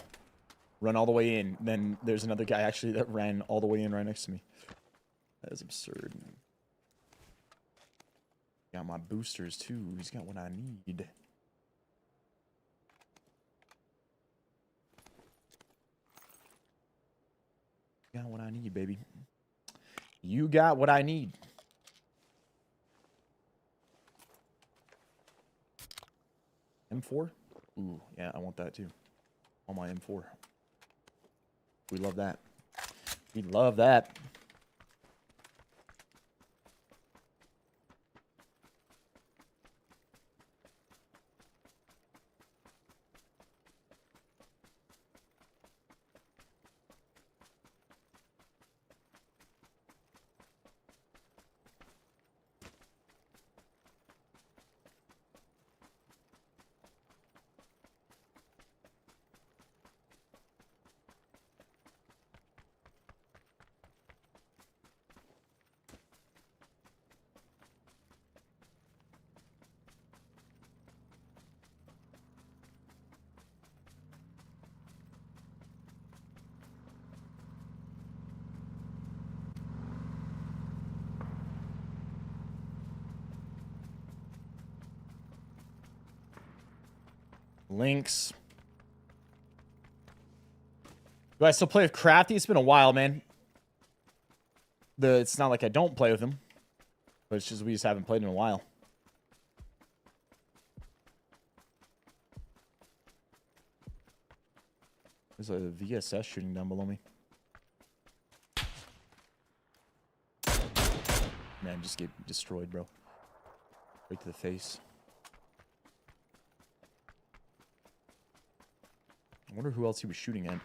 Run all the way in. Then there's another guy actually that ran all the way in right next to me. That is absurd. Got my boosters too. He's got what I need. Got what I need, baby. You got what I need. M4? Ooh, yeah, I want that too. On my M4. We love that. We love that. Links. Do I still play with Crafty? It's been a while, man. It's not like I don't play with him, but it's just we just haven't played in a while. There's a VSS shooting down below me. Man, just get destroyed, bro. Right to the face. I wonder who else he was shooting at.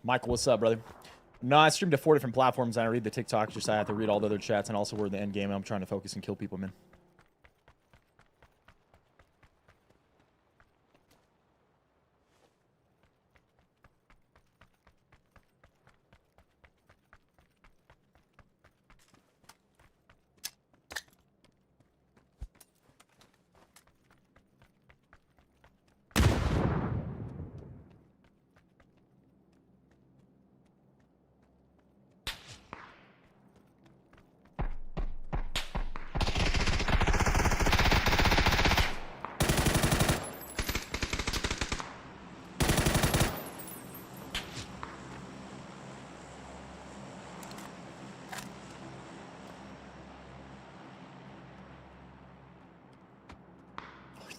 Michael, what's up, brother? No, I stream to 4 different platforms and I read the TikToks. Just I have to read all the other chats and also we're in the end game. I'm trying to focus and kill people, man.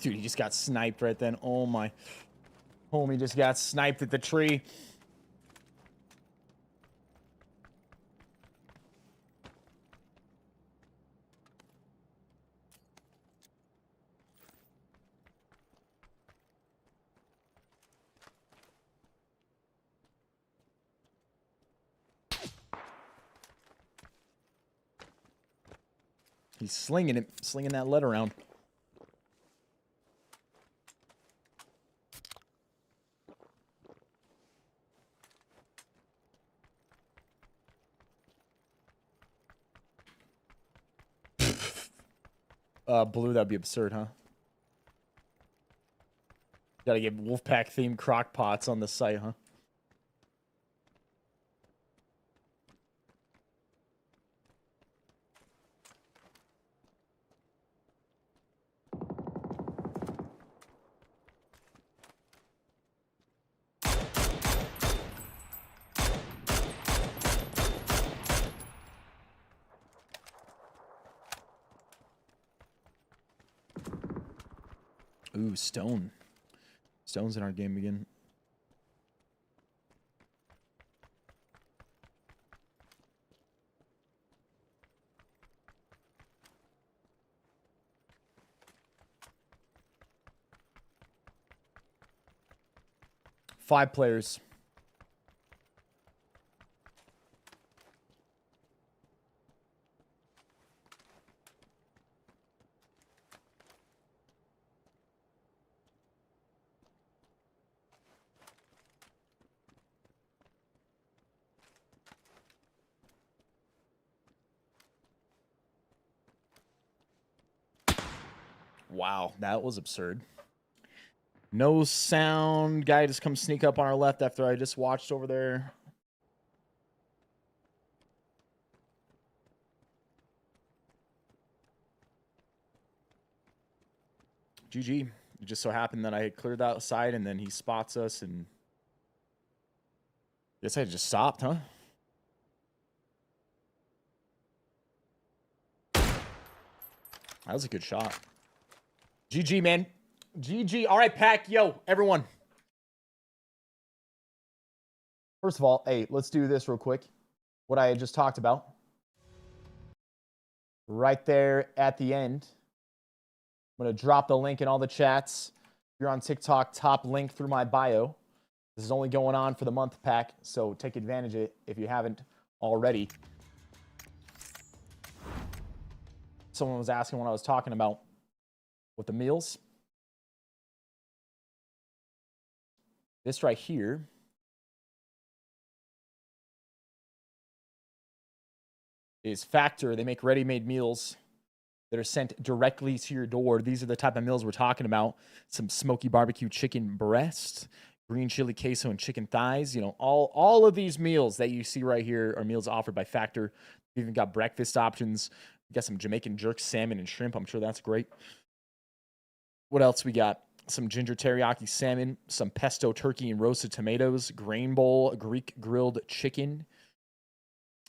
Dude, he just got sniped right then. Oh my. Homie just got sniped at the tree. He's slinging it, slinging that lead around. Blue, that'd be absurd, huh? Gotta get Wolfpack themed crock pots on the site, huh? Ooh, stone. Stone's in our game again. Five players. Wow, that was absurd. No sound. Guy just come sneak up on our left after I just watched over there. GG. It just so happened that I had cleared that side and then he spots us and guess I just stopped, huh? That was a good shot. GG, man. GG. All right, Pack. Yo, everyone. First of all, hey, let's do this real quick. What I had just talked about. Right there at the end. I'm going to drop the link in all the chats. If you're on TikTok, top link through my bio. This is only going on for the month, Pack, so take advantage of it if you haven't already. Someone was asking what I was talking about with the meals. This right here is Factor. They make ready-made meals that are sent directly to your door. These are the type of meals we're talking about. Some smoky barbecue chicken breast, green chili queso, and chicken thighs. You know, all of these meals that you see right here are meals offered by Factor. We've even got breakfast options. We got some Jamaican jerk salmon and shrimp. I'm sure that's great. What else we got? Some ginger teriyaki salmon, some pesto turkey and roasted tomatoes, grain bowl, Greek grilled chicken.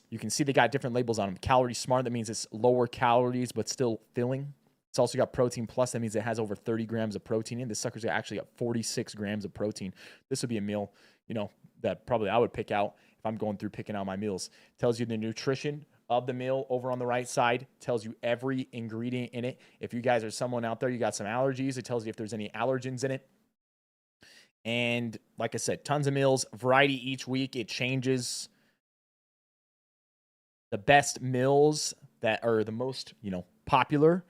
You can see they got different labels on them. Calorie Smart, that means it's lower calories but still filling. It's also got Protein Plus, that means it has over 30 grams of protein in. This sucker's actually got 46 grams of protein. This would be a meal, you know, that probably I would pick out if I'm going through picking out my meals. Tells you the nutrition of the meal over on the right side. Tells you every ingredient in it. If you guys are someone out there, you got some allergies, it tells you if there's any allergens in it. And like I said, tons of meals, variety each week. It changes. The best meals that are the most, you know, popular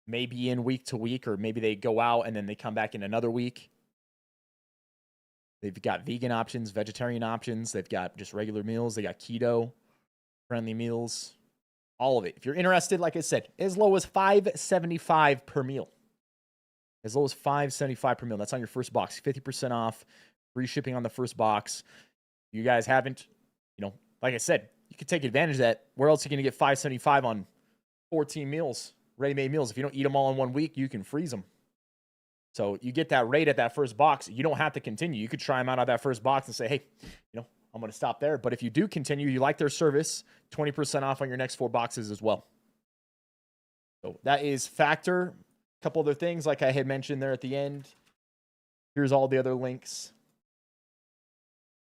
maybe in week to week, or maybe they go out and then they come back in another week. They've got vegan options, vegetarian options. They've got just regular meals. They got keto friendly meals, all of it. If you're interested, like I said, as low as $5.75 per meal. As low as $5.75 per meal. That's on your first box. 50% off, free shipping on the first box. If you guys haven't, you know, like I said, you can take advantage of that. Where else are you going to get $5.75 on 14 meals, ready-made meals? If you don't eat them all in 1 week, you can freeze them. So you get that rate at that first box. You don't have to continue. You could try them out of that first box and say, hey, you know, I'm going to stop there. But if you do continue, you like their service, 20% off on your next 4 boxes as well. So that is Factor. A couple other things like I had mentioned there at the end. Here's all the other links.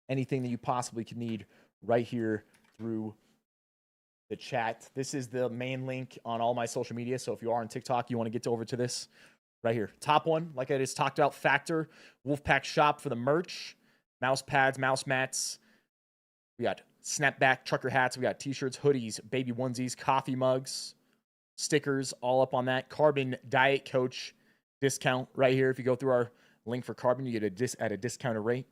Anything that you possibly could need right here through the chat. This is the main link on all my social media. So if you are on TikTok, you want to get over to this right here. Top one, like I just talked about, Factor. Wolfpack shop for the merch. Mouse pads, mouse mats. We got snapback trucker hats. We got t-shirts, hoodies, baby onesies, coffee mugs. stickers, all up on that. Carbon Diet Coach discount right here. If you go through our link for Carbon, you get at a discounted rate.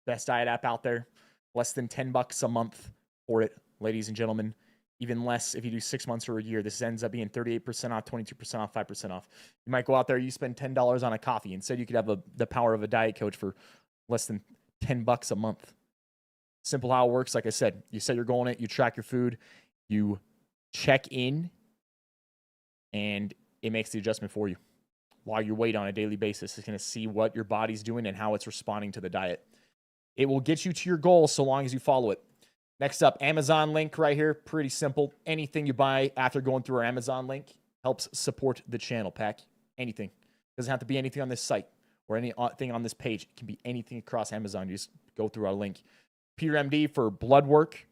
Best diet app out there. Less than $10 a month for it, ladies and gentlemen. Even less if you do 6 months or a year. This ends up being 38% off, 22% off, 5% off. You might go out there, you spend $10 on a coffee. Instead, you could have the power of a Diet Coach for less than $10 a month. Simple how it works. Like I said, you set your goal in it, you track your food, you check in, and it makes the adjustment for you. While you wait on a daily basis, it's going to see what your body's doing and how it's responding to the diet. It will get you to your goal so long as you follow it. Next up, Amazon link right here. Pretty simple. Anything you buy after going through our Amazon link helps support the channel, Pack. Anything. Doesn't have to be anything on this site or anything on this page. It can be anything across Amazon. You just go through our link. Peter MD for blood work.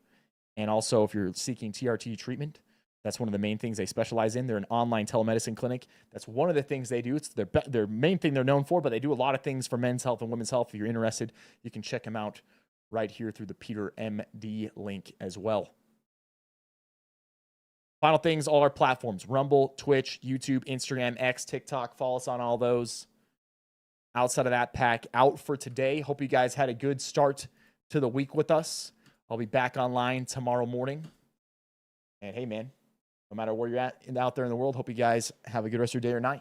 And also if you're seeking TRT treatment, that's one of the main things they specialize in. They're an online telemedicine clinic. That's one of the things they do. It's their main thing they're known for, but they do a lot of things for men's health and women's health. If you're interested, you can check them out right here through the Peter MD link as well. Final things, all our platforms, Rumble, Twitch, YouTube, Instagram, X, TikTok. Follow us on all those. Outside of that, Pack out for today. Hope you guys had a good start to the week with us. I'll be back online tomorrow morning. And hey, man, no matter where you're at out there in the world, hope you guys have a good rest of your day or night.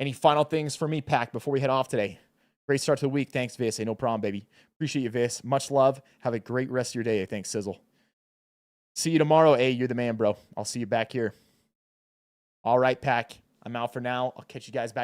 Any final things for me, Pack, before we head off today? Great start to the week. Thanks, Viss. Hey, no problem, baby. Appreciate you, Viss. Much love. Have a great rest of your day. Thanks, Sizzle. See you tomorrow. Hey, you're the man, bro. I'll see you back here. All right, Pack. I'm out for now. I'll catch you guys back.